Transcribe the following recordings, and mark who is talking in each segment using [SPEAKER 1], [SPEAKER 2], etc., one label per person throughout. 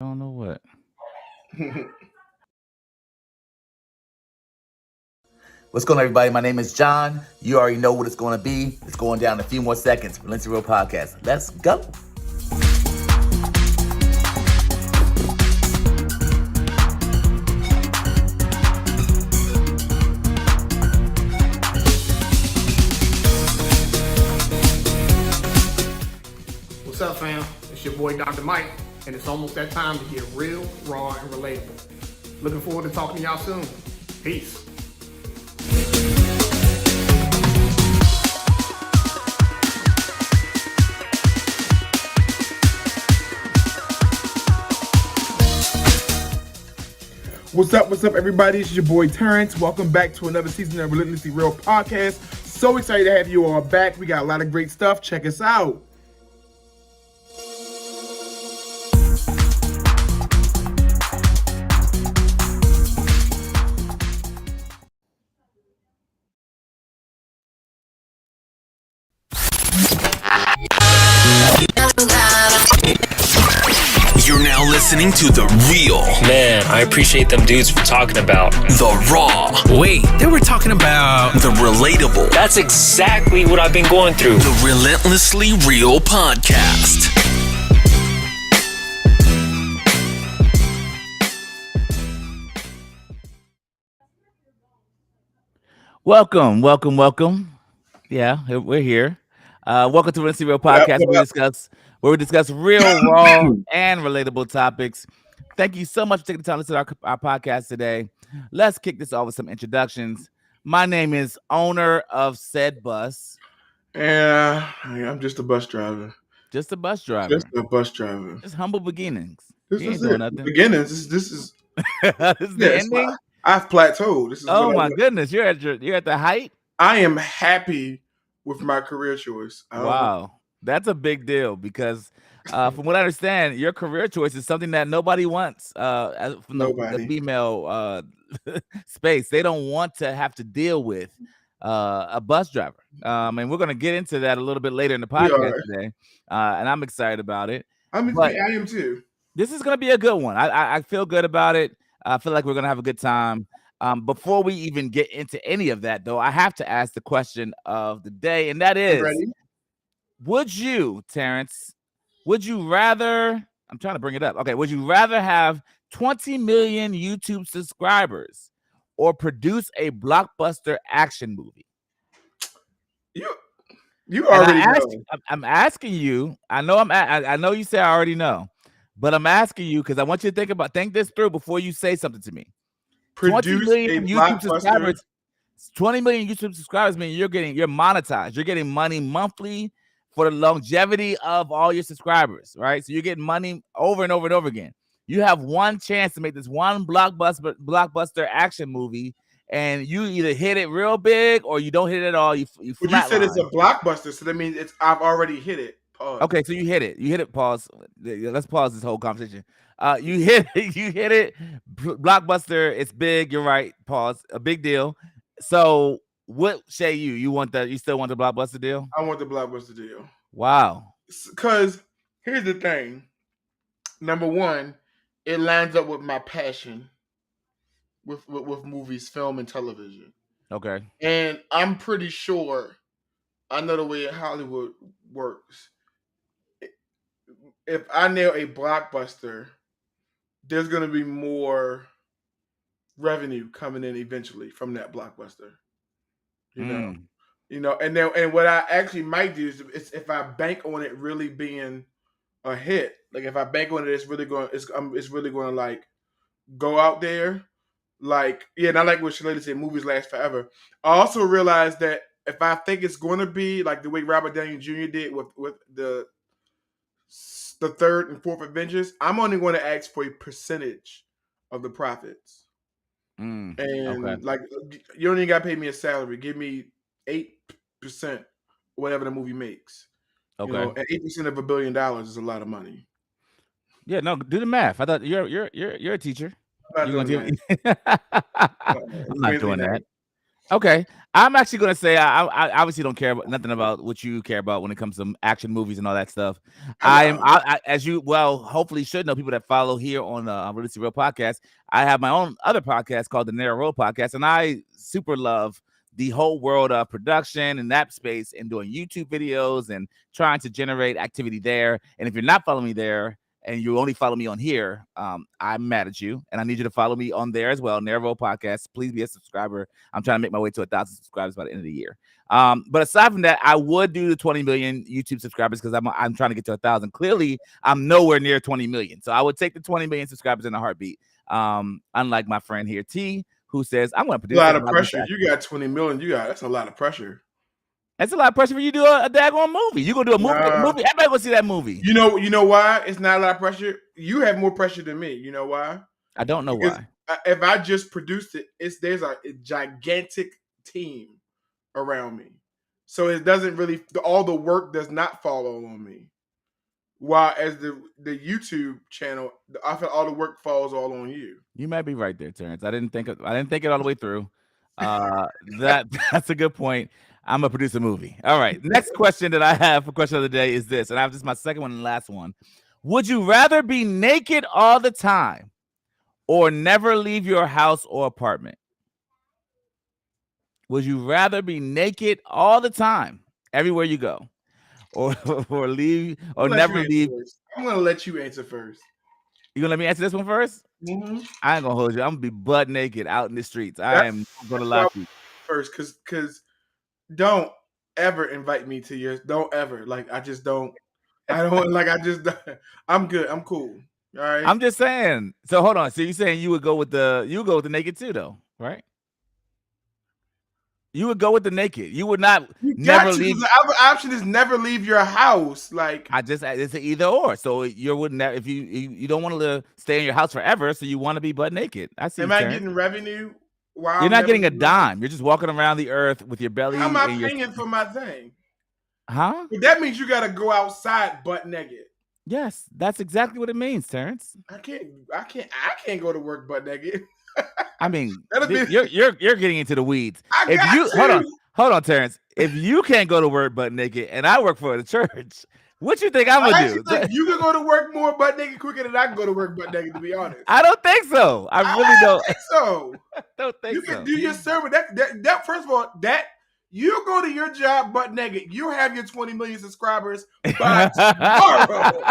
[SPEAKER 1] I don't know what.
[SPEAKER 2] What's going on, everybody? My name is John. You already know what it's going to be. It's going down in a few more seconds. Lindsay Real Podcast. Let's go.
[SPEAKER 3] What's up, fam? It's your boy, Dr. Mike, and it's almost that time to get real, raw, and relatable. Looking forward to talking to y'all soon. Peace.
[SPEAKER 4] What's up, everybody? It's your boy, Terrence. Welcome back to another season of Relentlessly Real Podcast. So excited to have you all back. We got a lot of great stuff. Check us out.
[SPEAKER 5] You're now listening to The Real.
[SPEAKER 6] Man, I appreciate them dudes for talking about
[SPEAKER 5] The Raw.
[SPEAKER 6] Wait, they were talking about
[SPEAKER 5] The Relatable.
[SPEAKER 6] That's exactly what I've been going through.
[SPEAKER 5] The Relentlessly Real Podcast.
[SPEAKER 1] Welcome. Yeah, we're here. Welcome to Relentlessly Real Podcast, where we discuss real, raw, and relatable topics. Thank you so much for taking the time to listen to our podcast today. Let's kick this off with some introductions. My name is owner of said bus.
[SPEAKER 4] Yeah, I'm just a bus driver.
[SPEAKER 1] Just a bus driver.
[SPEAKER 4] Just
[SPEAKER 1] humble beginnings.
[SPEAKER 4] This
[SPEAKER 1] You ain't
[SPEAKER 4] is
[SPEAKER 1] doing
[SPEAKER 4] it.
[SPEAKER 1] nothing.
[SPEAKER 4] Beginnings. This is
[SPEAKER 1] This is the ending.
[SPEAKER 4] I've plateaued. This is
[SPEAKER 1] Oh my goodness, you're at the height.
[SPEAKER 4] I am happy with my career choice.
[SPEAKER 1] Wow, that's a big deal because from what I understand, your career choice is something that nobody wants from the female space. They don't want to have to deal with a bus driver. And we're going to get into that a little bit later in the podcast today. And I'm excited about it.
[SPEAKER 4] I am too.
[SPEAKER 1] This is going to be a good one. I feel good about it. I feel like we're going to have a good time. Before we even get into any of that, though, I have to ask the question of the day, and that is, would you, Terrence, would you rather, I'm trying to bring it up. Okay, would you rather have 20 million YouTube subscribers or produce a blockbuster action movie?
[SPEAKER 4] You already know.
[SPEAKER 1] I'm asking you. I know you say I already know, but I'm asking you because I want you to think this through before you say something to me. 20 million YouTube subscribers. 20 million YouTube subscribers mean you're monetized. You're getting money monthly for the longevity of all your subscribers, right? So you're getting money over and over and over again. You have one chance to make this one blockbuster action movie, and you either hit it real big or you don't hit it at all. You
[SPEAKER 4] said it's a blockbuster, so that means I've already hit it. Pause.
[SPEAKER 1] Okay, so you hit it. Pause. Let's pause this whole conversation. You hit it. Blockbuster, it's big. You're right. Pause. A big deal. So what say you? You still want the blockbuster deal?
[SPEAKER 4] I want the blockbuster deal.
[SPEAKER 1] Wow.
[SPEAKER 4] Because here's the thing. Number one, it lines up with my passion with movies, film, and television.
[SPEAKER 1] Okay.
[SPEAKER 4] And I'm pretty sure I know the way Hollywood works. If I nail a blockbuster, there's going to be more revenue coming in eventually from that blockbuster. You know, and what I actually might do is if I bank on it really being a hit, like if I bank on it, it's really going to like go out there. Like, yeah, and I like what Shalita said, movies last forever. I also realized that if I think it's going to be like the way Robert Downey Jr. did with the third and fourth Avengers, I'm only going to ask for a percentage of the profits. Like, you don't even got to pay me a salary. Give me 8%, whatever the movie makes.
[SPEAKER 1] Okay,
[SPEAKER 4] and 8% of $1 billion is a lot of money.
[SPEAKER 1] Yeah, no, do the math. I thought you're a teacher.
[SPEAKER 4] I'm not doing
[SPEAKER 1] that. Okay, I'm actually gonna say I obviously don't care about nothing about what you care about when it comes to action movies and all that stuff. As you well hopefully should know, people that follow here on Release the Real podcast. I have my own other podcast called the Narrow Road Podcast, and I super love the whole world of production and that space and doing YouTube videos and trying to generate activity there. And if you're not following me there, and you only follow me on here, I'm mad at you, and I need you to follow me on there as well. Narrow Road Podcast. Please be a subscriber. I'm trying to make my way to 1,000 subscribers by the end of the year. But aside from that, I would do the 20 million YouTube subscribers because I'm trying to get to 1,000. Clearly, I'm nowhere near 20 million, so I would take the 20 million subscribers in a heartbeat. Unlike my friend here, T, who says I'm going to produce
[SPEAKER 4] a lot of pressure. You got 20 million. That's a lot of pressure.
[SPEAKER 1] That's a lot of pressure for you to do a daggone movie. You gonna do a movie? Everybody gonna see that movie.
[SPEAKER 4] You know why? It's not a lot of pressure. You have more pressure than me. You know why?
[SPEAKER 1] I don't know why.
[SPEAKER 4] If I just produced it, there's a gigantic team around me, so it doesn't really all the work does not fall on me. While as the YouTube channel, I feel all the work falls all on you.
[SPEAKER 1] You might be right there, Terrence. I didn't think it all the way through. That's a good point. I'm gonna produce a movie. All right. Next question that I have for question of the day is this, and I have this my second one and last one. Would you rather be naked all the time or never leave your house or apartment? Would you rather be naked all the time, everywhere you go, or leave or never leave?
[SPEAKER 4] I'm gonna let you answer first.
[SPEAKER 1] You gonna let me answer this one first?
[SPEAKER 4] Mm-hmm.
[SPEAKER 1] I ain't gonna hold you. I'm gonna be butt naked out in the streets. I am gonna lie to you
[SPEAKER 4] first, because don't ever invite me to yours. Don't ever. Like I just don't. I don't like. I just. I'm good. I'm cool. All right.
[SPEAKER 1] I'm just saying. So hold on. So you're saying you would go with the naked too, though, right? You would go with the naked. You would not never leave.
[SPEAKER 4] The other option is never leave your house. Like
[SPEAKER 1] it's an either or. So you wouldn't if you don't want to stay in your house forever, so you want to be butt naked. I see.
[SPEAKER 4] Am I getting revenue?
[SPEAKER 1] You're not getting a dime. You're just walking around the earth with your belly.
[SPEAKER 4] How am I paying for my thing?
[SPEAKER 1] Huh?
[SPEAKER 4] But that means you got to go outside butt naked.
[SPEAKER 1] Yes, that's exactly what it means, Terrence.
[SPEAKER 4] I can't go to work butt naked.
[SPEAKER 1] I mean, you're getting into the weeds. Hold on, Terrence. If you can't go to work butt naked, and I work for the church, what you think I'm gonna do?
[SPEAKER 4] You can go to work more butt naked quicker than I can go to work butt naked. To be honest,
[SPEAKER 1] I don't think so. I really don't
[SPEAKER 4] think so.
[SPEAKER 1] I don't think
[SPEAKER 4] you
[SPEAKER 1] so.
[SPEAKER 4] Can do your service. That first of all, that you go to your job butt naked, you have your 20 million subscribers by tomorrow.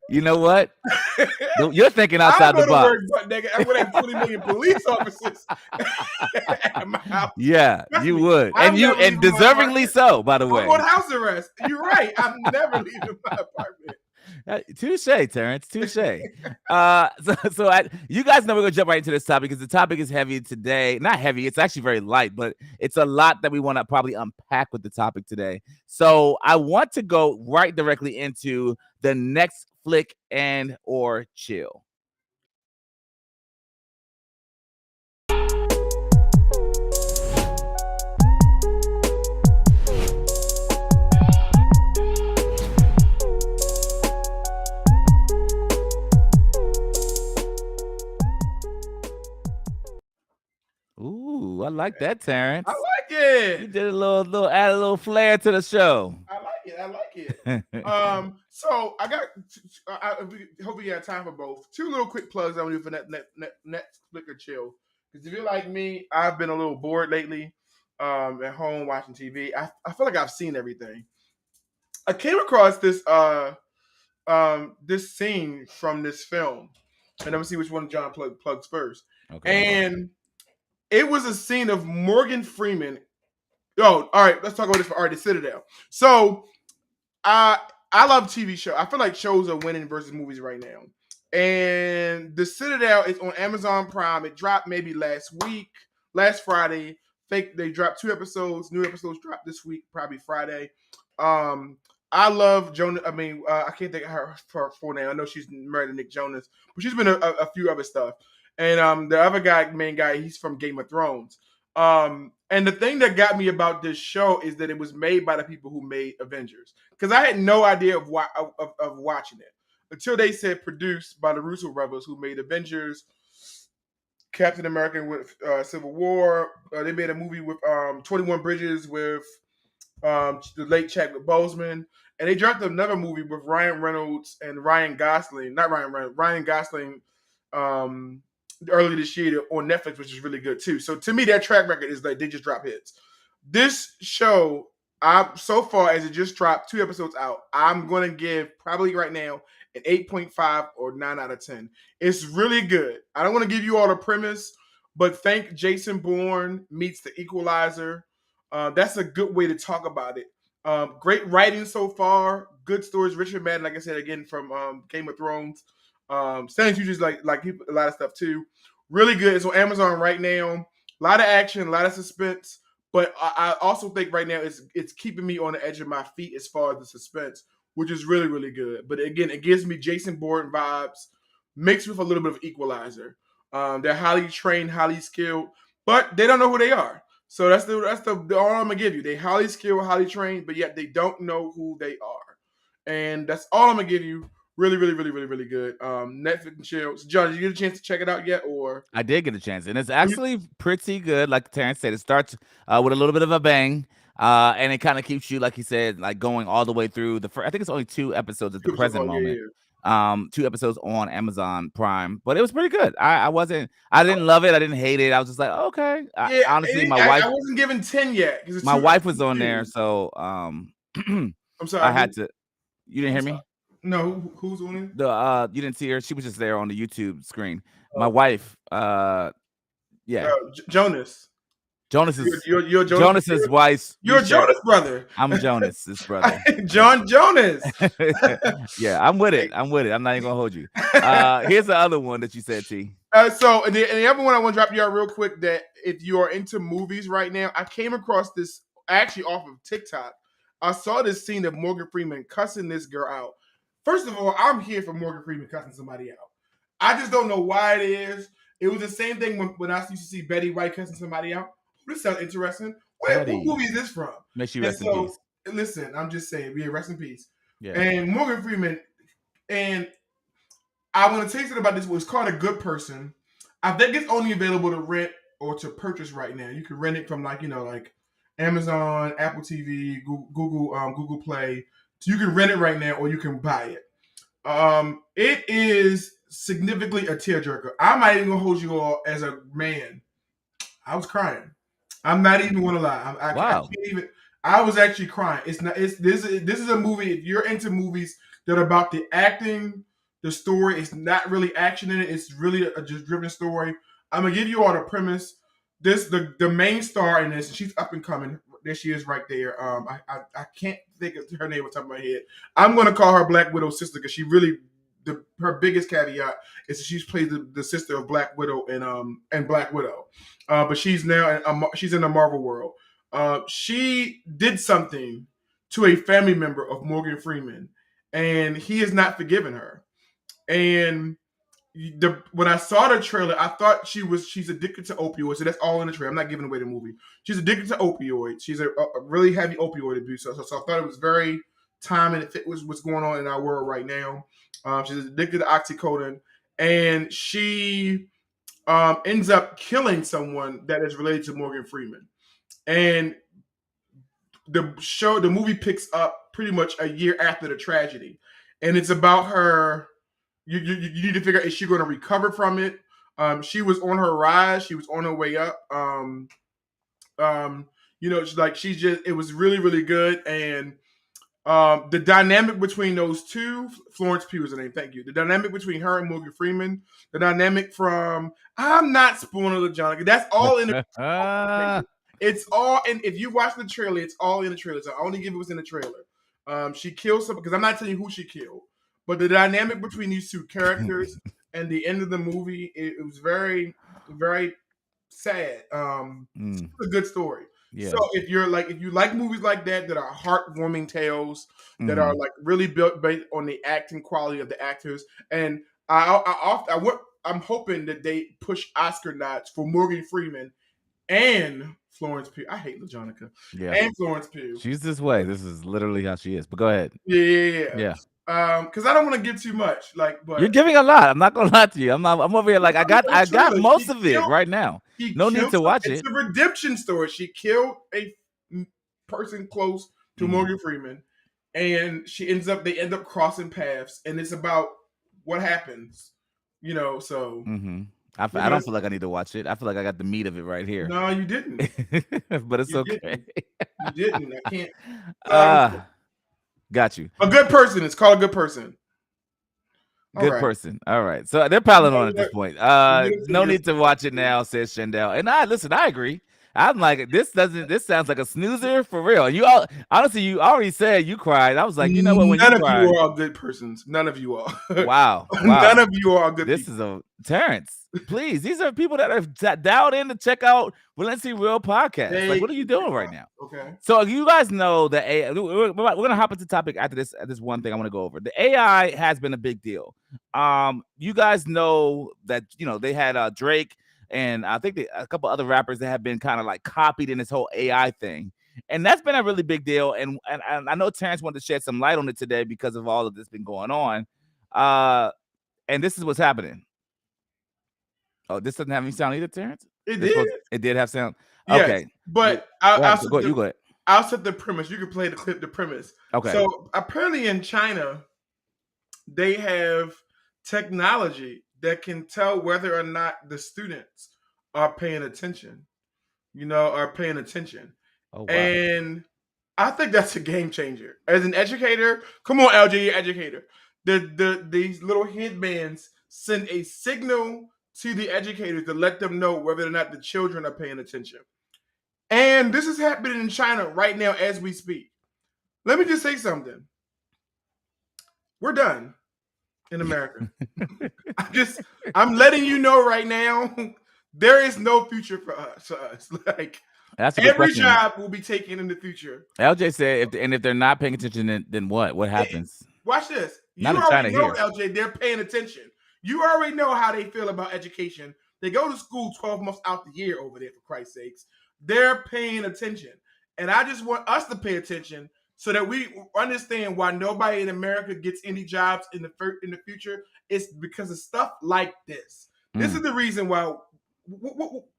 [SPEAKER 1] You know what? You're thinking outside the box.
[SPEAKER 4] I would have 20 million police officers at my house.
[SPEAKER 1] Yeah, you would, and deservingly so. By the way,
[SPEAKER 4] I'm on house arrest. You're right. I'm never leaving my apartment.
[SPEAKER 1] Touche, Terrence. Touche. So you guys know we're gonna jump right into this topic because the topic is heavy today. Not heavy. It's actually very light, but it's a lot that we want to probably unpack with the topic today. So I want to go right directly into the next flick and or chill. Ooh, I like that, Terrence.
[SPEAKER 4] I like it.
[SPEAKER 1] You did add a little flair to the show.
[SPEAKER 4] I like it. So I got. I hope we got time for both. Two little quick plugs I'm gonna do for next flick or chill. Because if you're like me, I've been a little bored lately. At home watching TV. I feel like I've seen everything. I came across this this scene from this film, and I'm gonna see which one John plugs first. Okay. And it was a scene of Morgan Freeman. Oh, all right. Let's talk about this for The Citadel. So, I love TV shows. I feel like shows are winning versus movies right now. And The Citadel is on Amazon Prime. It dropped maybe last Friday. They dropped 2 episodes. New episodes dropped this week, probably Friday. I love Jonas. I mean, I can't think of her full name. I know she's married to Nick Jonas, but she's been a few other stuff. And the other main guy, he's from Game of Thrones. And the thing that got me about this show is that it was made by the people who made Avengers. Because I had no idea of watching it until they said produced by the Russo brothers who made Avengers, Captain America with Civil War. They made a movie with 21 Bridges with the late Chadwick Boseman. And they dropped another movie with Ryan Reynolds and Ryan Gosling. Not Ryan Reynolds, Ryan Gosling earlier this year on Netflix, which is really good too. So to me, their track record is like they just drop hits. This show, so far as it just dropped 2 episodes out, I'm going to give probably right now an 8.5 or 9 out of 10. It's really good. I don't want to give you all the premise, but think Jason Bourne meets The Equalizer. That's a good way to talk about it. Great writing so far. Good stories. Richard Madden, like I said again, from Game of Thrones. Stanley Tucci's like a lot of stuff too. Really good. It's on Amazon right now. A lot of action, a lot of suspense. But I also think right now it's keeping me on the edge of my feet as far as the suspense, which is really, really good. But again, it gives me Jason Bourne vibes mixed with a little bit of Equalizer. They're highly trained, highly skilled, but they don't know who they are. So that's the all I'm gonna give you. They highly skilled, highly trained, but yet they don't know who they are. And that's all I'm gonna give you. Really, really, really, really, really good. Netflix and chill. So John, did you get a chance to check it out yet? Or
[SPEAKER 1] I did get a chance, and it's actually pretty good. Like Terrence said, it starts with a little bit of a bang, and it kind of keeps you, like he said, like going all the way through the first. I think it's only 2 episodes at the present moment. Yeah. 2 episodes on Amazon Prime, but it was pretty good. I didn't love it. I didn't hate it. I was just like, okay. Honestly, my wife.
[SPEAKER 4] I wasn't given 10 yet.
[SPEAKER 1] My wife was on there, so I'm
[SPEAKER 4] sorry.
[SPEAKER 1] I had to. You didn't hear me?
[SPEAKER 4] No, who's on it?
[SPEAKER 1] You didn't see her. She was just there on the YouTube screen. My wife,
[SPEAKER 4] Jonas.
[SPEAKER 1] Jonas's
[SPEAKER 4] you're
[SPEAKER 1] Jonas's wife.
[SPEAKER 4] You're Jonas' brother.
[SPEAKER 1] I'm Jonas's brother.
[SPEAKER 4] John Jonas.
[SPEAKER 1] Yeah, I'm with it. I'm with it. I'm not even gonna hold you. Here's the other one that you said, T.
[SPEAKER 4] So and the other one I want to drop you out real quick, that if you are into movies right now, I came across this actually off of TikTok. I saw this scene of Morgan Freeman cussing this girl out. First of all, I'm here for Morgan Freeman cussing somebody out. I just don't know why it is. It was the same thing when I used to see Betty White cussing somebody out. This sounds interesting. What movie is this from?
[SPEAKER 1] Makes you rest in peace.
[SPEAKER 4] Listen, I'm just saying, yeah, rest in peace.
[SPEAKER 1] Yeah.
[SPEAKER 4] And Morgan Freeman, and I want to tell you something about this. It's called A Good Person. I think it's only available to rent or to purchase right now. You can rent it from like Amazon, Apple TV, Google Play. So you can rent it right now, or you can buy it. It is significantly a tearjerker. I'm not even gonna hold you all as a man. I was crying. I'm not even gonna lie. I can't even. I was actually crying. This is a movie. If you're into movies that are about the acting, the story, it's not really action in it. It's really a just driven story. I'm gonna give you all the premise. The main star in this, she's up and coming. There she is right there. I can't think of her name on top of my head. I'm gonna call her Black Widow's sister because she really her biggest caveat is that she's played the sister of Black Widow and Black Widow. But she's now she's in the Marvel world. She did something to a family member of Morgan Freeman, and he has not forgiven her. And when I saw the trailer, I thought she's addicted to opioids. So that's all in the trailer. I'm not giving away the movie. She's addicted to opioids. She's a really heavy opioid abuse. So I thought it was very timely. It fit what's going on in our world right now. She's addicted to oxycodone, and she ends up killing someone that is related to Morgan Freeman. And the movie picks up pretty much a year after the tragedy, and it's about her. You need to figure out, is she going to recover from it? She was on her rise. She was on her way up. It was really, really good. And the dynamic between those two, Florence Pugh is her name. Thank you. The dynamic between her and Morgan Freeman, the dynamic from, I'm not spoiling the John. That's all in the it's all in. If you watch the trailer, it's all in the trailer. So I only give it what's in the trailer. She kills someone, because I'm not telling you who she killed. But the dynamic between these two characters and the end of the movie, it was very, very sad. It's a good story. Yeah. So if you like movies like that are heartwarming tales, that are like really built based on the acting quality of the actors, and I'm hoping that they push Oscar nods for Morgan Freeman and Florence Pugh. I hate LaJonica. Yeah. And Florence Pugh.
[SPEAKER 1] She's this way. This is literally how she is. But go ahead.
[SPEAKER 4] Yeah. Because I don't want to give too much. But
[SPEAKER 1] you're giving a lot. I'm not gonna lie to you. I'm over here like I got most of it right now. No need to watch it.
[SPEAKER 4] It's a redemption story. She killed a person close to Morgan Freeman, and they end up crossing paths, and it's about what happens. So.
[SPEAKER 1] Mm-hmm. I don't feel like I need to watch it. I feel like I got the meat of it right here.
[SPEAKER 4] No, you didn't.
[SPEAKER 1] But it's okay.
[SPEAKER 4] You didn't. I can't.
[SPEAKER 1] Got you.
[SPEAKER 4] A good person. It's called A Good Person.
[SPEAKER 1] Good person. All right. So they're piling on at this point. No need to watch it now, says Shendell. And I agree. I'm like, this sounds like a snoozer for real. Honestly, you already said you cried. I was like, you know what?
[SPEAKER 4] None of you are all good persons. None of you are.
[SPEAKER 1] Wow.
[SPEAKER 4] None of you are good.
[SPEAKER 1] This is a Terrence. Please, these are people that have dialed in to check out Valencia Real Podcast. Like, what are you doing right now?
[SPEAKER 4] Okay.
[SPEAKER 1] So you guys know that we're gonna hop into the topic after this. This one thing I want to go over. The AI has been a big deal. You guys know that they had Drake and I think a couple other rappers that have been kind of like copied in this whole AI thing, and that's been a really big deal. And I know Terrence wanted to shed some light on it today because of all of this been going on. And this is what's happening. Oh, this doesn't have any sound either, Terrence? It did have sound.
[SPEAKER 4] Yes,
[SPEAKER 1] okay.
[SPEAKER 4] But
[SPEAKER 1] you go ahead.
[SPEAKER 4] I'll set the premise. You can play the premise.
[SPEAKER 1] Okay.
[SPEAKER 4] So apparently in China, they have technology that can tell whether or not the students are paying attention. Are paying attention.
[SPEAKER 1] Oh, wow.
[SPEAKER 4] And I think that's a game changer. As an educator, come on, LJ, you're educator. These little headbands send a signal to the educators to let them know whether or not the children are paying attention. And this is happening in China right now as we speak. Let me just say something. We're done in America. I'm letting you know right now, there is no future for us. Like,
[SPEAKER 1] that's
[SPEAKER 4] every job will be taken in the future.
[SPEAKER 1] LJ said, if they're not paying attention, then what? What happens?
[SPEAKER 4] Watch this.
[SPEAKER 1] Not in China
[SPEAKER 4] know,
[SPEAKER 1] here.
[SPEAKER 4] LJ, they're paying attention. You already know how they feel about education. They go to school 12 months out the year over there, for Christ's sakes. They're paying attention. And I just want us to pay attention so that we understand why nobody in America gets any jobs in the future. It's because of stuff like this. This is the reason why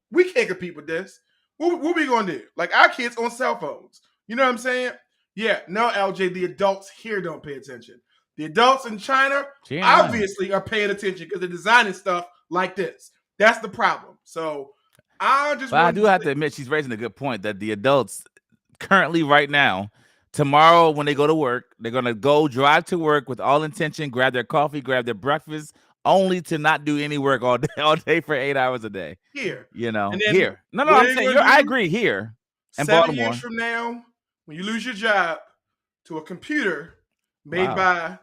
[SPEAKER 4] we can't compete with this. What we going to do? Like, our kids on cell phones. You know what I'm saying? Yeah, no, LJ, the adults here don't pay attention. The adults in China obviously are paying attention because they're designing stuff like this. That's the problem. So I do
[SPEAKER 1] have to admit, she's raising a good point that the adults currently right now, tomorrow when they go to work, they're going to drive to work with all intention, grab their coffee, grab their breakfast, only to not do any work all day for 8 hours a day.
[SPEAKER 4] Here.
[SPEAKER 1] Here. No, I'm saying I agree here. In
[SPEAKER 4] 7
[SPEAKER 1] Baltimore.
[SPEAKER 4] years from now, when you lose your job to a computer made by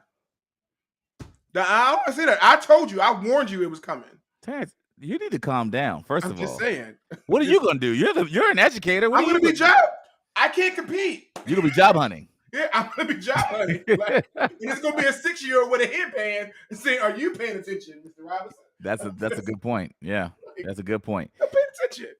[SPEAKER 4] I want to say that. I told you, I warned you it was coming.
[SPEAKER 1] Terrence, you need to calm down. First of all,
[SPEAKER 4] I'm just saying.
[SPEAKER 1] What are you gonna do? You're an educator.
[SPEAKER 4] I'm gonna be I can't compete.
[SPEAKER 1] You're gonna be job hunting.
[SPEAKER 4] Yeah, I'm gonna be job hunting. Like, and it's gonna be a 6-year-old with a headband and saying, "Are you paying attention, Mr. Robinson?" That's
[SPEAKER 1] a good point. Yeah, that's a good point.
[SPEAKER 4] I'm paying attention.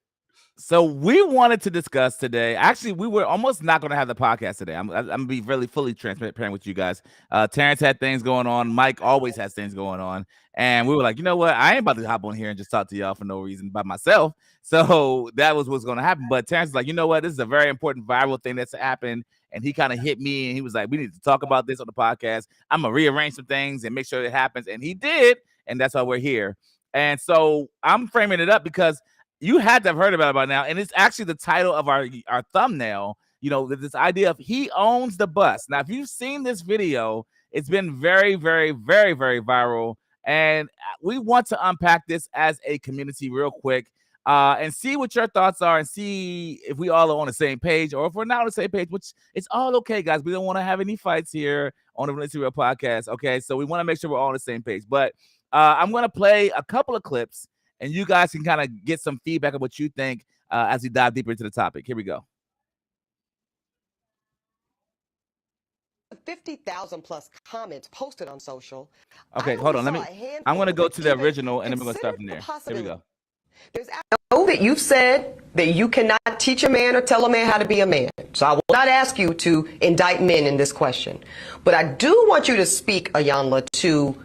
[SPEAKER 1] So we wanted to discuss today. Actually, we were almost not going to have the podcast today. I'm going to be really fully transparent with you guys. Terrence had things going on. Mike always has things going on. And we were like, you know what? I ain't about to hop on here and just talk to y'all for no reason by myself. So that was what's going to happen. But Terrence was like, you know what? This is a very important viral thing that's happened. And he kind of hit me and he was like, we need to talk about this on the podcast. I'm going to rearrange some things and make sure it happens. And he did. And that's why we're here. And so I'm framing it up because you had to have heard about it by now, and it's actually the title of our thumbnail. This idea of he owns the bus. Now, if you've seen this video, it's been very, very, very, very viral, and we want to unpack this as a community real quick and see what your thoughts are and see if we all are on the same page or if we're not on the same page, which it's all okay, guys. We don't want to have any fights here on the Valencia Real Podcast, okay? So we want to make sure we're all on the same page. But I'm going to play a couple of clips, and you guys can kind of get some feedback of what you think as we dive deeper into the topic. Here we go.
[SPEAKER 7] 50,000 plus comments posted on social.
[SPEAKER 1] Okay, hold on. I'm going to go to the original, and then we're going to start from there. Here we go.
[SPEAKER 7] There's no know that you've said that you cannot teach a man or tell a man how to be a man. So I will not ask you to indict men in this question. But I do want you to speak, Iyanla, to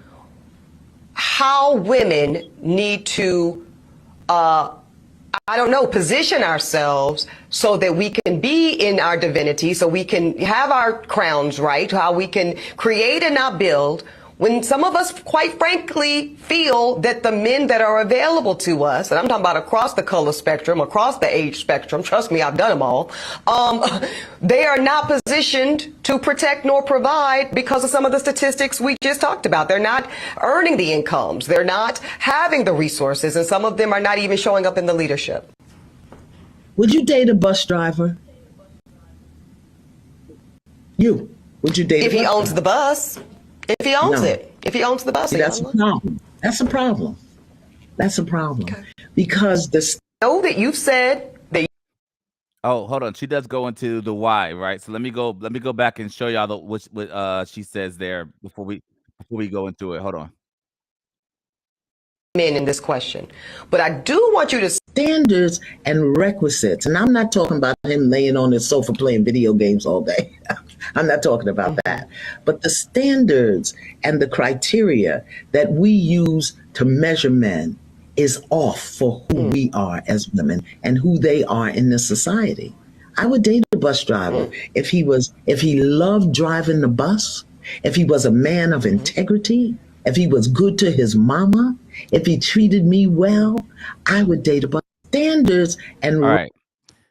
[SPEAKER 7] how women need to, position ourselves so that we can be in our divinity, so we can have our crowns right, how we can create and not build, when some of us, quite frankly, feel that the men that are available to us, and I'm talking about across the color spectrum, across the age spectrum, trust me, I've done them all, they are not positioned to protect nor provide because of some of the statistics we just talked about. They're not earning the incomes. They're not having the resources, and some of them are not even showing up in the leadership.
[SPEAKER 8] Would you date a bus driver? Would you date
[SPEAKER 7] if he owns the bus? If he owns it. If he owns the bus.
[SPEAKER 8] That's a problem. That's a problem. That's a problem. Okay. Because
[SPEAKER 7] know that you've said that.
[SPEAKER 1] Oh, hold on. She does go into the why, right? So let me go back and show y'all what she says there before we go into it. Hold on.
[SPEAKER 7] Men in this question, but I do want you to
[SPEAKER 8] standards and requisites, and I'm not talking about him laying on his sofa playing video games all day. I'm not talking about that, but the standards and the criteria that we use to measure men is off for who we are as women and who they are in this society. I would date a bus driver if he loved driving the bus, if he was a man of integrity, if he was good to his mama, if he treated me well, I would date a bus. Standards and
[SPEAKER 1] all right.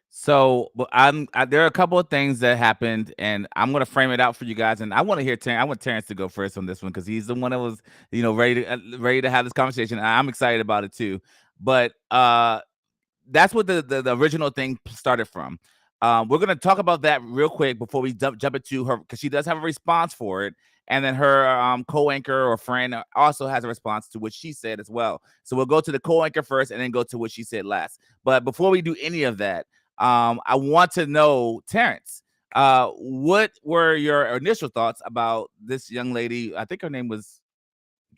[SPEAKER 1] So there are a couple of things that happened, and I'm going to frame it out for you guys. And I want to hear Terrence. I want Terrence to go first on this one because he's the one that was, ready to have this conversation. I'm excited about it too. But that's what the original thing started from. We're going to talk about that real quick before we jump into her, because she does have a response for it. And then her co-anchor or friend also has a response to what she said as well. So we'll go to the co-anchor first and then go to what she said last. But before we do any of that, I want to know, Terrence, what were your initial thoughts about this young lady? I think her name was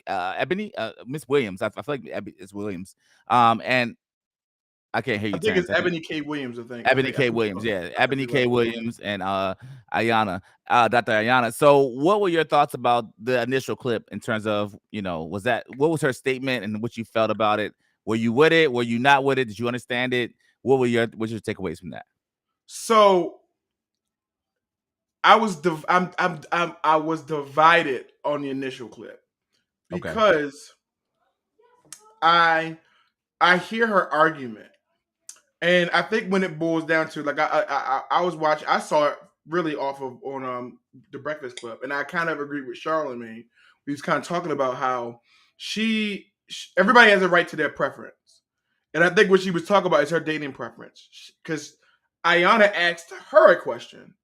[SPEAKER 1] Eboni, Miss Williams. I feel like it's Williams. And I can't hear you.
[SPEAKER 4] I think it's Eboni K. Williams. I think
[SPEAKER 1] Eboni K. Williams. Yeah, Eboni K. Williams and Iyanla, Dr. Iyanla. So, what were your thoughts about the initial clip in terms of, what was her statement and what you felt about it? Were you with it? Were you not with it? Did you understand it? What were your takeaways from that?
[SPEAKER 4] So, I was I was divided on the initial clip because I hear her argument. And I think when it boils down to, like, I was watching, I saw it really off of on the Breakfast Club, and I kind of agree with Charlamagne. We was kind of talking about how everybody has a right to their preference, and I think what she was talking about is her dating preference. Because Iyanla asked her a question: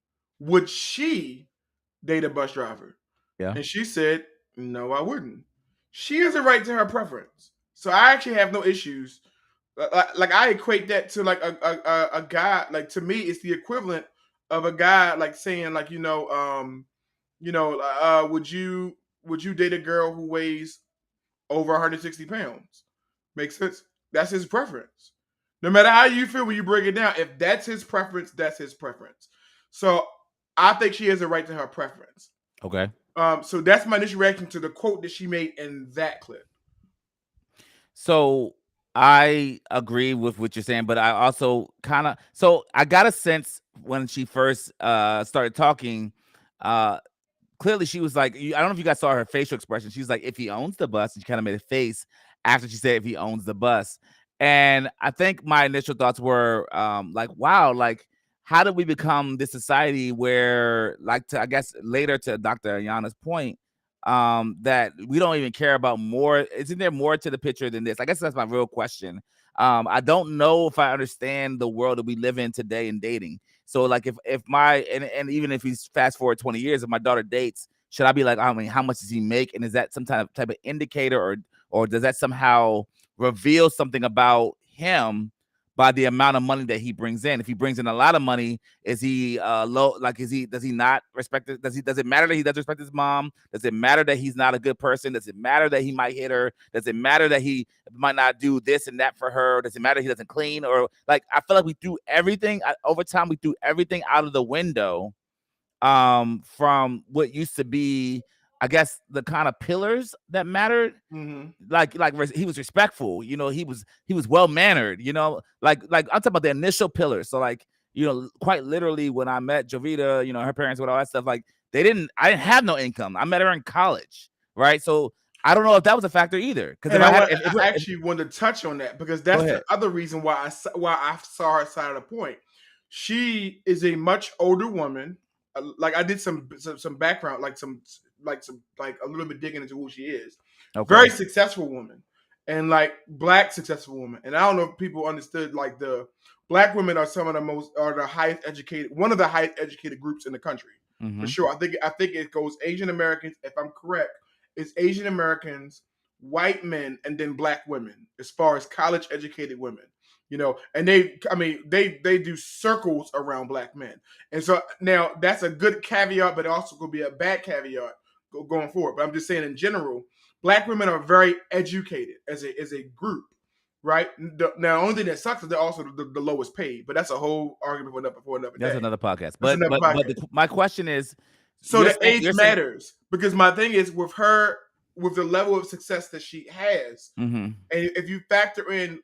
[SPEAKER 4] would she date a bus driver?
[SPEAKER 1] Yeah, and
[SPEAKER 4] she said, "No, I wouldn't." She has a right to her preference, so I actually have no issues. Like I equate that to like a guy, like to me it's the equivalent of a guy like saying like would you date a girl who weighs over 160 pounds? Makes sense. That's his preference. No matter how you feel when you break it down, if that's his preference, that's his preference. So I think she has a right to her preference.
[SPEAKER 1] Okay.
[SPEAKER 4] So that's my initial reaction to the quote that she made in that clip.
[SPEAKER 1] So I agree with what you're saying, but I also I got a sense when she first started talking, clearly she was like, I don't know if you guys saw her facial expression. She's like, if he owns the bus, and she kind of made a face after she said if he owns the bus. And I think my initial thoughts were like, wow, like how did we become this society where, like, I guess later to Dr. Iyanla's point, that we don't even care about more. Isn't there more to the picture than this? I guess that's my real question. I don't know if I understand the world that we live in today in dating. So like if my and even if he's fast forward 20 years, if my daughter dates, should I be like, I mean, how much does he make? And is that some type of indicator or does that somehow reveal something about him by the amount of money that he brings in. If he brings in a lot of money, is he low? Like, does he not respect it? Does it matter that he doesn't respect his mom? Does it matter that he's not a good person? Does it matter that he might hit her? Does it matter that he might not do this and that for her? Does it matter he doesn't clean? Or like, I feel like we threw everything over time. We threw everything out of the window from what used to be, I guess, the kind of pillars that mattered. Like he was respectful, he was well mannered, like I'm talking about the initial pillars. So like, quite literally, when I met Jovita, her parents with all that stuff, like I didn't have no income. I met her in college, right? So I don't know if that was a factor either. Because
[SPEAKER 4] I actually wanted to touch on that, because that's the other reason why I saw her side of the point. She is a much older woman. Like I did some background, like a little bit digging into who she is. Okay. Very successful woman, and like Black successful woman. And I don't know if people understood, like the Black women are the highest educated, one of the highest educated groups in the country, for sure. I think it goes Asian Americans, if I'm correct, it's Asian Americans, white men, and then Black women as far as college educated women. And they do circles around Black men. And so now that's a good caveat, but it also could be a bad caveat going forward. But I'm just saying, in general, Black women are very educated as a group, right? Now, the only thing that sucks is they're also the lowest paid, but that's a whole argument for another day.
[SPEAKER 1] That's another podcast. But my question is,
[SPEAKER 4] so the age matters, because my thing is with her, with the level of success that she has, and if you factor in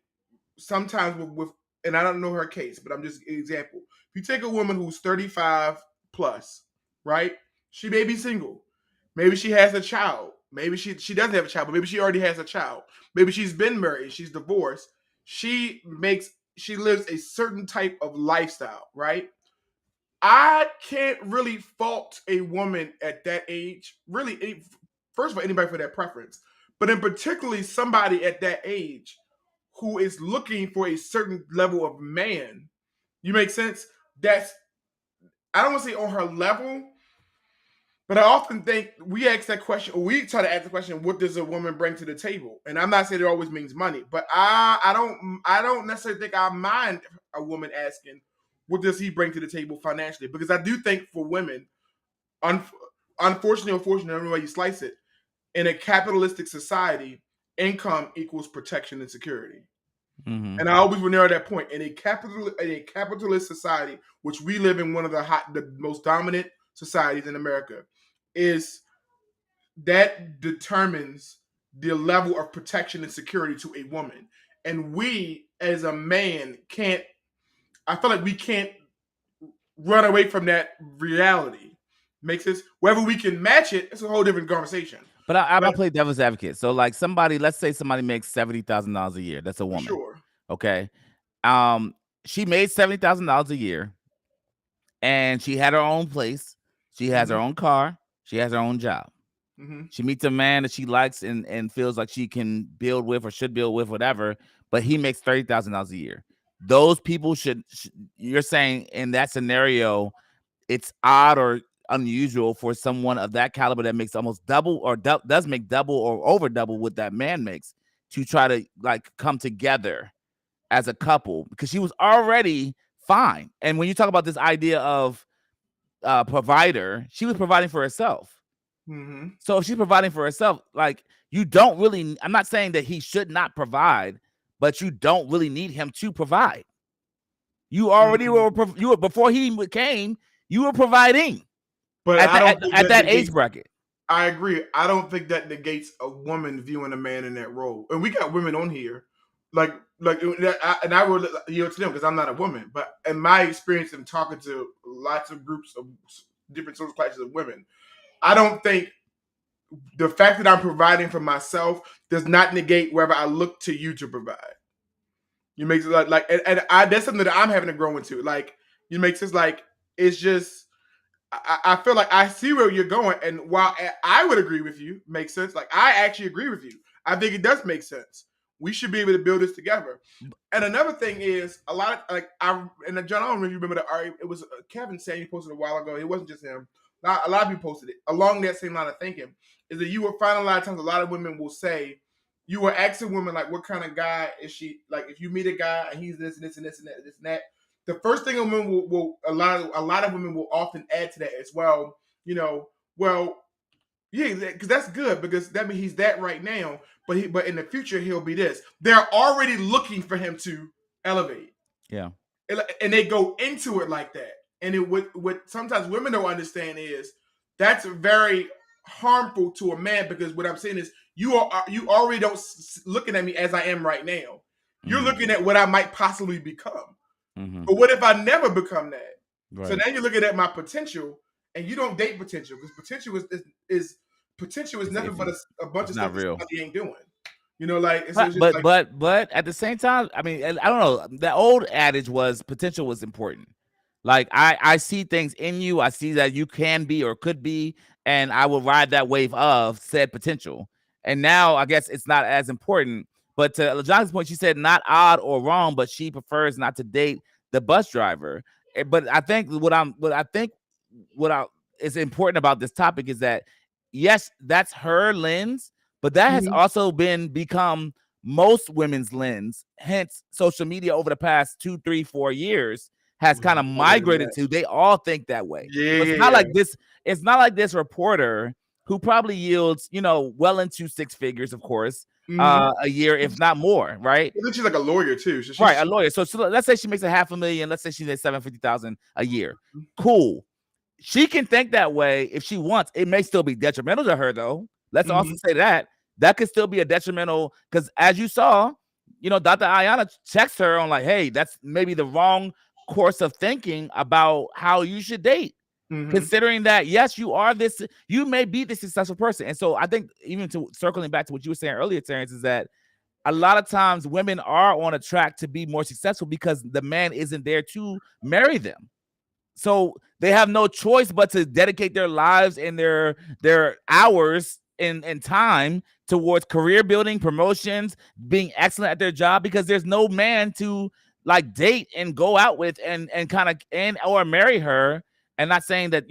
[SPEAKER 4] sometimes with, and I don't know her case, but I'm just an example. If you take a woman who's 35 plus, right? She may be single. Maybe she has a child. Maybe she doesn't have a child, but maybe she already has a child. Maybe she's been married. She's divorced. She lives a certain type of lifestyle, right? I can't really fault a woman at that age. Really, first of all, anybody for that preference, but in particularly somebody at that age who is looking for a certain level of man. You make sense? That's, I don't want to say on her level, but I often think we ask that question, or we try to ask the question, what does a woman bring to the table? And I'm not saying it always means money, but I don't necessarily think I mind a woman asking, what does he bring to the table financially? Because I do think for women, unfortunately or fortunately, every way you slice it, in a capitalistic society, income equals protection and security. And I always will narrow that point. In a capitalist society, which we live in, one of the most dominant societies in America, is that determines the level of protection and security to a woman. And we, as a man, I feel like we can't run away from that reality. Makes sense? Whether we can match it, it's a whole different conversation.
[SPEAKER 1] But I play devil's advocate. So like let's say somebody makes $70,000 a year. That's a woman.
[SPEAKER 4] Sure.
[SPEAKER 1] Okay. She made $70,000 a year, and she had her own place. She has her own car. She has her own job. She meets a man that she likes and feels like she can build with or should build with, whatever. But he makes $30,000 a year. Those people should. You're saying in that scenario, it's odd or unusual for someone of that caliber that makes almost double or does make double or over double what that man makes to try to like come together as a couple, because she was already fine. And when you talk about this idea of provider, she was providing for herself. So if she's providing for herself, like, you don't really, I'm not saying that he should not provide, but you don't really need him to provide. You already were before he came, you were providing. But at that age bracket.
[SPEAKER 4] I agree. I don't think that negates a woman viewing a man in that role. And we got women on here, and I will yield to them because I'm not a woman. But in my experience in talking to lots of groups of different social classes of women, I don't think the fact that I'm providing for myself does not negate whether I look to you to provide. You make it that's something that I'm having to grow into. Like, you make sense. Like, it's just. I feel like I see where you're going, and while I would agree with you, makes sense. Like, I actually agree with you. I think it does make sense. We should be able to build this together. And another thing is, a lot of John, I don't know if you remember it was Kevin saying he posted a while ago. It wasn't just him. A lot of people posted it along that same line of thinking. Is that you will find a lot of times a lot of women will say you will ask a woman like, what kind of guy is she? Like, if you meet a guy and he's this and this and this and that, this and that, the first thing a woman will a lot of women will often add to that as well. Yeah, because that's good, because that means he's that right now, but in the future he'll be this. They're already looking for him to elevate.
[SPEAKER 1] Yeah,
[SPEAKER 4] and they go into it like that. And what sometimes women don't understand is that's very harmful to a man, because what I'm saying is you already don't looking at me as I am right now. You're looking at what I might possibly become. But what if I never become that? Right. So now you're looking at my potential, and you don't date potential, because potential is nothing but a bunch of stuff that somebody ain't doing.
[SPEAKER 1] But at the same time, I mean, I don't know. The old adage was potential was important. Like I see things in you. I see that you can be or could be, and I will ride that wave of said potential. And now I guess it's not as important. But to John's point, she said not odd or wrong, but she prefers not to date the bus driver. But I think what is important about this topic is that yes, that's her lens, but that has also become most women's lens. Hence, social media over the past 2, 3, 4 years has kind of migrated to. They all think that way.
[SPEAKER 4] Yeah,
[SPEAKER 1] so it's not like this. It's not like this reporter who probably yields, well into 6 figures, of course, a year, if not more. Right?
[SPEAKER 4] She's like a lawyer too. So
[SPEAKER 1] right, a lawyer. So let's say she makes $500,000. Let's say she makes $750,000 a year. Cool. She can think that way if she wants. It may still be detrimental to her, though. Let's also say that could still be a detrimental, because as you saw, Dr. Iyanla checks her on like, hey, that's maybe the wrong course of thinking about how you should date. Considering that, yes, you may be this successful person. And so I think, even to circling back to what you were saying earlier, Terrence, is that a lot of times women are on a track to be more successful because the man isn't there to marry them. So they have no choice but to dedicate their lives and their hours and time towards career building, promotions, being excellent at their job, because there's no man to like date and go out with and kind of or marry her. And not saying that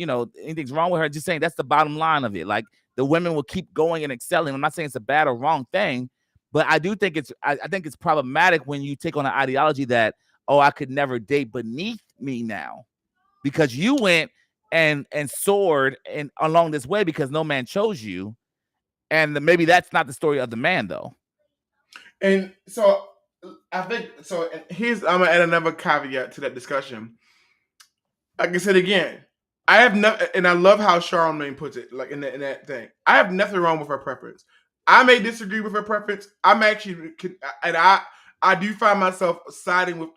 [SPEAKER 1] anything's wrong with her, just saying that's the bottom line of it. Like, the women will keep going and excelling. I'm not saying it's a bad or wrong thing, but I do think I think it's problematic when you take on an ideology that, oh, I could never date beneath me now, because you went and soared and along this way because no man chose you. And maybe that's not the story of the man, though.
[SPEAKER 4] And so I think so. I'm gonna add another caveat to that discussion. Like I said again, I have no, and I love how Charlamagne puts it, like in that thing. I have nothing wrong with her preference. I may disagree with her preference. I'm actually, and I do find myself siding with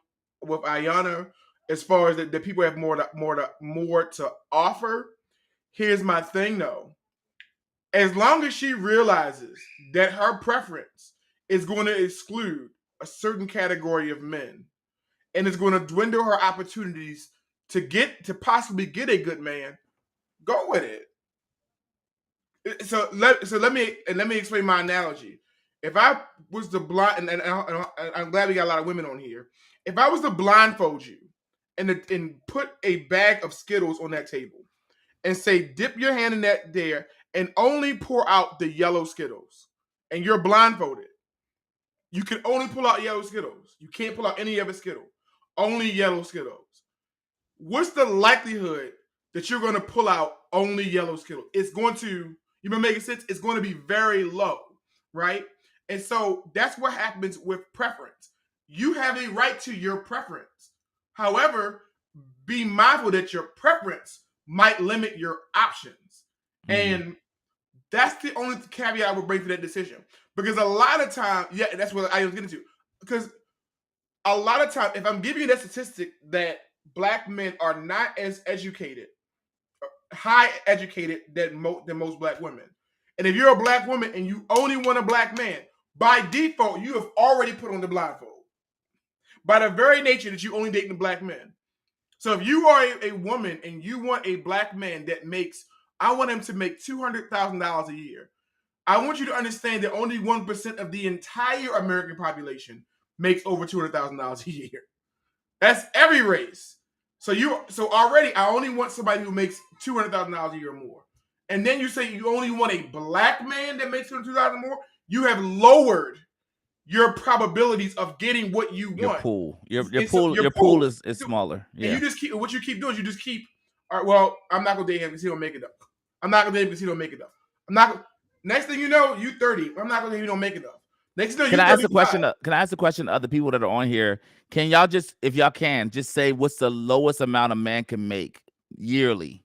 [SPEAKER 4] Iyanla as far as the people have more to offer. Here's my thing, though. As long as she realizes that her preference is going to exclude a certain category of men, and is going to dwindle her opportunities to possibly get a good man, go with it. So let me explain my analogy. If I was to blind, and I'm glad we got a lot of women on here. If I was to blindfold you and put a bag of Skittles on that table and say, dip your hand in that there and only pour out the yellow Skittles, and you're blindfolded, you can only pull out yellow Skittles. You can't pull out any other Skittle. Only yellow Skittles. What's the likelihood that you're going to pull out only yellow Skittles? It's going to, you been making sense? It's going to be very low, right? And so that's what happens with preference. You have a right to your preference. However, be mindful that your preference might limit your options. And that's the only caveat I would bring to that decision. Because a lot of time, yeah, that's what I was getting to. Because a lot of time, if I'm giving you that statistic that Black men are not as educated, high educated than most Black women. And if you're a Black woman and you only want a Black man, by default, you have already put on the blindfold. By the very nature that you only dating Black men. So if you are a woman and you want a Black man that I want him to make $200,000 a year. I want you to understand that only 1% of the entire American population makes over $200,000 a year. That's every race. So already I only want somebody who makes $200,000 a year or more. And then you say you only want a Black man that makes $200,000 more. you have lowered your probabilities of getting what you want.
[SPEAKER 1] Your pool is smaller. Yeah.
[SPEAKER 4] And you just keep, what you keep doing is you just keep, all right, well, I'm not going to date him because he don't make enough. I'm not going to date him because he don't make enough. Next thing you know, you 30. I'm not going to date him, he don't make enough. Next thing you know,
[SPEAKER 1] Can I ask a question? Can I ask a question to other people that are on here? Can y'all just, if y'all can, just say what's the lowest amount a man can make yearly?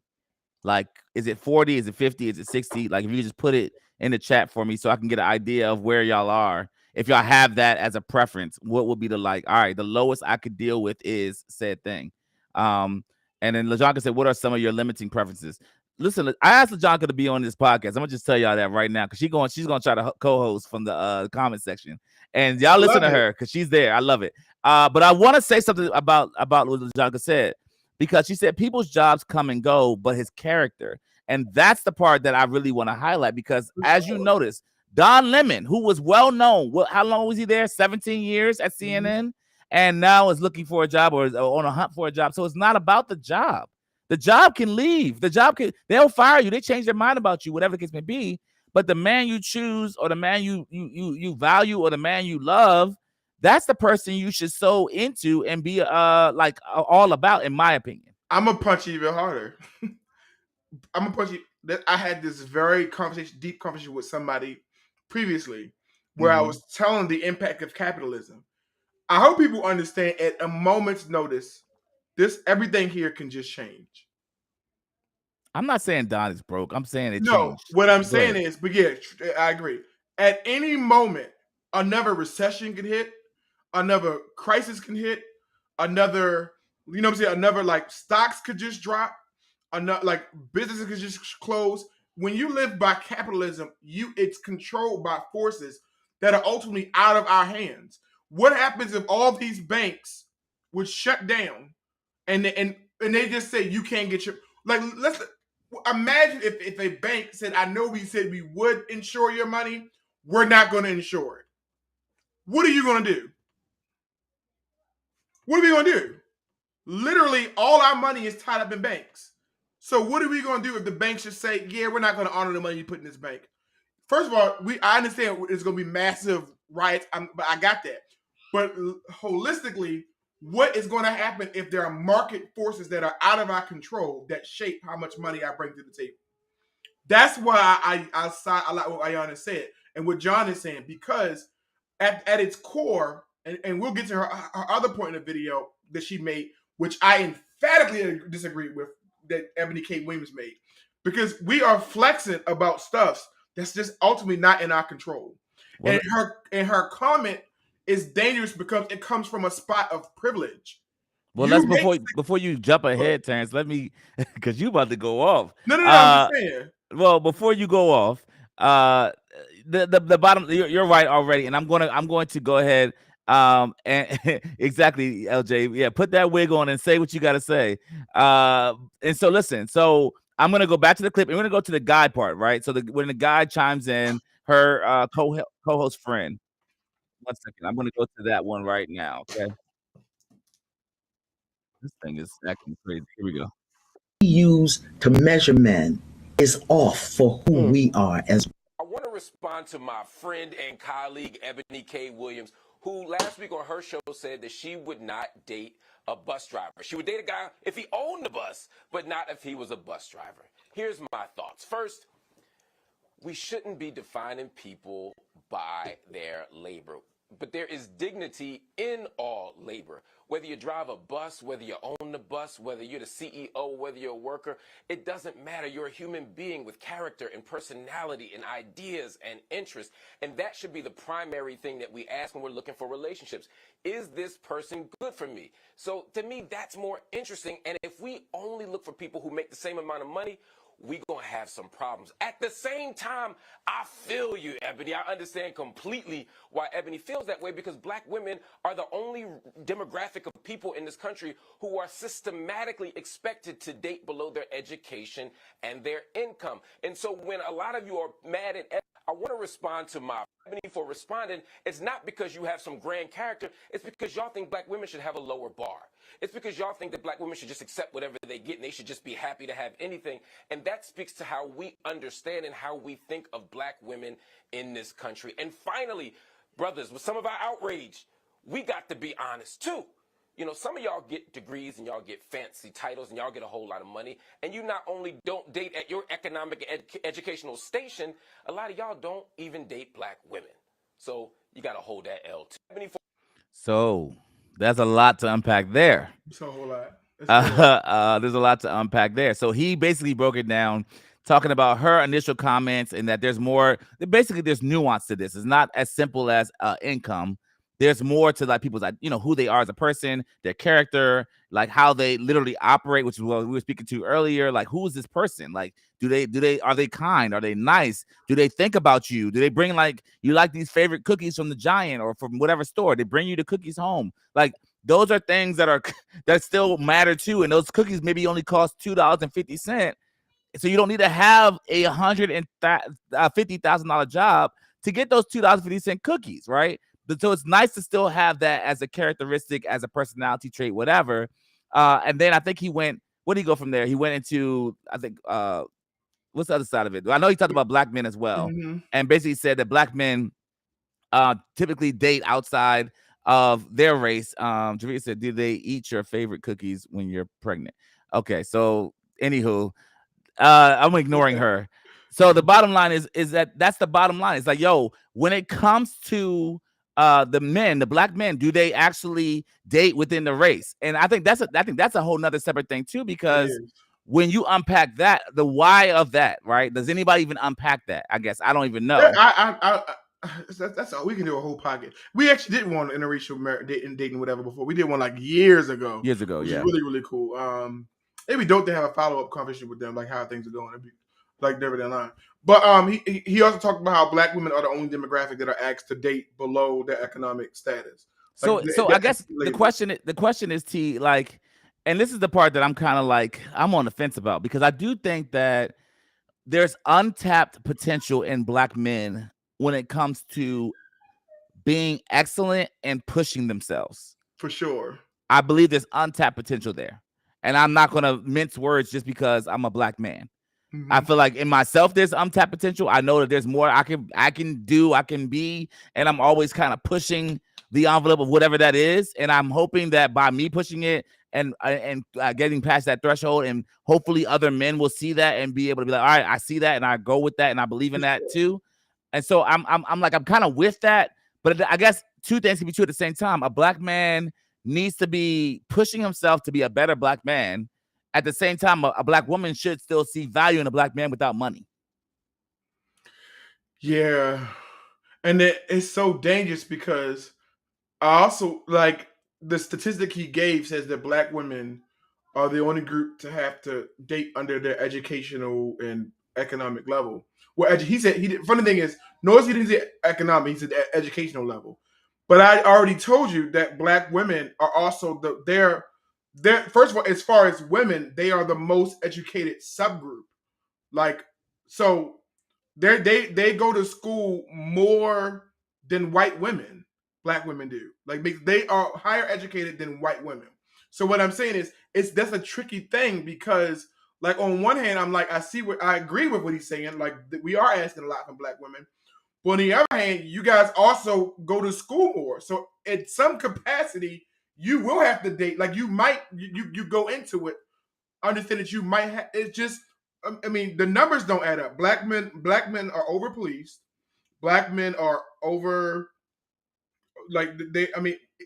[SPEAKER 1] Like, is it 40? Is it 50? Is it 60? Like, if you just put it in the chat for me so I can get an idea of where y'all are. If y'all have that as a preference, what would be the like, all right, the lowest I could deal with is said thing. And then LaJonka said, what are some of your limiting preferences? Listen, I asked LaJonka to be on this podcast. I'm gonna just tell y'all that right now because she's gonna try to co-host from the comment section, and y'all listen to her because she's there. I love it. But I want to say something about what LaJonka said, because she said people's jobs come and go, but his character, and that's the part that I really want to highlight, because as you notice, Don Lemon, who was well known, how long was he there? 17 years at CNN, and now is looking for a job or is on a hunt for a job. So it's not about the job. The job can leave. They'll fire you. They change their mind about you, whatever the case may be. But the man you choose, or the man you value, or the man you love, that's the person you should sow into and be all about, in my opinion.
[SPEAKER 4] I'm gonna punch you even harder. I'm gonna punch you. I had this very deep conversation with somebody previously where I was telling the impact of capitalism. I hope people understand at a moment's notice, everything here can just change.
[SPEAKER 1] I'm not saying Don is broke. I'm saying it changed.
[SPEAKER 4] No, what I'm saying is, but yeah, I agree. At any moment, another recession can hit, another crisis can hit, another, you know what I'm saying, another, like, stocks could just drop, another, like, businesses could just close. When you live by capitalism, it's controlled by forces that are ultimately out of our hands. What happens if all these banks would shut down and they just say you can't get your, like, let's imagine if a bank said, I know we said we would insure your money, we're not going to insure it. What are you going to do? What are we going to do? Literally, all our money is tied up in banks. So what are we going to do if the banks just say, yeah, we're not going to honor the money you put in this bank? First of all, I understand it's going to be massive riots, but I got that. But holistically, what is going to happen if there are market forces that are out of our control that shape how much money I bring to the table? That's why I like what Iyanla said and what Jon is saying, because at its core, and we'll get to her other point in the video that she made, which I emphatically disagree with, that Eboni K. Williams made, because we are flexing about stuff that's just ultimately not in our control. Well, and her comment is dangerous because it comes from a spot of privilege.
[SPEAKER 1] Well, before you jump ahead, Terrence, let me, because you about to go off.
[SPEAKER 4] No, I'm just saying.
[SPEAKER 1] Well, before you go off, the bottom, you're right already, and I'm going to go ahead. And exactly, LJ, yeah, put that wig on and say what you got to say. And so listen, so I'm gonna go back to the clip. And we're gonna go to the guy part, right? So when the guy chimes in, her co-host friend. 1 second, I'm gonna go to that one right now. Okay, this thing is acting crazy. Here we go.
[SPEAKER 8] Use to measure men is off for who we are as.
[SPEAKER 9] I want to respond to my friend and colleague Eboni K. Williams, who last week on her show said that she would not date a bus driver. She would date a guy if he owned the bus, but not if he was a bus driver. Here's my thoughts. First, we shouldn't be defining people by their labor, but there is dignity in all labor. Whether you drive a bus, whether you own the bus, whether you're the CEO, whether you're a worker, it doesn't matter. You're a human being with character and personality and ideas and interests. And that should be the primary thing that we ask when we're looking for relationships. Is this person good for me? So to me, that's more interesting. And if we only look for people who make the same amount of money, we're going to have some problems. At the same time, I feel you, Eboni. I understand completely why Eboni feels that way, because black women are the only demographic of people in this country who are systematically expected to date below their education and their income. And so when a lot of you are mad at I want to respond to my Eboni for responding. It's not because you have some grand character. It's because y'all think black women should have a lower bar. It's because y'all think that black women should just accept whatever they get and they should just be happy to have anything. And that speaks to how we understand and how we think of black women in this country. And finally, brothers, with some of our outrage, we got to be honest too. You know, some of y'all get degrees and y'all get fancy titles and y'all get a whole lot of money. And you not only don't date at your economic educational station, a lot of y'all don't even date black women. So you got to hold that L too.
[SPEAKER 1] So there's a lot to unpack there.
[SPEAKER 4] It's a whole lot.
[SPEAKER 1] There's a lot to unpack there. So he basically broke it down, talking about her initial comments and that there's more. Basically, there's nuance to this. It's not as simple as income. There's more to like people's, you know, who they are as a person, their character, like how they literally operate, which is what we were speaking to earlier. Like, who is this person? Like, are they kind? Are they nice? Do they think about you? Do they bring like, you like these favorite cookies from the Giant or from whatever store? They bring you the cookies home. Like, those are things that still matter too. And those cookies maybe only cost $2.50. So you don't need to have a $150,000 job to get those $2.50 cookies, right? So it's nice to still have that as a characteristic, as a personality trait, whatever. And then I think where did he go from there? He went into, I think, what's the other side of it? I know he talked about black men as well. Mm-hmm. And basically said that black men typically date outside of their race. Javier said, do they eat your favorite cookies when you're pregnant? Okay, so anywho, I'm ignoring her. So the bottom line is that's the bottom line. It's like, yo, when it comes to the black men, do they actually date within the race? And I think that's a whole nother separate thing too, because when you unpack that, the why of that, right? Does anybody even unpack that? I guess I don't even know.
[SPEAKER 4] That's all. We can do a whole pocket. We actually did one interracial dating whatever before. We did one like years ago. Which is really, really cool. It'd be dope to have a follow-up conversation with them, like how things are going. It'd be like never down line. But he also talked about how black women are the only demographic that are asked to date below their economic status.
[SPEAKER 1] So I guess the question is, T, like, and this is the part that I'm kind of like, I'm on the fence about, because I do think that there's untapped potential in black men when it comes to being excellent and pushing themselves.
[SPEAKER 4] For sure.
[SPEAKER 1] I believe there's untapped potential there. And I'm not going to mince words just because I'm a black man. Mm-hmm. I feel like in myself, there's untapped potential. I know that there's more I can do, I can be, and I'm always kind of pushing the envelope of whatever that is. And I'm hoping that by me pushing it and getting past that threshold, and hopefully other men will see that and be able to be like, all right, I see that and I go with that and I believe in that too. And so I'm kind of with that. But I guess two things can be true at the same time. A black man needs to be pushing himself to be a better black man. At the same time, a black woman should still see value in a black man without money.
[SPEAKER 4] Yeah. And it's so dangerous because I also, like, the statistic he gave says that black women are the only group to have to date under their educational and economic level. Well, funny thing is, notice he didn't say economic, he said educational level. But I already told you that black women are also they're first of all, as far as women, they are the most educated subgroup. Like, so they go to school more than white women. Black women do. Like, they are higher educated than white women. So what I'm saying is that's a tricky thing, because, like, on one hand, I'm like, I agree with what he's saying. Like, we are asking a lot from black women. But on the other hand, you guys also go to school more. So at some capacity, you will have to date. Like, you might, you go into it, understand that you might have, it's just, I mean, the numbers don't add up. Black men are over policed. Black men are over, like,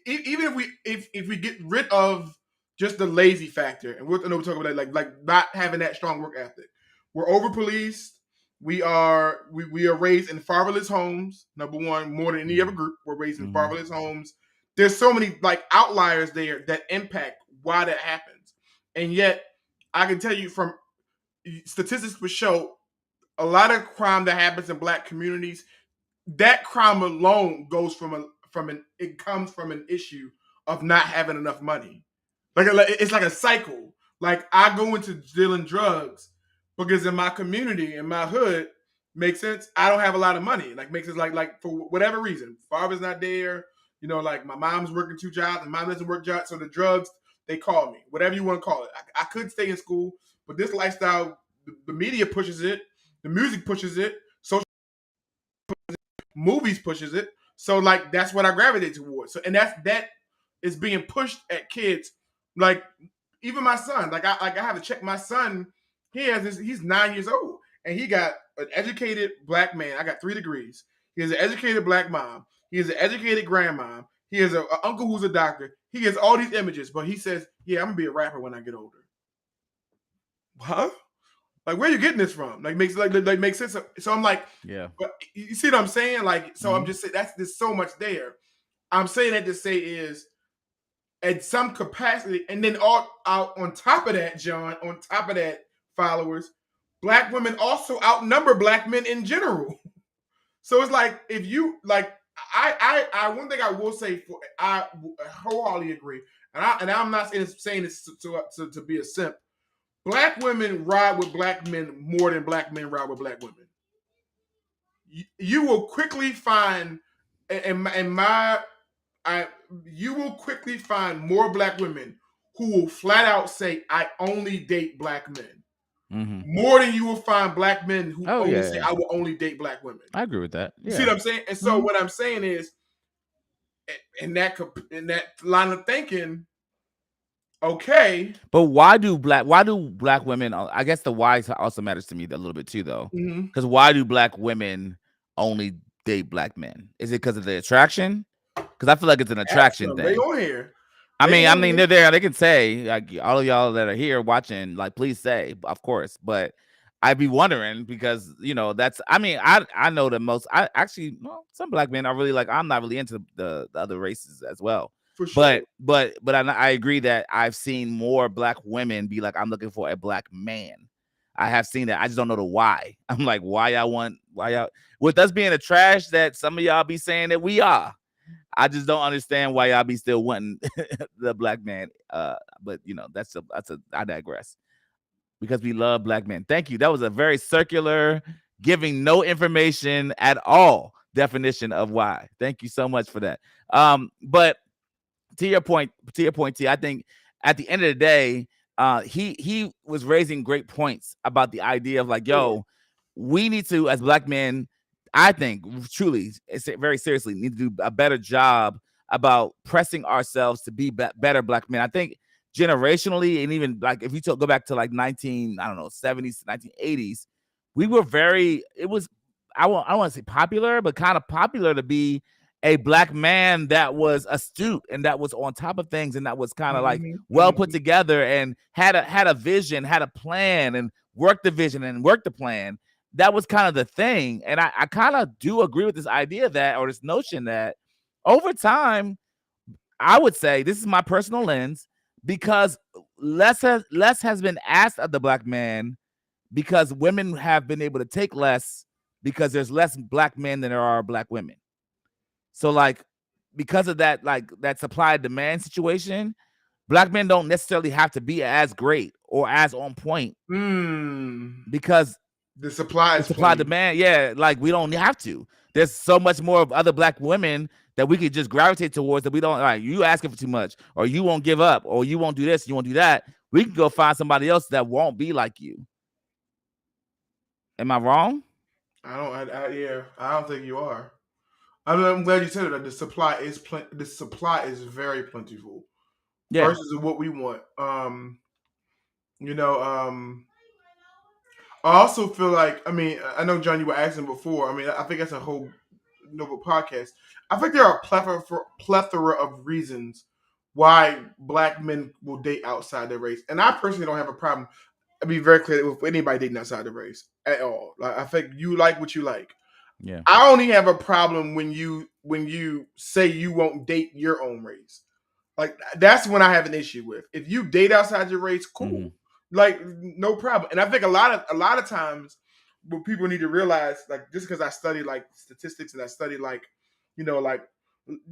[SPEAKER 4] even if we get rid of just the lazy factor, and we're talking about that, like not having that strong work ethic, we're over policed. We are raised in fatherless homes. Number one, more than any other group, we're raised in fatherless homes. There's so many, like, outliers there that impact why that happens. And yet, I can tell you from statistics would show a lot of crime that happens in black communities, that crime alone goes it comes from an issue of not having enough money. Like, it's like a cycle. Like, I go into dealing drugs because in my community, in my hood, Makes sense. I don't have a lot of money. Like makes sense. Like for whatever reason, father's not there. You know, like my mom's working 2 jobs, and mom doesn't work jobs. So the drugs, they call me, whatever you want to call it. I could stay in school, but this lifestyle, the media pushes it, the music pushes it, social movies pushes it. So like that's what I gravitate towards. So and that is being pushed at kids. Like even my son, like I have to check my son. He's 9 years old, and he got an educated black man. I got 3 degrees. He has an educated black mom. He has an educated grandmom. He has an uncle who's a doctor. He has all these images, but he says, "Yeah, I'm gonna be a rapper when I get older." Huh? Like, where are you getting this from? Like, makes sense. So I'm like,
[SPEAKER 1] yeah.
[SPEAKER 4] But you see what I'm saying? Like, so I'm just saying there's so much there. I'm saying that to say is at some capacity, and then all out on top of that, John, on top of that, followers, black women also outnumber black men in general. So it's like if you like, I one thing I will say I wholeheartedly agree, and I'm not saying this to be a simp. Black women ride with black men more than black men ride with black women. You will quickly find, you will quickly find more black women who will flat out say, "I only date black men." Mm-hmm. More than you will find black men who say, "I will only date black women."
[SPEAKER 1] I agree with that.
[SPEAKER 4] You see what I'm saying? And so what I'm saying is, in that line of thinking, okay.
[SPEAKER 1] But why do black women? I guess the why also matters to me a little bit too, though. Because why do black women only date black men? Is it because of the attraction? Because I feel like it's an attraction thing.
[SPEAKER 4] They on here.
[SPEAKER 1] I mean, they're there. They can say, like, all of y'all that are here watching, like, please say, of course. But I'd be wondering because that's. I mean, I know that most. I actually, some black men are really like. I'm not really into the other races as well.
[SPEAKER 4] For sure.
[SPEAKER 1] But I agree that I've seen more black women be like, I'm looking for a black man. I have seen that. I just don't know the why. I'm like, why y'all with us being the trash that some of y'all be saying that we are. I just don't understand why y'all be still wanting the black man. But that's I digress. Because we love black men. Thank you. That was a very circular, giving no information at all definition of why. Thank you so much for that. But to your point, T, I think at the end of the day, he was raising great points about the idea of like, yo, we need to, as black men, I think truly, very seriously, need to do a better job about pressing ourselves to be better black men. I think generationally, and even like if you go back to like 70s, 1980s, we were I don't want to say popular, but kind of popular to be a black man that was astute and that was on top of things and that was kind of like well put together and had a vision, had a plan, and worked the vision and worked the plan. That was kind of the thing. And I kind of do agree with this idea or this notion that over time, I would say, this is my personal lens, because less has been asked of the black man because women have been able to take less because there's less black men than there are black women. So like, because of that, like that supply demand situation, black men don't necessarily have to be as great or as on point because
[SPEAKER 4] the supply
[SPEAKER 1] demand. Yeah. Like we don't have to, there's so much more of other black women that we could just gravitate towards that we don't like. You asking for too much, or you won't give up, or you won't do this, you won't do that. We can go find somebody else that won't be like you. Am I wrong?
[SPEAKER 4] I don't think you are. I'm glad you said that. The supply is very plentiful versus what we want. I also feel like, I know, John, you were asking before. I think that's a whole novel podcast. I think there are a plethora of reasons why black men will date outside their race, and I personally don't have a problem. I'll be very clear with anybody dating outside the race at all. Like, I think you like what you like.
[SPEAKER 1] Yeah.
[SPEAKER 4] I only have a problem when you say you won't date your own race. Like, that's when I have an issue with. If you date outside your race, cool. Like, no problem. And I think a lot of times what people need to realize, like, just because I study like statistics and I study like, like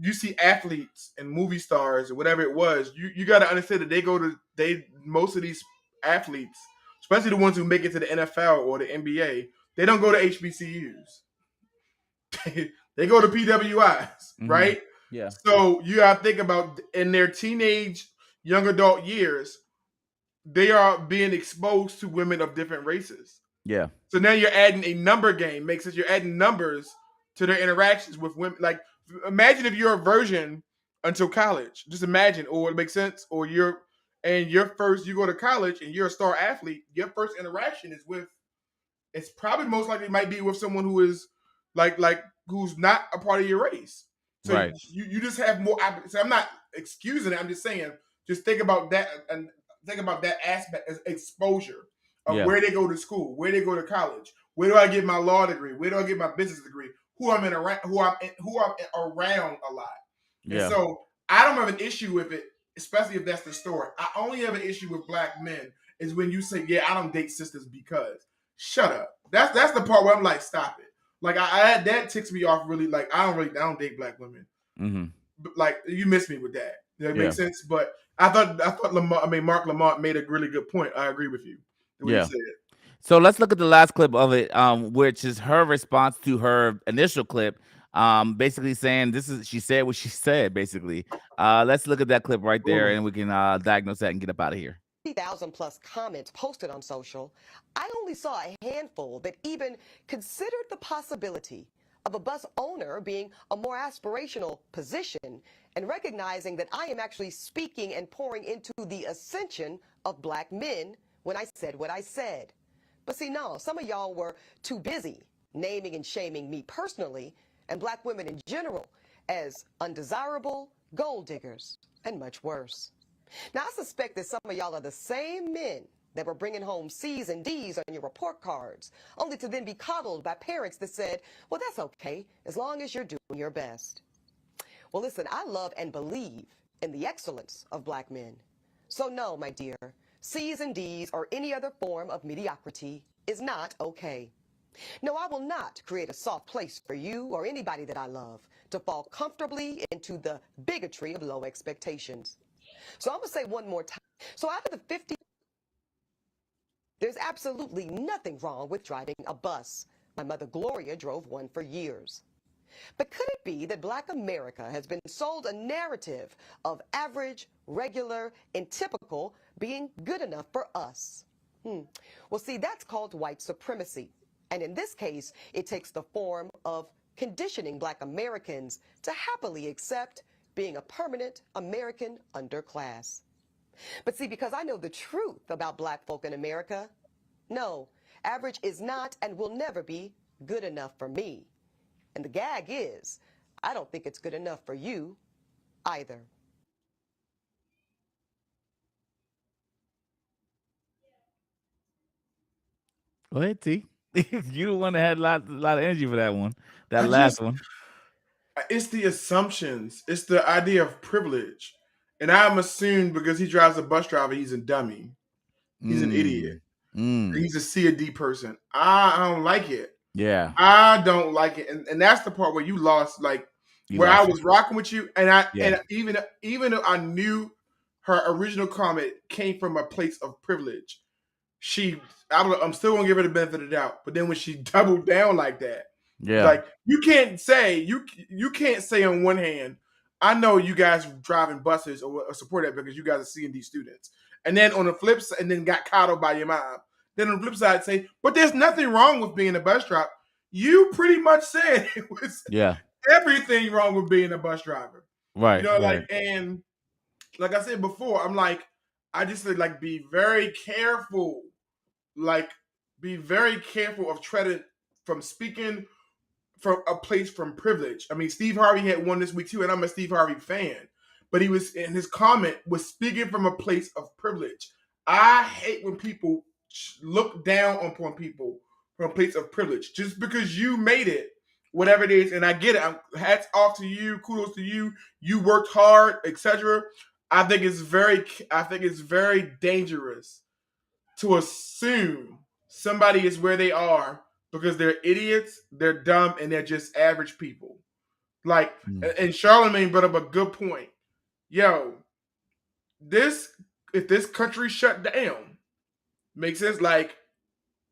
[SPEAKER 4] you see athletes and movie stars or whatever it was, you got to understand that most of these athletes, especially the ones who make it to the NFL or the NBA, they don't go to HBCUs. They go to PWIs, right?
[SPEAKER 1] Yeah.
[SPEAKER 4] So you got to think about in their teenage, young adult years, they are being exposed to women of different races.
[SPEAKER 1] Yeah.
[SPEAKER 4] So now you're adding a number game. Makes sense. You're adding numbers to their interactions with women. Like, imagine if you're a virgin until college. Just imagine, or it makes sense. Or you go to college and you're a star athlete. Your first interaction is with. It's probably most likely might be with someone who is like who's not a part of your race. So
[SPEAKER 1] right.
[SPEAKER 4] you just have more. So I'm not excusing it. I'm just saying. Just think about that and think about that aspect as exposure of where they go to school, where they go to college, where do I get my law degree, where do I get my business degree, who I'm around a lot. And so I don't have an issue with it, especially if that's the story. I only have an issue with black men is when you say, "Yeah, I don't date sisters because." Shut up. That's the part where I'm like, stop it. Like I that ticks me off really. Like I don't date black women.
[SPEAKER 1] Mm-hmm.
[SPEAKER 4] But, like you missed me with that. That makes sense. But I thought Mark Lamont made a really good point. I agree with you. The way he said it.
[SPEAKER 1] So let's look at the last clip of it, which is her response to her initial clip, basically saying she said what she said, basically. Let's look at that clip right there, and we can diagnose that and get up out of here.
[SPEAKER 7] 3,000 plus comments posted on social. I only saw a handful that even considered the possibility of a bus owner being a more aspirational position and recognizing that I am actually speaking and pouring into the ascension of black men when I said what I said. But see, no, some of y'all were too busy naming and shaming me personally and black women in general as undesirable, gold diggers, and much worse. Now, I suspect that some of y'all are the same men that were bringing home C's and D's on your report cards, only to then be coddled by parents that said, well, that's okay, as long as you're doing your best. Well, listen, I love and believe in the excellence of black men. So no, my dear, C's and D's or any other form of mediocrity is not okay. No, I will not create a soft place for you or anybody that I love to fall comfortably into the bigotry of low expectations. So I'm going to say one more time. So out of the 50, there's absolutely nothing wrong with driving a bus. My mother Gloria drove one for years. But could it be that black America has been sold a narrative of average, regular, and typical being good enough for us? Well, see, that's called white supremacy. And in this case, it takes the form of conditioning black Americans to happily accept being a permanent American underclass. But see, because I know the truth about black folk in America, no, average is not and will never be good enough for me. And the gag is, I don't think it's good enough for you either.
[SPEAKER 1] Go ahead, T. You the one that had a lot of energy for that one. That last one.
[SPEAKER 4] It's the assumptions. It's the idea of privilege. And I'm assuming because he drives a bus driver, he's a dummy. He's an idiot. He's a C or D person. I don't like it.
[SPEAKER 1] Yeah.
[SPEAKER 4] I don't like it. And that's the part where you lost, like, I was rocking with you. And and even though I knew her original comment came from a place of privilege, I'm still gonna give her the benefit of the doubt. But then when she doubled down like that, like you can't say on one hand, I know you guys driving buses or support that because you guys are C&D students, and then on the flip side, and then got coddled by your mom. Then on the flip side, say, but there's nothing wrong with being a bus driver. You pretty much said it was everything wrong with being a bus driver,
[SPEAKER 1] right?
[SPEAKER 4] You know, like, and like I said before, I'm like, I just said, like, be very careful. Like, be very careful of treading from speaking from a place from privilege. I mean, Steve Harvey had one this week too, and I'm a Steve Harvey fan. But he was, in his comment, was speaking from a place of privilege. I hate when people look down upon people from a place of privilege. Just because you made it, whatever it is, and I get it. Hats off to you, kudos to you. You worked hard, etc. I think it's very dangerous to assume somebody is where they are because they're idiots, they're dumb, and they're just average people. Like, and Charlemagne brought up a good point. Yo, if this country shut down, makes sense. Like,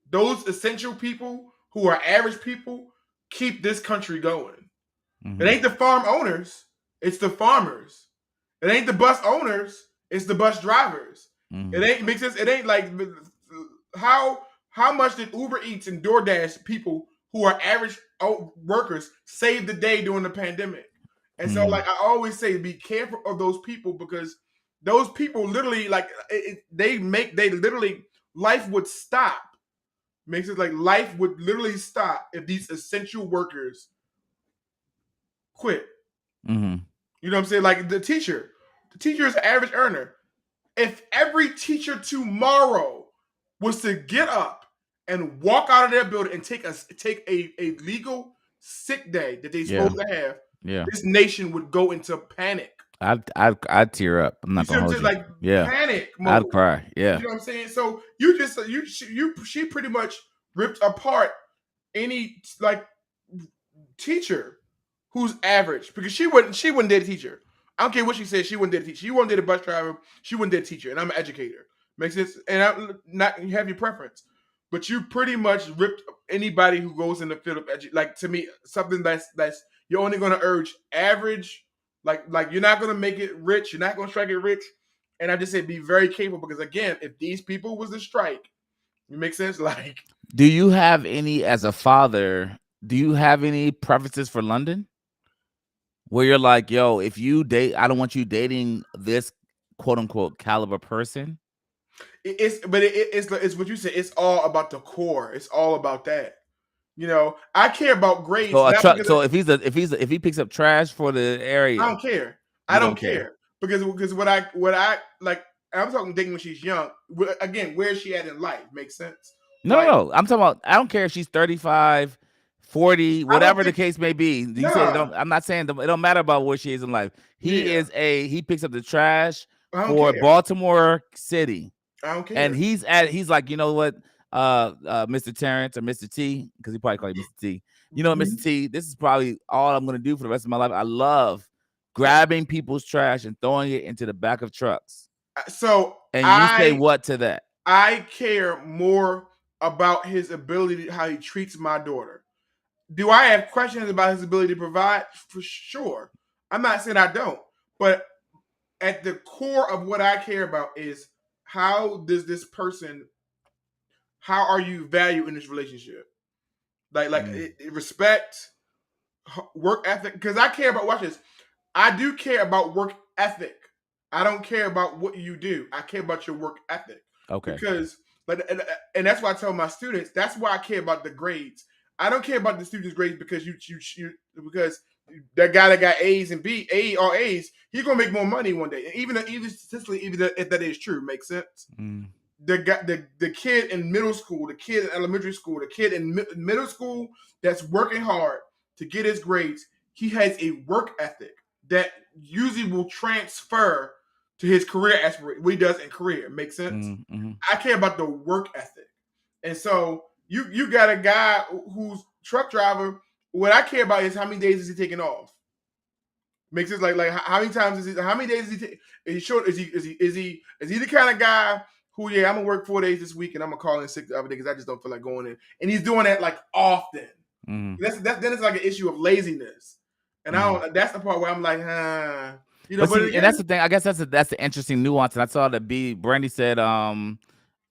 [SPEAKER 4] those essential people who are average people keep this country going.
[SPEAKER 1] Mm-hmm.
[SPEAKER 4] It ain't the farm owners, it's the farmers. It ain't the bus owners, it's the bus drivers.
[SPEAKER 1] Mm-hmm.
[SPEAKER 4] It ain't makes sense. It ain't like how much did Uber Eats and DoorDash people who are average workers save the day during the pandemic? And so, like I always say, be careful of those people, because those people literally, like life would stop. Makes it like life would literally stop if these essential workers quit.
[SPEAKER 1] Mm-hmm.
[SPEAKER 4] You know what I'm saying? Like the teacher is an average earner. If every teacher tomorrow was to get up and walk out of their building and take a legal sick day that they're supposed to have, this nation would go into panic.
[SPEAKER 1] I'd tear up. I'm not gonna hold you.
[SPEAKER 4] Like panic mode.
[SPEAKER 1] I'd cry. Yeah.
[SPEAKER 4] You know what I'm saying? So she pretty much ripped apart any like teacher who's average, because she wouldn't date a teacher. I don't care what she said. She wouldn't date a teacher. She wouldn't date a bus driver. She wouldn't date a teacher. And I'm an educator. Makes sense. And you have your preference, but you pretty much ripped anybody who goes in the field of like, to me, something that's you're only going to urge average. Like you're not going to make it rich. You're not going to strike it rich. And I just say be very careful, because again, if these people was to strike, it makes sense. Like,
[SPEAKER 1] do you have any, as a father, do you have any preferences for London? Where you're like, yo, if you date, I don't want you dating this quote unquote caliber person.
[SPEAKER 4] It's what you said. It's all about the core. It's all about that. You know, I care about grades.
[SPEAKER 1] So if he picks up trash for the area,
[SPEAKER 4] I don't care. I don't care because what I like. I'm talking dating when she's young. Again, where is she at in life? Makes sense.
[SPEAKER 1] No. I'm talking about. I don't care if she's 35, 40, whatever the case may be. You say I'm not saying it don't matter about where she is in life. He picks up the trash for Baltimore City.
[SPEAKER 4] I don't care.
[SPEAKER 1] And he's like, you know what, Mr. Terrence or Mr. T, because he probably call you Mr. T. You know, Mr. T, this is probably all I'm gonna do for the rest of my life. I love grabbing people's trash and throwing it into the back of trucks.
[SPEAKER 4] So
[SPEAKER 1] you say what to that?
[SPEAKER 4] I care more about his ability, how he treats my daughter. Do I have questions about his ability to provide? For sure. I'm not saying I don't, but at the core of what I care about is how does this person, how are you valued in this relationship? Like respect, work ethic. Because I care about, watch this, I do care about work ethic. I don't care about what you do. I care about your work ethic.
[SPEAKER 1] Okay.
[SPEAKER 4] Because, and that's why I tell my students, that's why I care about the grades. I don't care about the students' grades because because that guy that got A's and A's, he's gonna make more money one day. Even statistically, even if that is true, makes sense. The kid in middle school, the kid in elementary school, the kid in middle school that's working hard to get his grades, he has a work ethic that usually will transfer to his career aspiration. What he does in career, makes sense. I care about the work ethic, and so you got a guy who's truck driver. What I care about is how many days is he taking off. Makes it like how many times is he? How many days is he? Is he short? Is he the kind of guy who I'm gonna work 4 days this week and I'm gonna call in sick the other day because I just don't feel like going in. And he's doing that like often. Then it's like an issue of laziness. And I don't. That's the part where I'm like, you know. But again,
[SPEAKER 1] and that's the thing. I guess that's the interesting nuance. And I saw that Brandy said,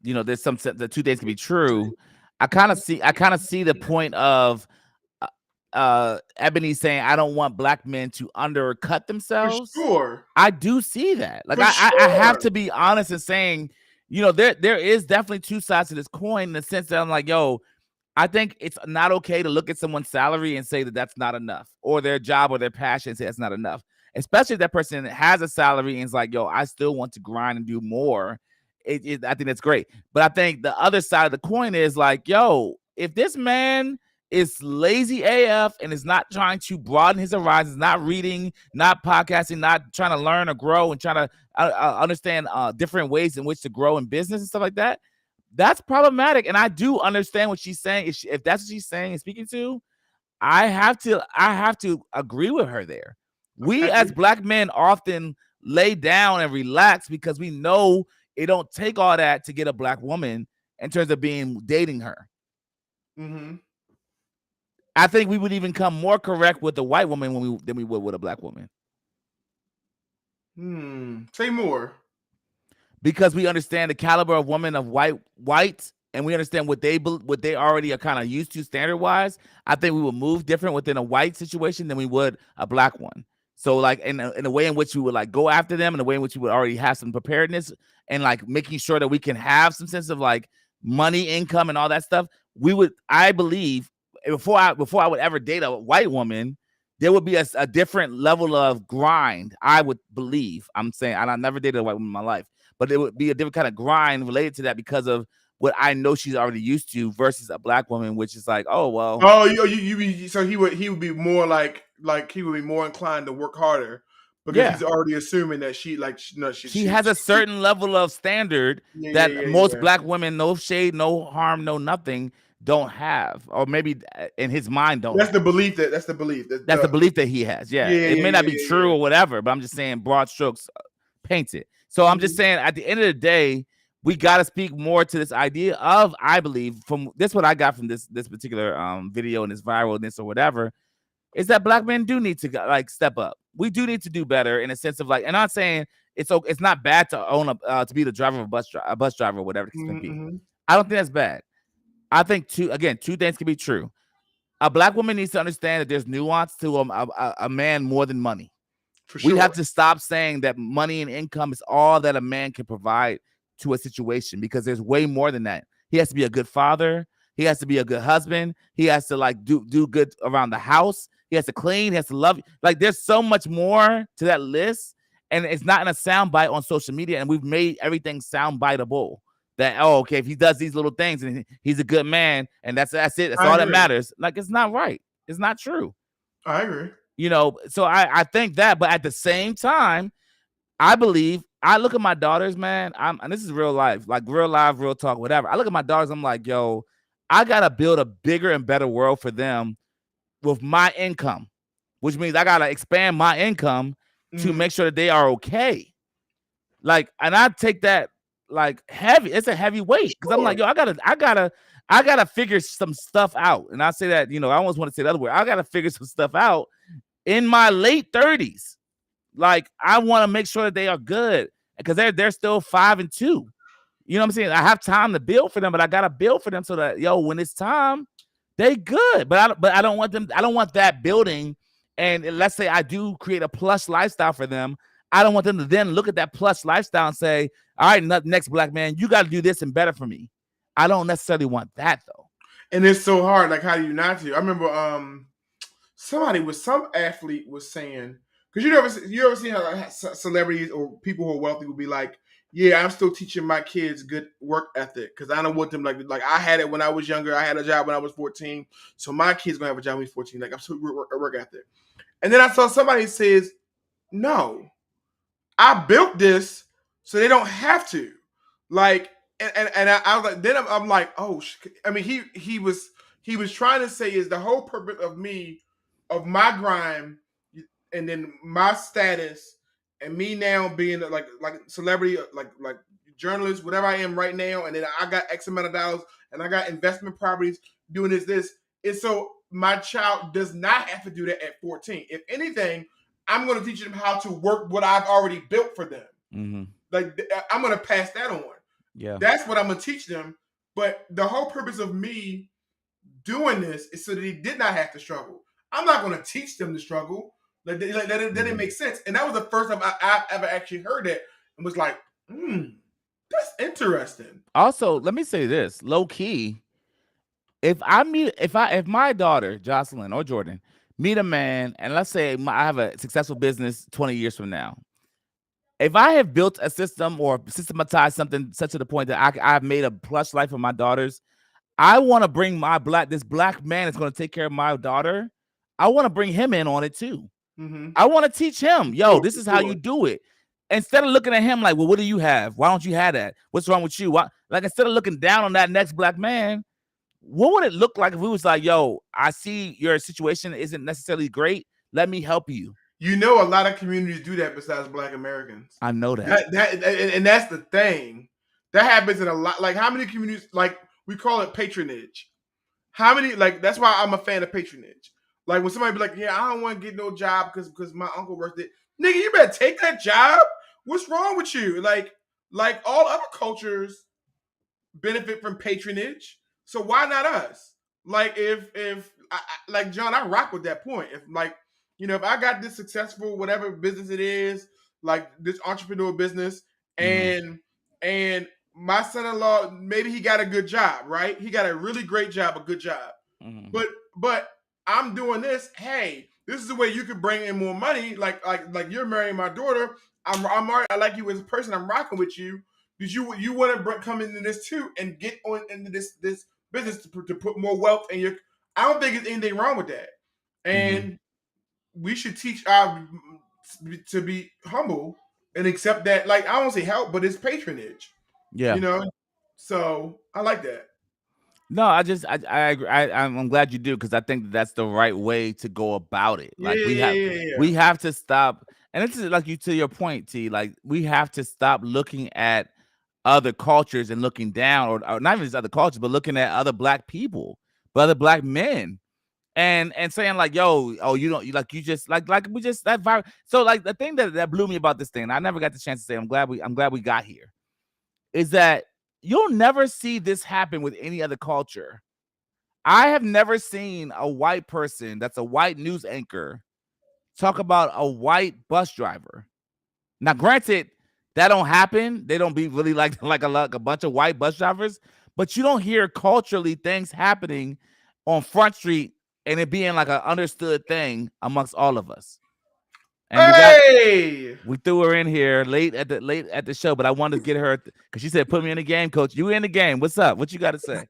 [SPEAKER 1] you know, there's the 2 days can be true. I kind of see the point of Eboni saying I don't want black men to undercut themselves.
[SPEAKER 4] For sure.
[SPEAKER 1] I do see that. Like I have to be honest in saying, you know, there is definitely two sides to this coin in the sense that I'm like, yo, I think it's not okay to look at someone's salary and say that that's not enough, or their job or their passion and say that's not enough. Especially if that person has a salary and is like, yo, I still want to grind and do more. I think that's great. But I think the other side of the coin is like, yo, if this man is lazy AF and is not trying to broaden his horizons, not reading, not podcasting, not trying to learn or grow and trying to understand different ways in which to grow in business and stuff like that, that's problematic. And I do understand what she's saying. If that's what she's saying and speaking to, I have to agree with her there. We as black men often lay down and relax because we know it don't take all that to get a black woman in terms of dating her.
[SPEAKER 4] Mm-hmm.
[SPEAKER 1] I think we would even come more correct with a white woman than we would with a black woman.
[SPEAKER 4] Say more.
[SPEAKER 1] Because we understand the caliber of women of whites, and we understand what they already are kind of used to standard wise. I think we would move different within a white situation than we would a black one. So like in a way in which we would like go after them, in a way in which we would already have some preparedness and like making sure that we can have some sense of like money, income, and all that stuff. We would, I believe, before I would ever date a white woman, there would be a different level of grind. I would believe. I'm saying, and I never dated a white woman in my life, but it would be a different kind of grind related to that because of what I know she's already used to versus a black woman, which is like, oh well.
[SPEAKER 4] Oh, so he would be more like he would be more inclined to work harder because he's already assuming that she
[SPEAKER 1] has a certain level of standard that most black women, no shade, no harm, no nothing, don't have, or maybe in his mind don't.
[SPEAKER 4] That's the belief that's the belief
[SPEAKER 1] that he has. It may not be true or whatever, but I'm just saying broad strokes painted. So I'm just saying at the end of the day, we got to speak more to this idea of, I believe, from this, what I got from this particular video and this viralness or whatever, is that black men do need to like step up. We do need to do better in a sense of like, and I'm not saying it's not bad to own to be the driver of a bus driver or whatever it can be. I don't think that's bad. I think two things can be true. A black woman needs to understand that there's nuance to a man more than money. For sure. We have to stop saying that money and income is all that a man can provide to a situation, because there's way more than that. He has to be a good father. He has to be a good husband. He has to like do good around the house. He has to clean. He has to love. Like there's so much more to that list, and it's not in a soundbite on social media. And we've made everything soundbiteable. That okay, if he does these little things and he's a good man, and that's it. That's all that matters. Like it's not right. It's not true.
[SPEAKER 4] I agree.
[SPEAKER 1] You know, so I think that, but at the same time, I believe, I look at my daughters, man. And this is real life, like real life, real talk, whatever. I look at my daughters, I'm like, yo, I gotta build a bigger and better world for them with my income, which means I gotta expand my income to make sure that they are okay. Like, and I take that like heavy. It's a heavy weight because I'm like, yo, I gotta figure some stuff out. And I say that, you know, I almost want to say the other way. I gotta figure some stuff out in my late 30s. Like, I want to make sure that they are good because they're still 5 and 2. You know what I'm saying? I have time to build for them, but I gotta build for them so that when it's time, they good. But I don't want them. I don't want that building. And let's say I do create a plush lifestyle for them. I don't want them to then look at that plush lifestyle and say, "All right, next black man, you got to do this and better for me." I don't necessarily want that though.
[SPEAKER 4] And it's so hard. Like, how do you not to? I remember some athlete was saying, because you ever see how like, celebrities or people who are wealthy will be like, yeah, I'm still teaching my kids good work ethic because I don't want them like I had it when I was younger. I had a job when I was 14, so my kids gonna have a job when he's 14. Like I'm still work ethic. And then I saw somebody says, no, I built this so they don't have to. Like, and I was like, then I'm like, oh, I mean, he was trying to say is the whole purpose of my grind, and then my status, and me now being like celebrity, like journalist, whatever I am right now, and then I got X amount of dollars, and I got investment properties doing this. It's so my child does not have to do that at 14. If anything, I'm going to teach them how to work what I've already built for them.
[SPEAKER 1] Mm-hmm.
[SPEAKER 4] Like I'm going to pass that on.
[SPEAKER 1] Yeah,
[SPEAKER 4] that's what I'm going to teach them. But the whole purpose of me doing this is so that he did not have to struggle. I'm not going to teach them to struggle. That didn't make sense. And that was the first time I ever actually heard that and was like, that's interesting.
[SPEAKER 1] Also, let me say this, low key. If my daughter, Jocelyn or Jordan, meet a man, and let's say I have a successful business 20 years from now, if I have built a system or systematized something such to the point that I've made a plush life for my daughters, I want to bring this black man that's going to take care of my daughter. I want to bring him in on it too.
[SPEAKER 4] Mm-hmm.
[SPEAKER 1] I want to teach him, this is how you do it. Instead of looking at him like, well, what do you have? Why don't you have that? What's wrong with you? Like, instead of looking down on that next black man, what would it look like if we was like, yo, I see your situation isn't necessarily great. Let me help you.
[SPEAKER 4] You know, a lot of communities do that besides Black Americans.
[SPEAKER 1] I know that.
[SPEAKER 4] And that's the thing. That happens in a lot. Like, how many communities, like, we call it patronage. How many, like, that's why I'm a fan of patronage. Like when somebody be like, yeah, I don't want to get no job because my uncle worked it. Nigga, you better take that job. What's wrong with you? Like all other cultures benefit from patronage. So why not us? Like if like John, I rock with that point. If like, if I got this successful, whatever business it is, like this entrepreneur business, and my son-in-law, maybe he got a good job, right? He got a really great job, a good job. But I'm doing this. Hey, this is the way you could bring in more money. Like you're marrying my daughter. I'm I like you as a person. I'm rocking with you. Did you want to come into this too and get on into this business to put more wealth in your? I don't think there's anything wrong with that, and we should teach our to be humble and accept that. Like I don't say help, but it's patronage.
[SPEAKER 1] Yeah,
[SPEAKER 4] So I like that.
[SPEAKER 1] No, I agree. I'm glad you do because I think that's the right way to go about it. Like we have to stop, and this is like to your point, T. Like we have to stop looking at other cultures and looking down, or not even just other cultures, but looking at other black people, but other black men, and saying like, yo, oh, you don't, you just like we just that viral. So like the thing that blew me about this thing, I never got the chance to say, I'm glad we got here, is that you'll never see this happen with any other culture. I have never seen a white person that's a white news anchor talk about a white bus driver. Now, granted, that don't happen. They don't be really like a bunch of white bus drivers, but you don't hear culturally things happening on Front Street and it being like an understood thing amongst all of us. And we threw her in here late at the show, but I wanted to get her because she said, "Put me in the game, coach. You in the game? What's up? What you got to say?"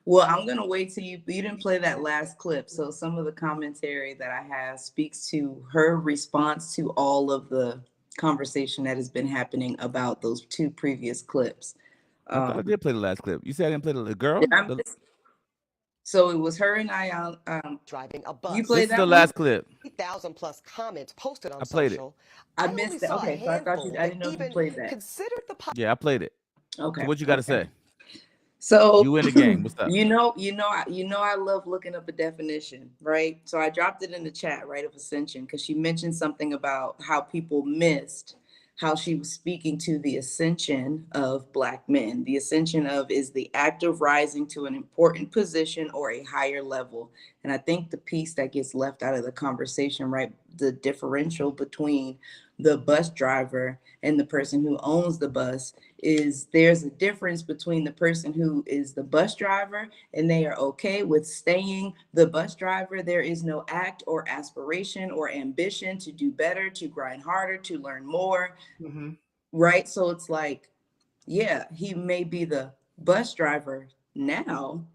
[SPEAKER 10] Well, I'm gonna wait till you didn't play that last clip. So some of the commentary that I have speaks to her response to all of the conversation that has been happening about those two previous clips.
[SPEAKER 1] I thought I did play the last clip. You said I didn't play the girl.
[SPEAKER 10] So it was her and I
[SPEAKER 11] driving a bus.
[SPEAKER 10] You played
[SPEAKER 1] that the last clip.
[SPEAKER 11] 3,000 plus comments posted on
[SPEAKER 1] I played
[SPEAKER 11] social.
[SPEAKER 10] I missed it. Okay, so I thought I didn't know if you played that.
[SPEAKER 1] Yeah, I played it.
[SPEAKER 10] Okay.
[SPEAKER 1] So what you got to say?
[SPEAKER 10] So
[SPEAKER 1] you in the game. What's up?
[SPEAKER 10] I love looking up a definition, right? So I dropped it in the chat, right, of ascension, because she mentioned something about how people missed how she was speaking to the ascension of Black men. The ascension of is the act of rising to an important position or a higher level. And I think the piece that gets left out of the conversation, right, the differential between the bus driver and the person who owns the bus is there's a difference between the person who is the bus driver and they are okay with staying the bus driver. There is no act or aspiration or ambition to do better, to grind harder, to learn more. Right? So it's like, yeah, he may be the bus driver now,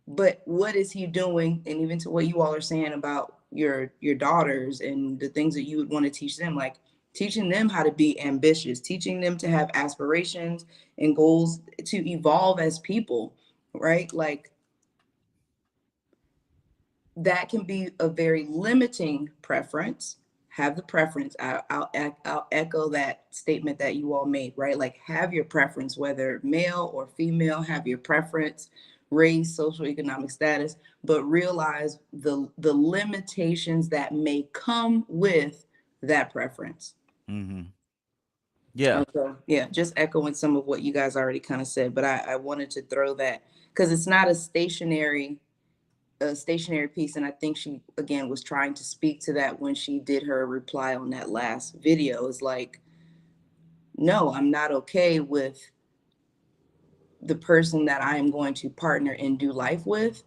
[SPEAKER 10] but what is he doing? And even to what you all are saying about your daughters and the things that you would want to teach them, like teaching them how to be ambitious, teaching them to have aspirations and goals to evolve as people, right? Like that can be a very limiting preference. Have the preference. I'll echo that statement that you all made, right? Like have your preference, whether male or female, have your preference, race, social, economic status, but realize the limitations that may come with that preference.
[SPEAKER 1] Yeah.
[SPEAKER 10] Okay. Yeah, just echoing some of what you guys already kind of said, but I wanted to throw that because it's not a stationary piece. And I think she, again, was trying to speak to that when she did her reply on that last video. Is like, no, I'm not okay with the person that I am going to partner and do life with.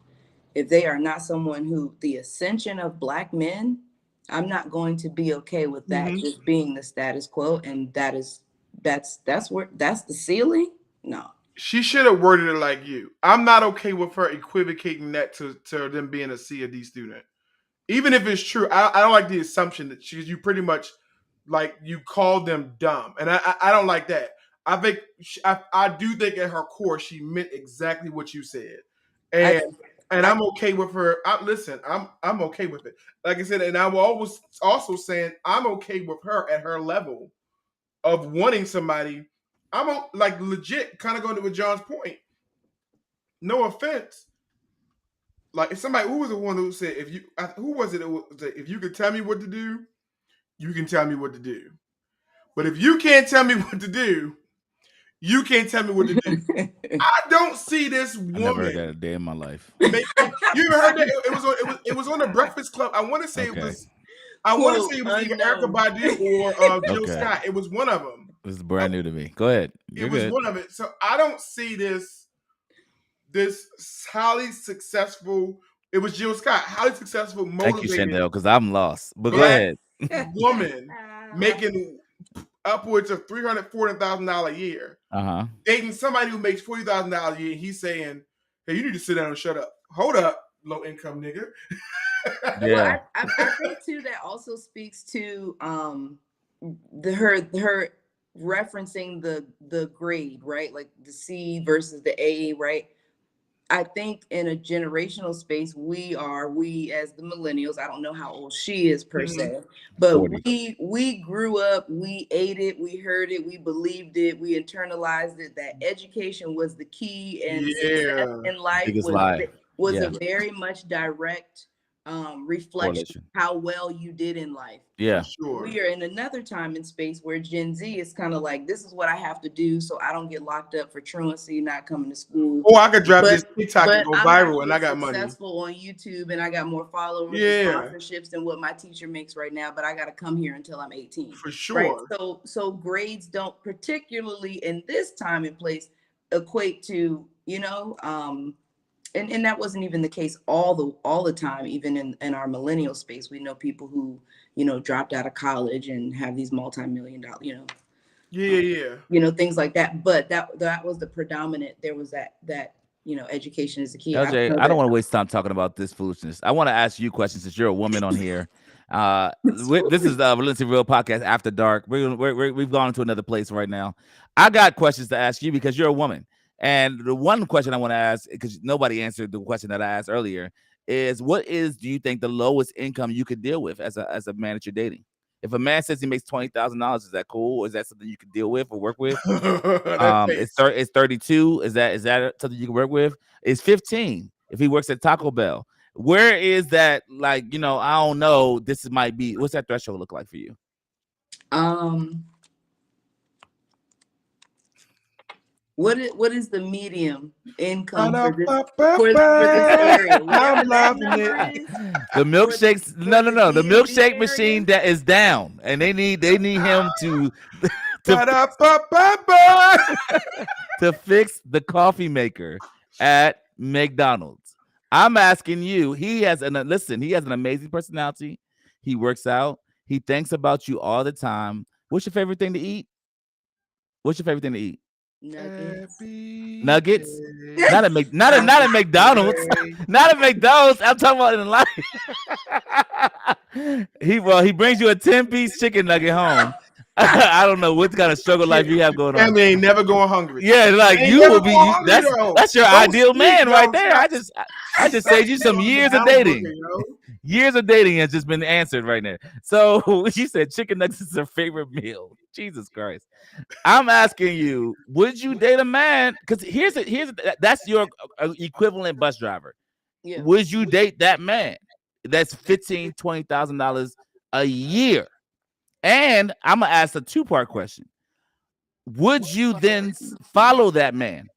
[SPEAKER 10] If they are not someone who the ascension of Black men, I'm not going to be okay with that just being the status quo. And that's the ceiling. No.
[SPEAKER 4] She should have worded it like you. I'm not okay with her equivocating that to them being a C or D student. Even if it's true, I don't like the assumption that you pretty much like you called them dumb. And I don't like that. I think I do think at her core she meant exactly what you said. And I'm okay with her. I'm okay with it. Like I said, and I was also saying I'm okay with her at her level of wanting somebody. I'm like legit kind of going to with John's point. No offense. like if somebody who was the one who said who was it? If you could tell me what to do, you can tell me what to do. But if you can't tell me what to do, you can't tell me what to do. I don't see this woman.
[SPEAKER 1] I never heard that a day in my life.
[SPEAKER 4] You ever heard that? It was on the Breakfast Club. I want to say it was. I want to say it was either Erykah Badu or Jill Scott. It was one of them.
[SPEAKER 1] This is brand new to me. Go ahead.
[SPEAKER 4] It was one of it. So I don't see this highly successful. It was Jill Scott, highly successful, motivated.
[SPEAKER 1] Thank you, Chandel, because I'm lost. But go ahead.
[SPEAKER 4] Woman making upwards of $340,000 a year, dating somebody who makes $40,000 a year. He's saying, "Hey, you need to sit down and shut up." Hold up, low income nigga.
[SPEAKER 10] Yeah, well, I think too that also speaks to her referencing the grade, right? Like the C versus the A, right? I think in a generational space, we as the millennials, I don't know how old she is per se, but 40. we grew up, we ate it, we heard it, we believed it, we internalized it, that education was the key and success in life was a very much direct reflection of how well you did in life.
[SPEAKER 1] Yeah,
[SPEAKER 4] sure.
[SPEAKER 10] We are in another time and space where Gen Z is kind of like, this is what I have to do so I don't get locked up for truancy, not coming to school.
[SPEAKER 4] Oh, I could drop this TikTok and go viral, and I got money.
[SPEAKER 10] Successful on YouTube, and I got more followers, and sponsorships than what my teacher makes right now. But I got to come here until I'm 18.
[SPEAKER 4] For sure.
[SPEAKER 10] Right? So grades don't, particularly in this time and place, equate to And that wasn't even the case all the time. Even in our millennial space, we know people who dropped out of college and have these multi-million-dollar things like that. But that was the predominant. There was that education is the key.
[SPEAKER 1] LJ, I don't want to waste time talking about this foolishness. I want to ask you questions since you're a woman on here. This is the Valencia Real Podcast After Dark. We've gone into another place right now. I got questions to ask you because you're a woman. And the one question I want to ask, because nobody answered the question that I asked earlier, is do you think the lowest income you could deal with as a man that you're dating? If a man says he makes $20,000, is that cool? Or is that something you can deal with or work with? It's 32. Is that something you can work with? It's 15 if he works at Taco Bell. Where is that? Like, I don't know. This might be. What's that threshold look like for you?
[SPEAKER 10] What is the medium income for this area?
[SPEAKER 4] I'm loving it.
[SPEAKER 1] The milkshakes. No. The milkshake machine that is down, and they need him to fix the coffee maker at McDonald's. I'm asking you. He has an amazing personality. He works out. He thinks about you all the time. What's your favorite thing to eat? Nuggets. Not at McDonald's. Not at McDonald's. I'm talking about in life. He brings you a 10-piece chicken nugget home. I don't know what kind of struggle life you have going on.
[SPEAKER 4] I mean, never going hungry.
[SPEAKER 1] Yeah, like you will be. That's your ideal man right there. I just saved you some years of dating. Years of dating has just been answered right now. So she said chicken nuggets is her favorite meal. Jesus Christ. I'm asking you, would you date a man? Because that's your equivalent bus driver.
[SPEAKER 10] Yeah.
[SPEAKER 1] Would you date that man? That's $15,000, $20,000 a year. And I'm gonna ask a two-part question. Would you then follow that man?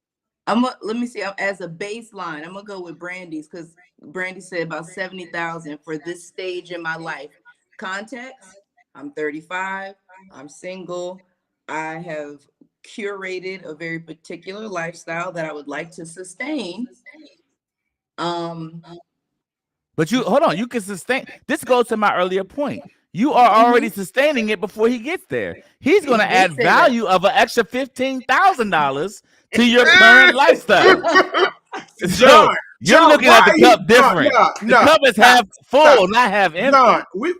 [SPEAKER 10] Let me see. As a baseline, I'm gonna go with Brandy's because Brandy said about 70,000 for this stage in my life. Context: I'm 35. I'm single. I have curated a very particular lifestyle that I would like to sustain.
[SPEAKER 1] But you hold on. You can sustain. This goes to my earlier point. You are already sustaining it before he gets there. He's going to add value of an extra $15,000 to your current lifestyle. So you're looking at the cup different. The cup is half full, not half empty.
[SPEAKER 4] We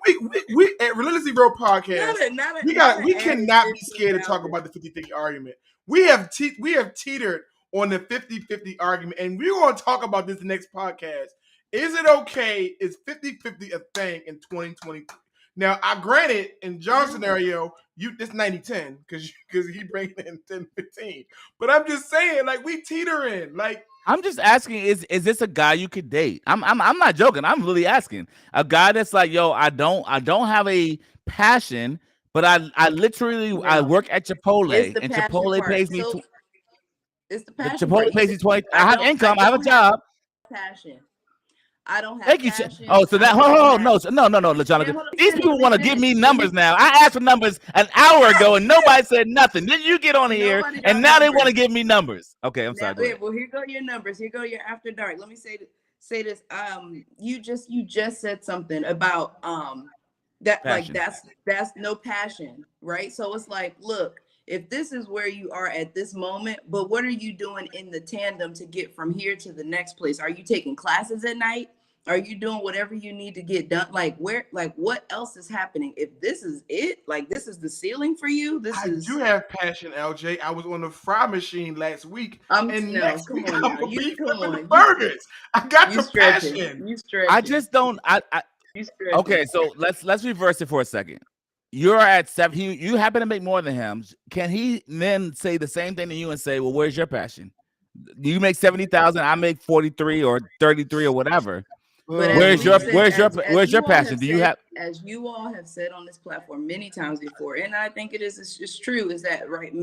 [SPEAKER 4] at Relentlessly Real Podcast, we cannot be scared to talk about the 50-50 argument. We have teetered on the 50-50 argument, and we're going to talk about this next podcast. Is it okay? Is 50-50 a thing in 2023? Now, I granted in John's scenario, this 90-10 because he bringing in 10-15. But I'm just saying, like, we teetering. Like,
[SPEAKER 1] I'm just asking, is this a guy you could date? I'm not joking. I'm really asking. A guy that's like, yo, I don't have a passion, but I literally I work at Chipotle and Chipotle pays me.
[SPEAKER 10] It's the passion.
[SPEAKER 1] Chipotle pays me 20. I have income. I have a job.
[SPEAKER 10] Passion. I don't have
[SPEAKER 1] Thank you.
[SPEAKER 10] passion.
[SPEAKER 1] Oh, so that no, Jonathan. These people want to give me numbers now. I asked for numbers an hour ago and nobody said nothing. Then you get on here and now they want to give me numbers. Okay, I'm sorry.
[SPEAKER 10] Well, here go your numbers. Here go your after dark. Let me say this. You just said something about that passion. Like that's no passion, right? So it's like, look, if this is where you are at this moment, but what are you doing in the tandem to get from here to the next place? Are you taking classes at night? Are you doing whatever you need to get done? Like what else is happening? If this is it, like this is the ceiling for you. I
[SPEAKER 4] do have passion, LJ. I was on the fry machine last week. Next week I'm gonna be flipping burgers. I got the passion.
[SPEAKER 1] I just don't. Okay, so let's reverse it for a second. You're at 7. You happen to make more than him. Can he then say the same thing to you and say, "Well, where's your passion? You make 70,000. I make 43 or 33 or whatever."
[SPEAKER 10] But
[SPEAKER 1] where's your passion? Do you have,
[SPEAKER 10] as you all have said on this platform many times before, and I think it's true, is that right?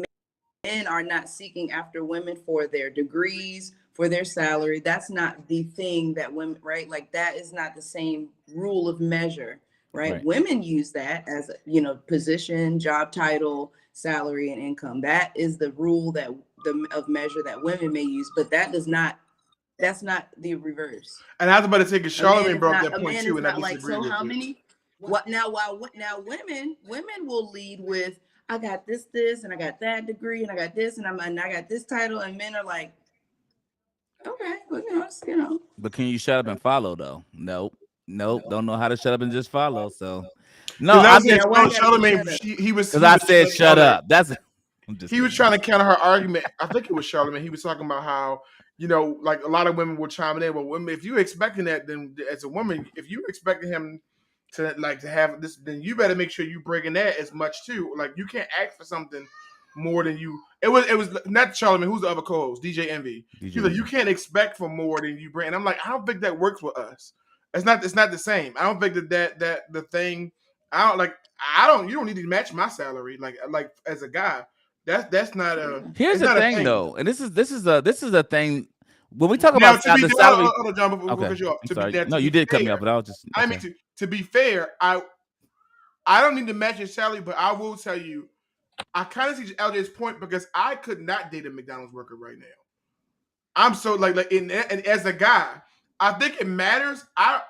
[SPEAKER 10] Men are not seeking after women for their degrees, for their salary. That's not the thing that women, right? Like that is not the same rule of measure, right? Women use that as position, job title, salary, and income. That is the rule of measure that women may use, but that's not the reverse.
[SPEAKER 4] And I was about to take a Charlamagne brought that point too, and I disagree with
[SPEAKER 10] how many? What now? Now women will lead with, I got this, and I got that degree, and I got this, and I got this title, and men are like, okay, well,
[SPEAKER 1] But can you shut up and follow though? Nope. Don't know how to shut up and just follow. So no,
[SPEAKER 4] I said Charlamagne. He was
[SPEAKER 1] because I said shut up.
[SPEAKER 4] He was trying to counter her argument. I think it was Charlamagne. He was talking about how, like a lot of women were chiming in. Well, women, if you're expecting that, then as a woman, if you're expecting him to have this, then you better make sure you breaking that as much too. Like you can't ask for something more than you. It was not Charlamagne. Who's the other co-host? DJ Envy. He's like, you can't expect for more than you bring. And I'm like, I don't think that works with us. It's not the same. I don't think that the thing. You don't need to match my salary. Like as a guy. That's not a.
[SPEAKER 1] Here's the thing, though, and this is a thing. When we talk about the salary,
[SPEAKER 4] no,
[SPEAKER 1] you did cut me off, but I was just.
[SPEAKER 4] I mean, to be fair, I don't need to match your salary, but I will tell you, I kind of see LJ's point because I could not date a McDonald's worker right now. I'm so and as a guy, I think it matters. I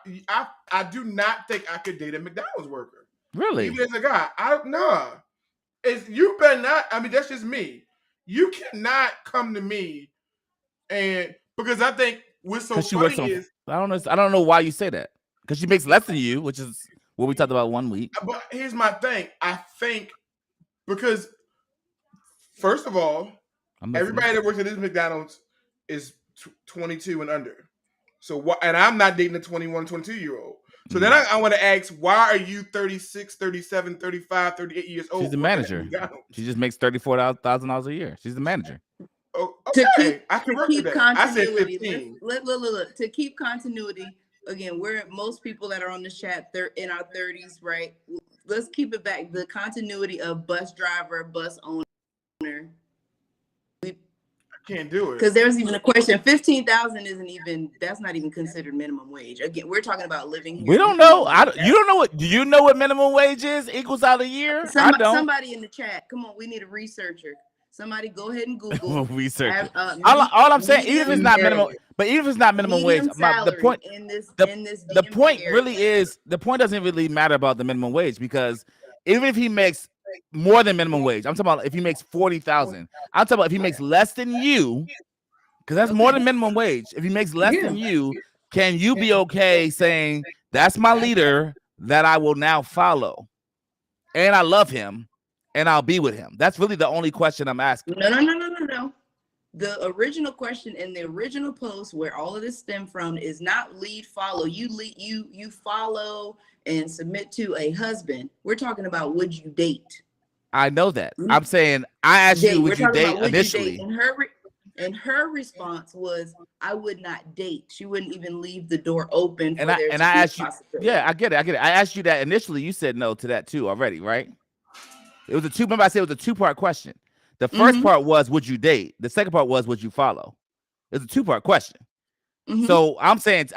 [SPEAKER 4] do not think I could date a McDonald's worker.
[SPEAKER 1] Really?
[SPEAKER 4] Even as a guy, no. You better not. I mean, that's just me. You cannot come to me and because I think what's so funny is
[SPEAKER 1] I don't know why you say that because she makes less than you, which is what we talked about one week.
[SPEAKER 4] But here's my thing. I think because first of all, everybody that works at this McDonald's is 22 and under. So and I'm not dating a 21, 22-year-old. So then I want to ask, why are you 36, 37, 35, 38 years old?
[SPEAKER 1] She's the manager. She just makes $34,000 a year. She's the manager.
[SPEAKER 4] Oh, okay. I can work with that. I said 15.
[SPEAKER 10] Look. To keep continuity, again, most people that are on the chat, they're in our 30s, right? Let's keep it back. The continuity of bus driver, bus owner.
[SPEAKER 4] Can't do it
[SPEAKER 10] because there's even a question. 15,000 that's not even considered minimum wage. Again, we're talking about living here.
[SPEAKER 1] We don't know. You don't know what? Do you know what minimum wage is? Equals out a year? I don't.
[SPEAKER 10] Somebody in the chat. Come on, we need a researcher. Somebody go ahead and Google
[SPEAKER 1] research. All I'm saying, even if it's not minimum, but even if it's not minimum wage, the point really is the point doesn't really matter about the minimum wage because even if he makes more than minimum wage. I'm talking about if he makes 40,000. I'm talking about if he makes less than you, because that's more than minimum wage. If he makes less than you, can you be okay saying that's my leader that I will now follow, and I love him, and I'll be with him? That's really the only question I'm asking.
[SPEAKER 10] No. The original question in the original post where all of this stemmed from is not lead follow. You follow and submit to a husband. We're talking about would you date?
[SPEAKER 1] I know that. I'm saying I asked you, would you date initially?
[SPEAKER 10] And her response was, I would not date. She wouldn't even leave the door open for
[SPEAKER 1] I asked you,
[SPEAKER 10] possibility.
[SPEAKER 1] yeah, I get it. I asked you that initially. You said no to that too already, right? It was remember I said it was a 2-part question. The first part was, would you date? The second part was, would you follow? It's a 2-part question. So I'm saying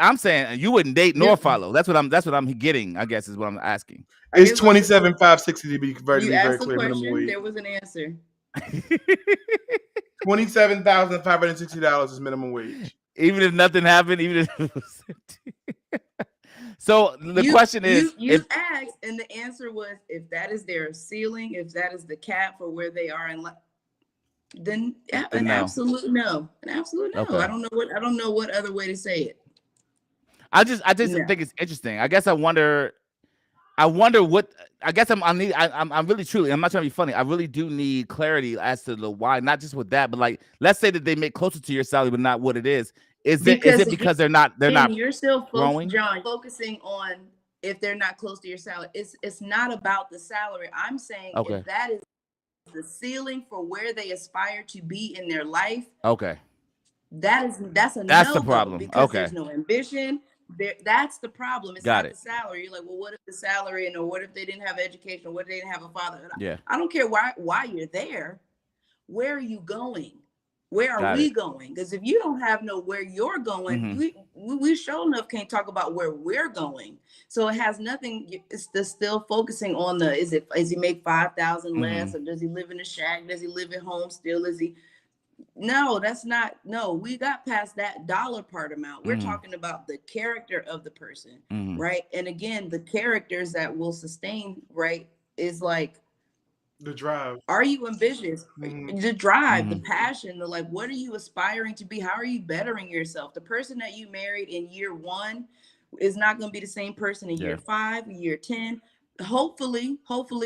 [SPEAKER 1] you wouldn't date nor follow. That's what I'm getting, I guess, is what I'm asking.
[SPEAKER 4] It's $27,560 to be very clear.
[SPEAKER 10] Minimum wage. There was an answer.
[SPEAKER 4] $27,560 is minimum wage.
[SPEAKER 1] Even if nothing happened, even if it was So the question is,
[SPEAKER 10] you asked, and the answer was, if that is their ceiling, if that is the cap for where they are in life, then an absolute no. An absolute no. Okay. I don't know what other way to say it.
[SPEAKER 1] I just think it's interesting. I guess I wonder what. I guess I'm really truly. I'm not trying to be funny. I really do need clarity as to the why. Not just with that, but like, let's say that they make closer to your salary, but not what it is. Is it because they're not?
[SPEAKER 10] You're still growing? John, focusing on if they're not close to your salary. It's not about the salary. I'm saying if that is the ceiling for where they aspire to be in their life.
[SPEAKER 1] Okay.
[SPEAKER 10] That's
[SPEAKER 1] the problem.
[SPEAKER 10] Because there's no ambition. That's the problem. It's not the salary. You're like, well, what if the salary, or what if they didn't have education, or what if they didn't have a father?
[SPEAKER 1] Yeah.
[SPEAKER 10] I don't care why you're there. Where are you going? Where are we going? Because if you don't have where you're going, we sure enough can't talk about where we're going. So it has nothing. It's still focusing on is he make 5,000 less, or does he live in a shack? Does he live at home still? Is he? No, that's not. No, we got past that dollar part amount. We're talking about the character of the person, right? And again, the characters that will sustain, right, is like
[SPEAKER 4] the drive.
[SPEAKER 10] Are you ambitious? The drive, the passion, the like, what are you aspiring to be? How are you bettering yourself? The person that you married in year 1 is not going to be the same person in year 5, year 10. Hopefully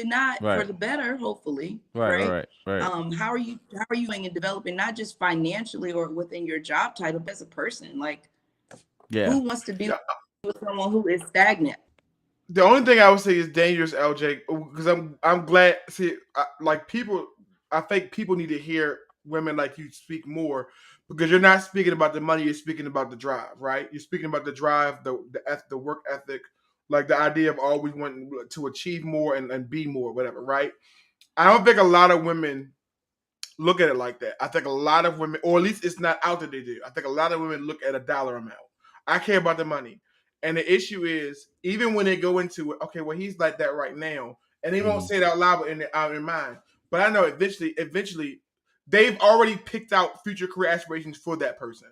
[SPEAKER 10] not for the better. Hopefully, right. How are you doing in developing, not just financially or within your job title, but as a person? Like, who wants to be with someone who is stagnant?
[SPEAKER 4] The only thing I would say is dangerous, LJ, because I'm glad. See, I think people need to hear women like you speak more, because you're not speaking about the money. You're speaking about the drive, right? You're speaking about the drive, the work ethic, like the idea of always wanting to achieve more and be more, whatever, right? I don't think a lot of women look at it like that. I think a lot of women, or at least it's not out that they do. I think a lot of women look at a dollar amount. I care about the money. And the issue is, even when they go into it, okay, well, he's like that right now. And they won't say it out loud in their mind. But I know eventually, they've already picked out future career aspirations for that person.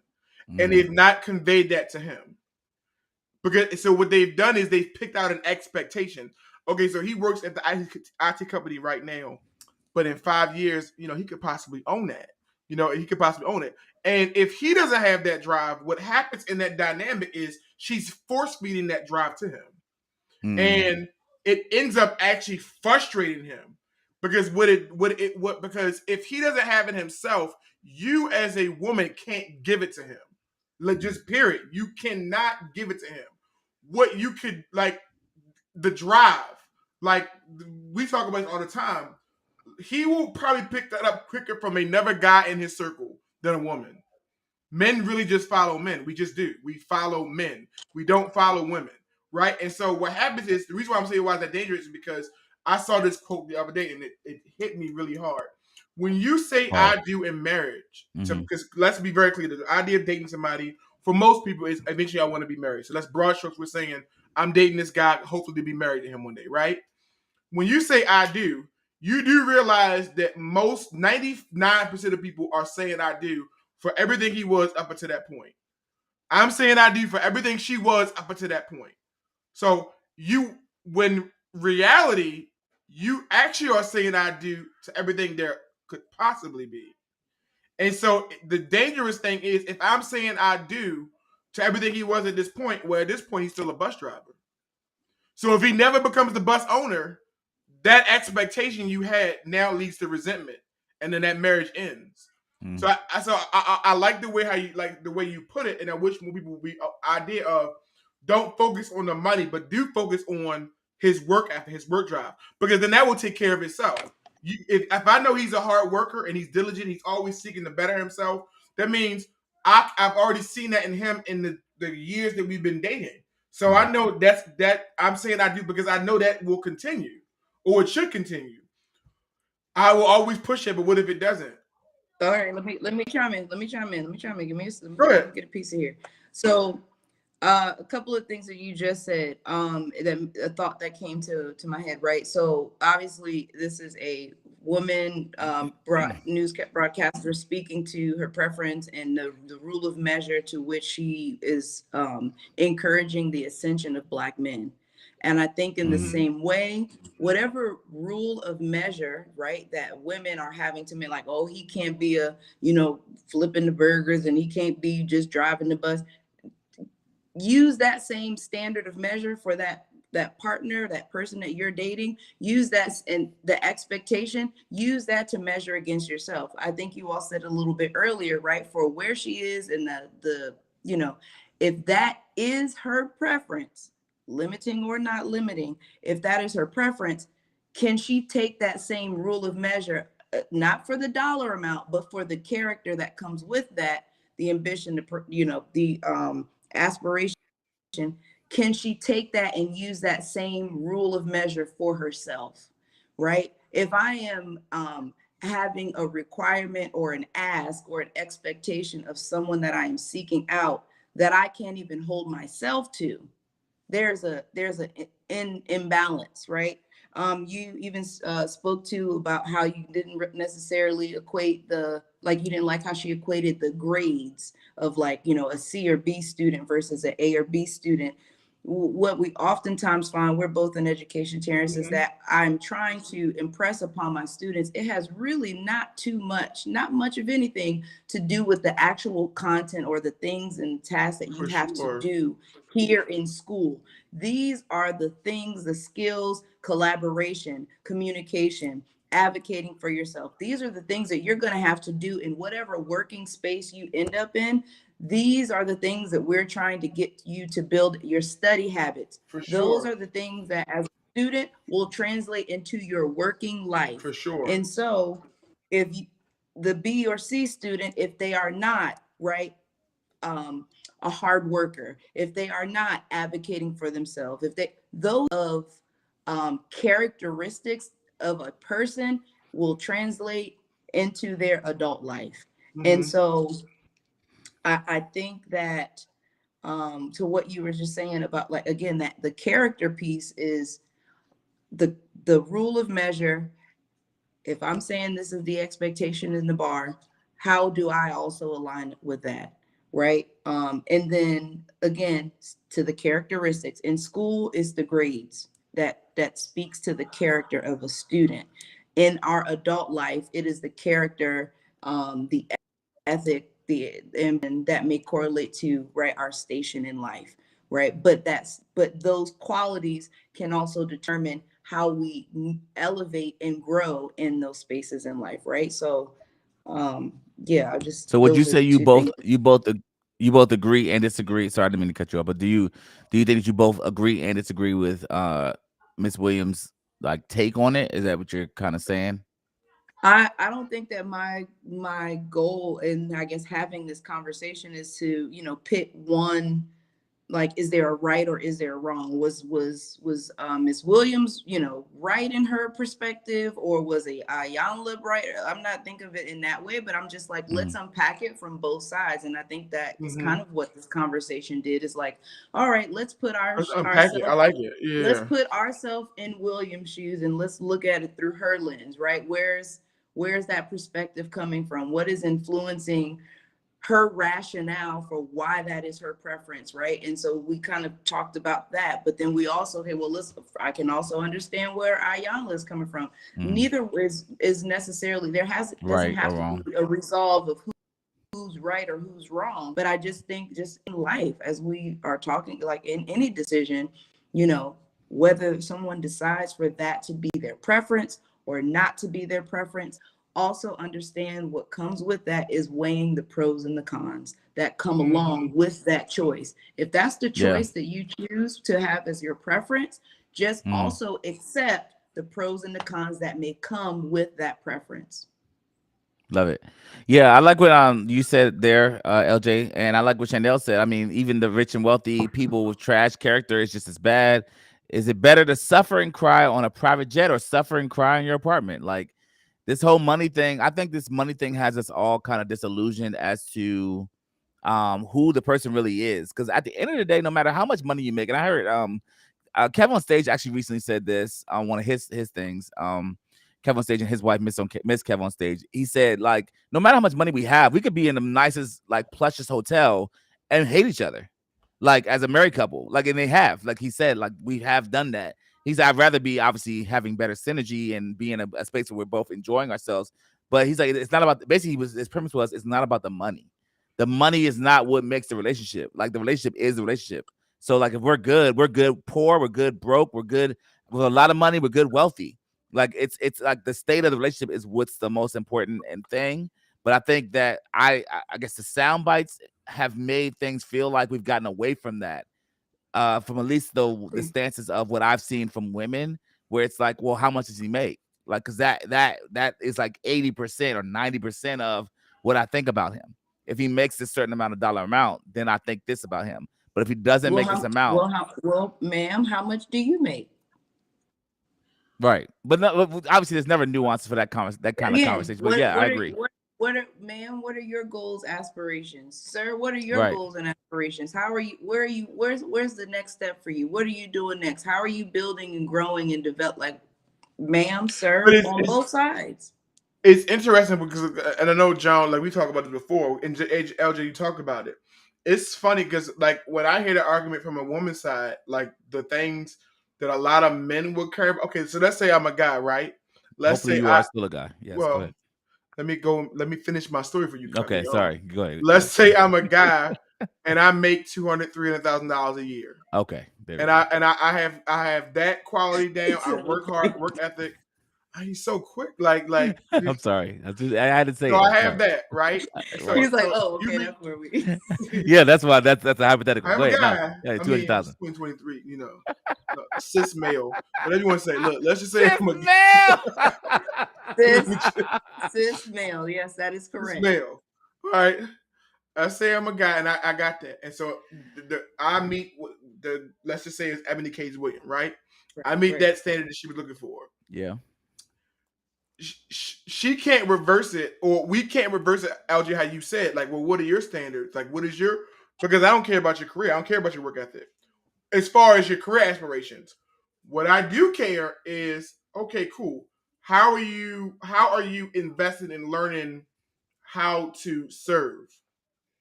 [SPEAKER 4] And they've not conveyed that to him. So what they've done is they've picked out an expectation. Okay, so he works at the IT company right now. But in 5 years, he could possibly own that. He could possibly own it. And if he doesn't have that drive, what happens in that dynamic is she's force-feeding that drive to him. And it ends up actually frustrating him. Because because if he doesn't have it himself, you as a woman can't give it to him. Like, just period. You cannot give it to him. What you could, like, the drive, like we talk about it all the time, he will probably pick that up quicker from another guy in his circle than a woman. Men really just follow men. We just do. We follow men. We don't follow women, right? And so what happens is, the reason why I'm saying why is that dangerous is because I saw this quote the other day and it hit me really hard. When you say I do in marriage, because let's be very clear, the idea of dating somebody for most people is eventually I want to be married. So that's broad strokes. We're saying I'm dating this guy, hopefully to be married to him one day, right? When you say I do, you do realize that most 99% of people are saying I do for everything he was up until that point. I'm saying I do for everything she was up until that point. So when reality, you actually are saying I do to everything there could possibly be. And so the dangerous thing is, if I'm saying I do to everything he was at this point, well, at this point, he's still a bus driver. So if he never becomes the bus owner, that expectation you had now leads to resentment, and then that marriage ends. So I like the way you put it, and I wish more people would be idea of don't focus on the money, but do focus on his work ethic, his work drive, because then that will take care of itself. If I know he's a hard worker and he's diligent, he's always seeking to better himself. That means I've already seen that in him in the years that we've been dating. So I know that I'm saying I do because I know that will continue, or it should continue. I will always push it, but what if it doesn't?
[SPEAKER 10] All right, let me chime in. Let me chime in. Give me
[SPEAKER 4] Go ahead.
[SPEAKER 10] get a piece of here. So a couple of things that you just said, that a thought that came to my head, right? So obviously this is a woman news broadcaster speaking to her preference and the rule of measure to which she is encouraging the ascension of Black men. And I think in the same way, whatever rule of measure, right, that women are having to make, like, oh, he can't be flipping the burgers and he can't be just driving the bus. Use that same standard of measure for that partner, that person that you're dating. Use that, and the expectation, use that to measure against yourself. I think you all said a little bit earlier, right, for where she is and the if that is her preference, limiting or not limiting, if that is her preference, can she take that same rule of measure, not for the dollar amount, but for the character that comes with that, the ambition, the aspiration, can she take that and use that same rule of measure for herself, right? If I am having a requirement or an ask or an expectation of someone that I am seeking out that I can't even hold myself to, there's an imbalance, right? You even spoke to about how you didn't necessarily equate you didn't like how she equated the grades of a C or B student versus an A or B student. What we oftentimes find, we're both in education, Terrence, is that I'm trying to impress upon my students, it has really not much of anything to do with the actual content or the things and tasks that you have to do here in school. These are the things, the skills, collaboration, communication, advocating for yourself. These are the things that you're going to have to do in whatever working space you end up in. These are the things that we're trying to get you to build your study habits. Those are the things that as a student will translate into your working life.
[SPEAKER 4] For sure.
[SPEAKER 10] And so if the B or C student, if they are not, right, a hard worker, if they are not advocating for themselves, those characteristics of a person will translate into their adult life. And so I think that to what you were just saying about, again, that the character piece is the rule of measure. If I'm saying this is the expectation in the bar, how do I also align with that? Right. And then again, to the characteristics in school is the grades that speaks to the character of a student. In our adult life, it is the character, the ethic, and that may correlate to, right, our station in life. Right. But those qualities can also determine how we elevate and grow in those spaces in life. Right. So yeah, I just.
[SPEAKER 1] So would you say you both agree and disagree? Sorry, I didn't mean to cut you off, but do you think that you both agree and disagree with Miss Williams' take on it? Is that what you're kind of saying?
[SPEAKER 10] I don't think that my goal in, I guess, having this conversation is to pit one, is there a right or is there a wrong? Was Miss Williams, right in her perspective, or was Iyanla right? I'm not thinking of it in that way, but I'm just let's unpack it from both sides. And I think that is kind of what this conversation did, is all right, let's put
[SPEAKER 4] let's unpack it. I like it. Yeah.
[SPEAKER 10] Let's put ourselves in Williams' shoes and let's look at it through her lens, right? Where's that perspective coming from? What is influencing her rationale for why that is her preference, right? And so we kind of talked about that, but then we also, I can also understand where Iyanla is coming from. Neither is necessarily, doesn't have to be a resolve of who's right or who's wrong. But I just think, just in life, as we are talking, in any decision, whether someone decides for that to be their preference or not to be their preference, also understand what comes with that is weighing the pros and the cons that come along with that choice. If that's the choice that you choose to have as your preference, just also accept the pros and the cons that may come with that preference.
[SPEAKER 1] Love it. Yeah, I like what you said there, LJ, and I like what Chanel said. I mean, even the rich and wealthy people with trash character is just as bad. Is it better to suffer and cry on a private jet or suffer and cry in your apartment? Like this whole money thing, I think this money thing has us all kind of disillusioned as to who the person really is. Because at the end of the day, no matter how much money you make, and I heard Kevin on Stage actually recently said this on one of his things. Kevin on Stage and his wife, Miss Kevin on Stage. He said, like, no matter how much money we have, we could be in the nicest, like, plushest hotel and hate each other, like, as a married couple. Like, and they have, like he said, like, we have done that. He said, I'd rather be obviously having better synergy and be in a space where we're both enjoying ourselves. But he's like, it's not about, basically, his premise was, it's not about the money. The money is not what makes the relationship. Like, the relationship is the relationship. So, like, if we're good poor, we're good broke, we're good with a lot of money, we're good wealthy. Like it's like the state of the relationship is what's the most important thing. But I think that I guess the sound bites have made things feel like we've gotten away from that. From at least the stances of what I've seen from women, where it's like, well, how much does he make? Like, because that is like 80% or 90% of what I think about him. If he makes a certain amount of dollar amount, then I think this about him. But if he doesn't make this amount,
[SPEAKER 10] ma'am, how much do you make?
[SPEAKER 1] Right, but obviously there's never nuance for that kind of conversation. But I agree.
[SPEAKER 10] What are your goals, aspirations, sir? What are your goals and aspirations? How are you? Where are you? Where's the next step for you? What are you doing next? How are you building and growing and develop? Like, ma'am, sir, on both sides.
[SPEAKER 4] It's interesting because, and I know John, like we talked about this before, and LJ, you talked about it. It's funny because, like, when I hear the argument from a woman's side, like the things that a lot of men would care about. Okay, so let's say I'm a guy, right?
[SPEAKER 1] Hopefully you are still a guy. Yes, go ahead.
[SPEAKER 4] Let me finish my story for you.
[SPEAKER 1] Okay, sorry. Go ahead.
[SPEAKER 4] Let's say I'm a guy and I make $200,000-$300,000 a year.
[SPEAKER 1] Okay.
[SPEAKER 4] I have that quality down. I work hard, work ethic. He's so quick. Like
[SPEAKER 1] I'm sorry. I had to say.
[SPEAKER 4] So I have that, right?
[SPEAKER 10] So he's like, oh, okay, that's where we.
[SPEAKER 1] Yeah, that's why that's a hypothetical.
[SPEAKER 4] I'm a guy.
[SPEAKER 1] Yeah, 200,000.
[SPEAKER 4] 2023. You know, cis male. Whatever you want to say. Look, let's just say I'm a
[SPEAKER 10] male. cis male. Yes, that is correct.
[SPEAKER 4] Cis male. All right. I say I'm a guy, and I got that. And so I meet let's just say it's Eboni K's William, right? I meet that standard that she was looking for.
[SPEAKER 1] Yeah.
[SPEAKER 4] She can't reverse it, or we can't reverse it, LJ, how you said. Like, well, what are your standards? Like, what is your, because I don't care about your career. I don't care about your work ethic. As far as your career aspirations, what I do care is, okay, cool. How are you invested in learning how to serve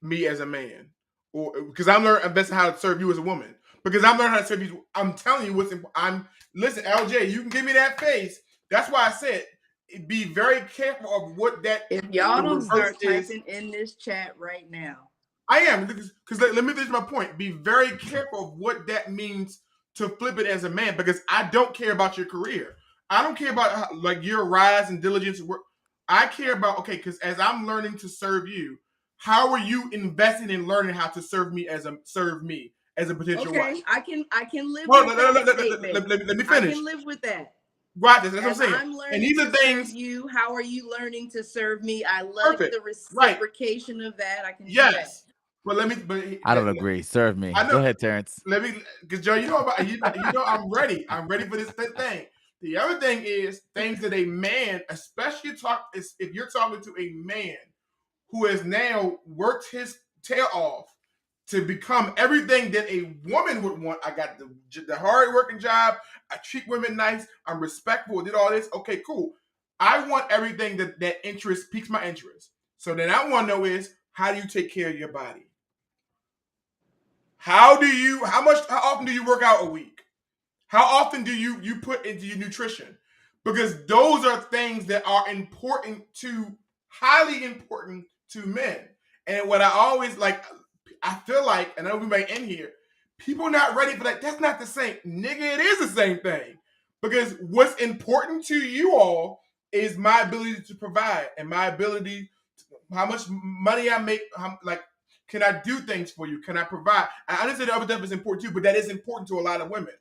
[SPEAKER 4] me as a man? Or because I'm invested in how to serve you as a woman. Because I'm learning how to serve you. I'm telling you what's important. Listen, LJ, you can give me that face. That's why I said, be very careful of what that.
[SPEAKER 10] If y'all don't start typing in this chat right now,
[SPEAKER 4] I am, because let me finish my point. Be very careful of what that means to flip it as a man, because I don't care about your career. I don't care about like your rise and diligence work. I care about, okay, because as I'm learning to serve you, how are you investing in learning how to serve me as a potential wife?
[SPEAKER 10] I can live with that.
[SPEAKER 4] Let me finish.
[SPEAKER 10] I can live with that.
[SPEAKER 4] Right, that's what I'm saying.
[SPEAKER 10] I'm learning
[SPEAKER 4] and these are things.
[SPEAKER 10] You, how are you learning to serve me? I love the reciprocation of that. I can.
[SPEAKER 4] Yes, but
[SPEAKER 1] I don't agree. Serve me. Go ahead, Terrence.
[SPEAKER 4] Because Joe, you know I'm ready. I'm ready for this thing. The other thing is things that a man, especially if you're talking to a man who has now worked his tail off to become everything that a woman would want. I got the hard working job. I treat women nice. I'm respectful. Did all this. Okay, cool. I want everything that interest piques my interest. So then I want to know is, how do you take care of your body? How often do you work out a week? How often do you put into your nutrition? Because those are things that are highly important to men. And what I always like, I feel like, and I know we may end here, people not ready for that. That's not the same. Nigga, it is the same thing. Because what's important to you all is my ability to provide and my ability, how much money I make, can I do things for you? Can I provide? I understand the other stuff is important too, but that is important to a lot of women.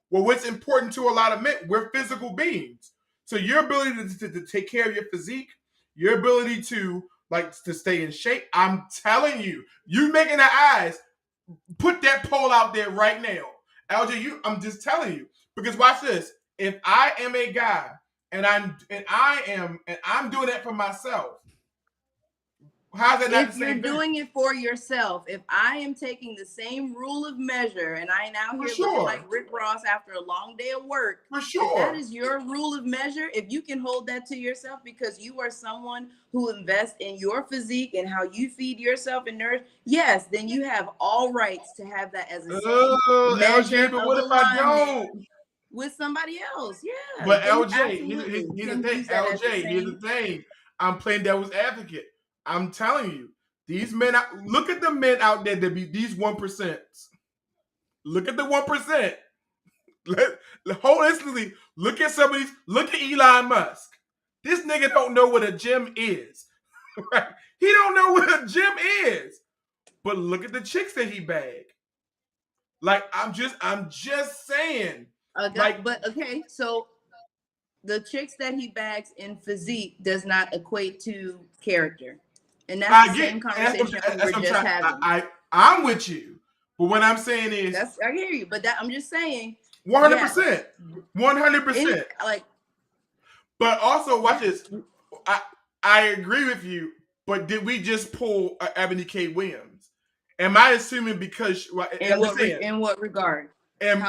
[SPEAKER 4] Well, what's important to a lot of men? We're physical beings. So your ability to take care of your physique, your ability to stay in shape, I'm telling you, you making the eyes, put that poll out there right now. LJ, I'm just telling you. Because watch this. If I am a guy and I'm doing that for myself, how's that not the same thing?
[SPEAKER 10] If you're doing it for yourself, if I am taking the same rule of measure and I now here looking like Rick Ross after a long day of work, if that is your rule of measure, if you can hold that to yourself because you are someone who invests in your physique and how you feed yourself and nourish, yes, then you have all rights to have that as a measure
[SPEAKER 4] LJ, but what if I don't?
[SPEAKER 10] With somebody else, yeah.
[SPEAKER 4] But LJ, here's the thing. LJ, here's the thing. I'm playing devil's advocate. I'm telling you, these men. Look at the men out there that be these 1%. Look at the 1%. Holistically, look at some of these. Look at Elon Musk. This nigga don't know what a gym is. Right? He don't know what a gym is. But look at the chicks that he bagged. I'm just saying.
[SPEAKER 10] But okay, so the chicks that he bags in physique does not equate to character. And that's the same conversation we're just having.
[SPEAKER 4] I'm with you. But what I'm saying is
[SPEAKER 10] I hear you, but I'm just saying
[SPEAKER 4] 100%. 100%. But also watch this. I agree with you, but did we just pull Eboni K. Williams? Am I assuming because
[SPEAKER 10] in what regard?
[SPEAKER 4] Am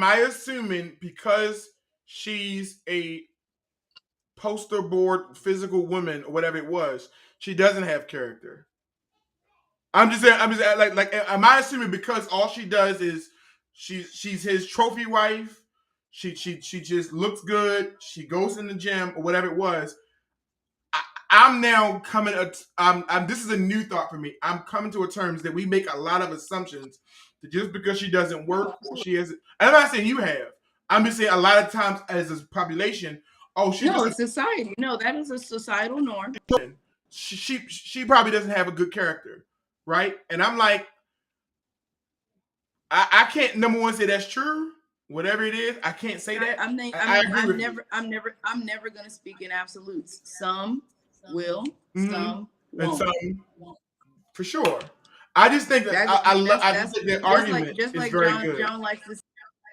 [SPEAKER 4] I assuming because she's a poster board physical woman or whatever it was, she doesn't have character? I'm just saying, am I assuming because all she does is she's his trophy wife, she just looks good, she goes in the gym or whatever it was. I'm now coming. This is a new thought for me. I'm coming to a terms that we make a lot of assumptions that just because she doesn't work or she isn't. I'm not saying you have. I'm just saying a lot of times as a population,
[SPEAKER 10] it's society. No, that is a societal norm.
[SPEAKER 4] She probably doesn't have a good character, right? And I'm like, I can't number one say that's true. Whatever it is, I can't say that.
[SPEAKER 10] I'm never going to speak in absolutes. Some will, some won't.
[SPEAKER 4] And some, for sure. I just think that I just think that argument is very good.
[SPEAKER 10] John likes to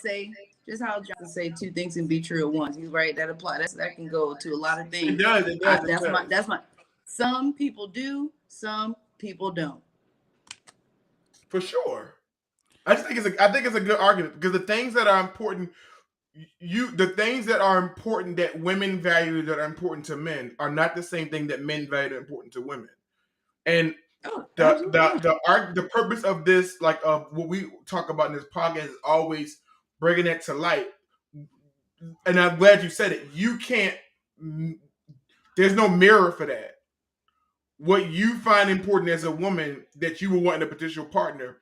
[SPEAKER 10] say, just how John say two things can be true at once. He's right. That applies. That can go to a lot of things.
[SPEAKER 4] It does.
[SPEAKER 10] That's my. Some people do. Some people don't.
[SPEAKER 4] For sure. I think it's a good argument because the things that are important, the things that are important that women value that are important to men are not the same thing that men value that are important to women. And the purpose of this, of what we talk about in this podcast, is always bringing it to light. And I'm glad you said it. You can't. There's no mirror for that. What you find important as a woman that you would want in a potential partner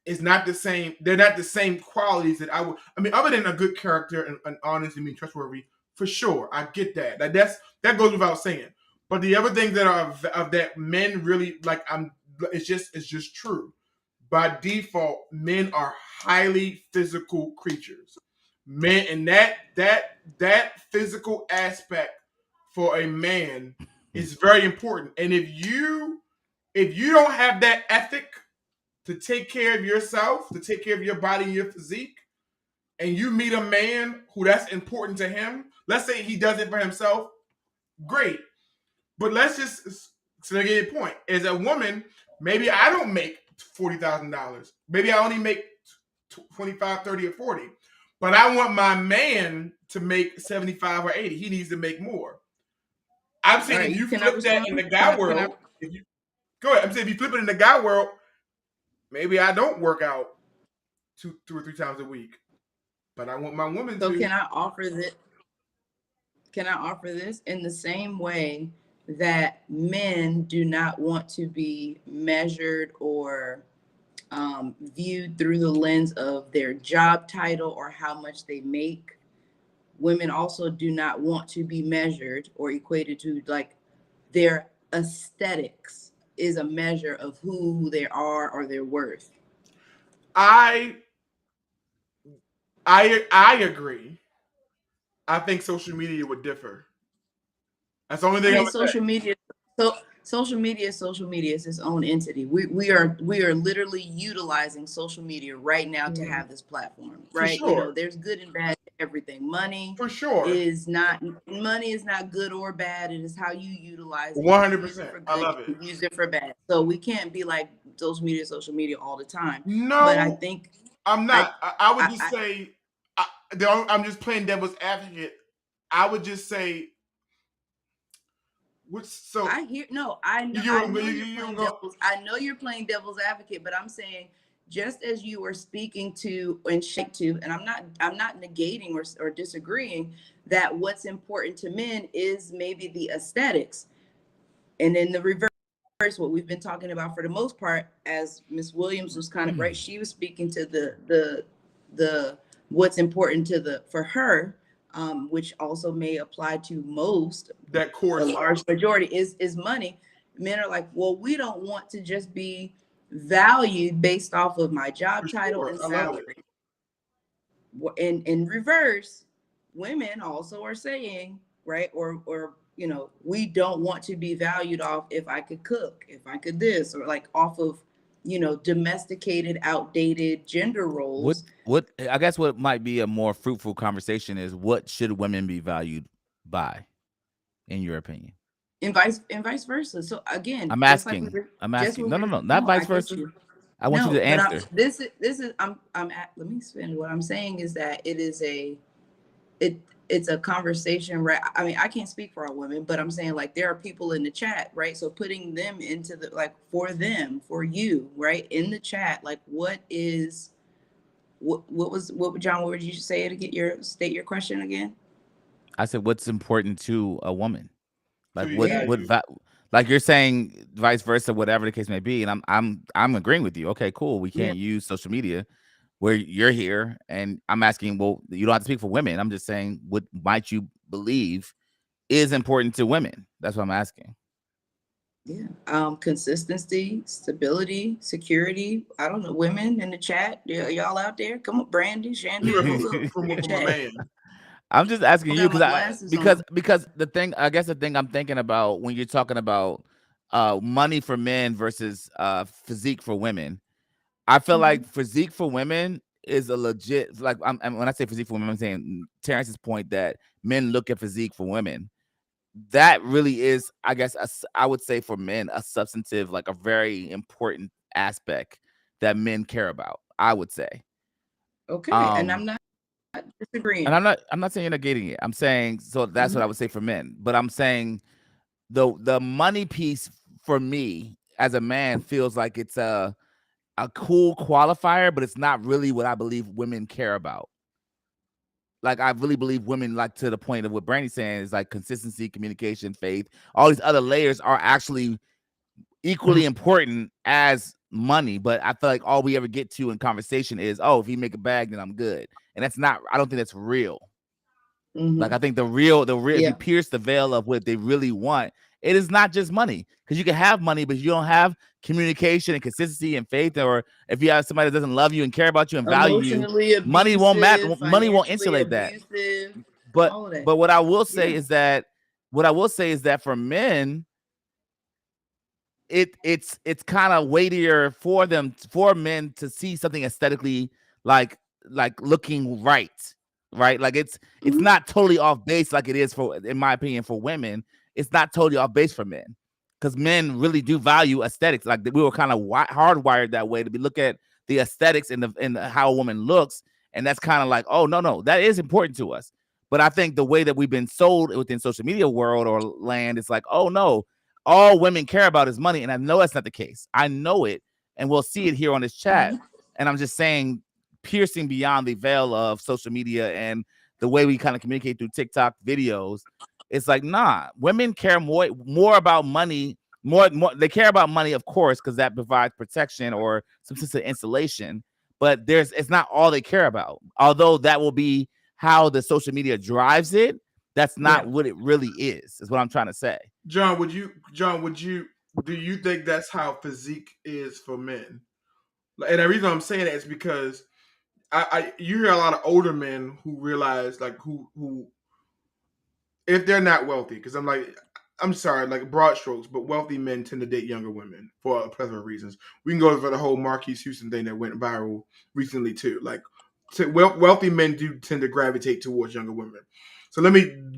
[SPEAKER 4] is not the same. They're not the same qualities that I would. I mean, other than a good character and honest and being trustworthy, for sure, I get that. That goes without saying. But the other things that are of that men really like, it's just true. By default, men are highly physical creatures. Men, and that physical aspect for a man is very important. And if you don't have that ethic to take care of yourself, to take care of your body and your physique, and you meet a man who that's important to him, let's say he does it for himself, great. But let's just, so to get your point, as a woman, maybe I don't make $40,000. Maybe I only make 25, 30, or 40. But I want my man to make 75 or 80. He needs to make more. I'm saying if you flip that in the guy world, go ahead. I'm saying if you flip it in the guy world, maybe I don't work out 2 or 3 times a week, but I want my woman to.
[SPEAKER 10] So can I offer this? Can I offer this in the same way that men do not want to be measured or viewed through the lens of their job title or how much they make? women also do not want to be measured or equated to like their aesthetics is a measure of who they are or their worth.
[SPEAKER 4] I agree. I think social media would differ. That's the only thing I'm
[SPEAKER 10] social media. So social media is its own entity. We are literally utilizing social media right now to have this platform, right?
[SPEAKER 4] For sure.
[SPEAKER 10] There's good and bad to everything. Money
[SPEAKER 4] for sure
[SPEAKER 10] is not good or bad. It is how you utilize it.
[SPEAKER 4] 100%. I love it.
[SPEAKER 10] Use it for bad. So we can't be like social media all the time.
[SPEAKER 4] No,
[SPEAKER 10] but I think
[SPEAKER 4] I'm not. I would just say I'm just playing devil's advocate. I would just say.
[SPEAKER 10] I know you're playing devil's advocate, but I'm saying just as you were speaking to and I'm not negating or disagreeing that what's important to men is maybe the aesthetics, and then the reverse, what we've been talking about for the most part, as Miss Williams was kind of right, she was speaking to the what's important for her. Which also may apply to most,
[SPEAKER 4] a
[SPEAKER 10] large majority is money. Men are like, well, we don't want to just be valued based off of my job title and salary. In reverse, women also are saying, right, or we don't want to be valued off if I could cook, if I could this, or like off of domesticated, outdated gender roles.
[SPEAKER 1] What I guess what might be a more fruitful conversation is what should women be valued by, in your opinion?
[SPEAKER 10] And vice versa. So again,
[SPEAKER 1] I'm asking. No, not vice versa. I want you to answer.
[SPEAKER 10] This is let me spin. What I'm saying is that it's a conversation, right? I mean, I can't speak for all women, but I'm saying like there are people in the chat, right? So putting them into the like for you, right, in the chat, like what would you say to state your question again?
[SPEAKER 1] I said, what's important to a woman? Like like you're saying vice versa, whatever the case may be. And I'm agreeing with you. Okay, cool. We can't use social media where you're here. And I'm asking, well, you don't have to speak for women. I'm just saying, what might you believe is important to women? That's what I'm asking.
[SPEAKER 10] Yeah. Consistency, stability, security. I don't know. Women in the chat, y'all out there? Come on, Brandy, Shandy.
[SPEAKER 1] I'm just asking you because the thing I'm thinking about when you're talking about money for men versus physique for women, I feel like physique for women is a legit, like when I say physique for women, I'm saying Terrence's point that men look at physique for women. That really is, I guess, I would say for men, a substantive, like a very important aspect that men care about, I would say.
[SPEAKER 10] Okay, and I'm not disagreeing.
[SPEAKER 1] And I'm not saying you're negating it. I'm saying, so that's what I would say for men. But I'm saying the money piece for me as a man feels like it's a cool qualifier, but it's not really what I believe women care about. Like, I really believe women, like, to the point of what Brandy's saying, is like consistency, communication, faith, all these other layers are actually equally important as money. But I feel like all we ever get to in conversation is, oh, if you make a bag, then I'm good. And that's not, I don't think that's real. Like, I think the real, if you pierce the veil of what they really want, it is not just money. Because you can have money, but you don't have communication and consistency and faith. Or if you have somebody that doesn't love you and care about you and value you, money won't matter. Money won't insulate that. But what I will say is that for men, it's kind of weightier for men to see something aesthetically like looking right. Like it's not totally off base like it is in my opinion, for women. It's not totally off base for men, because men really do value aesthetics. Like, we were kind of hardwired that way to look at the aesthetics and how a woman looks, and that's kind of like, oh no, that is important to us. But I think the way that we've been sold within social media world or land, it's like, oh no, all women care about is money, and I know that's not the case. I know it, and we'll see it here on this chat. And I'm just saying, piercing beyond the veil of social media and the way we kind of communicate through TikTok videos, it's like, nah, women care more about money. More, they care about money, of course, because that provides protection or some sense of insulation. But it's not all they care about. Although that will be how the social media drives it, that's not what it really is what I'm trying to say.
[SPEAKER 4] John, do you think that's how physique is for men? And the reason I'm saying that is because you hear a lot of older men who realize, like, who if they're not wealthy, because I'm sorry, like, broad strokes, but wealthy men tend to date younger women for a plethora of reasons. We can go for the whole Marquise Houston thing that went viral recently too. Like, wealthy men do tend to gravitate towards younger women. So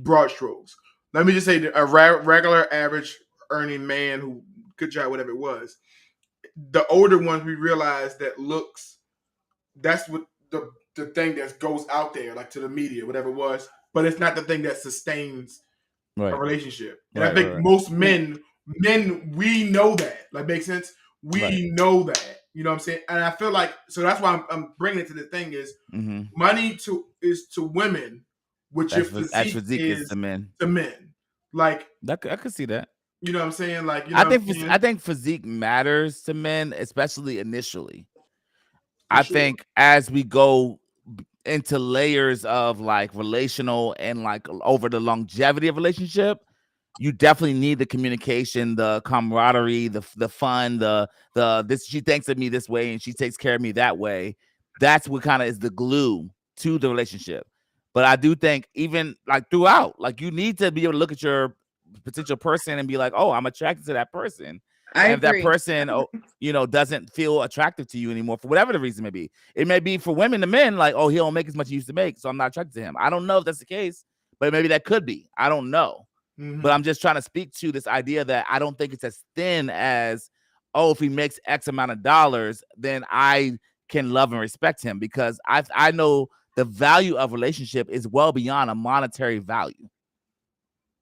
[SPEAKER 4] broad strokes. Let me just say that a regular, average earning man who good job, whatever it was, the older ones, we realize that looks, that's what the thing that goes out there, like, to the media, whatever it was, but it's not the thing that sustains a relationship. And I think most men, we know that. Like, makes sense? We know that. You know what I'm saying? And I feel like, so that's why I'm bringing it to the thing is, money is to women, which your physique is
[SPEAKER 1] to men.
[SPEAKER 4] To men. Like,
[SPEAKER 1] I could see that.
[SPEAKER 4] You know what I'm saying? Like, you know
[SPEAKER 1] I think physique matters to men, especially initially. I think as we go into layers of, like, relational and, like, over the longevity of relationship, you definitely need the communication, the camaraderie, the fun, the this, she thinks of me this way and she takes care of me that way. That's what kind of is the glue to the relationship. But I do think even, like, throughout, like, you need to be able to look at your potential person and be like, oh, I'm attracted to that person. And if that person, doesn't feel attractive to you anymore for whatever the reason may be, it may be for women to men, like, oh, he don't make as much as he used to make, so I'm not attracted to him. I don't know if that's the case, but maybe that could be. I don't know. But I'm just trying to speak to this idea that I don't think it's as thin as, oh, if he makes X amount of dollars, then I can love and respect him, because I know the value of relationship is well beyond a monetary value.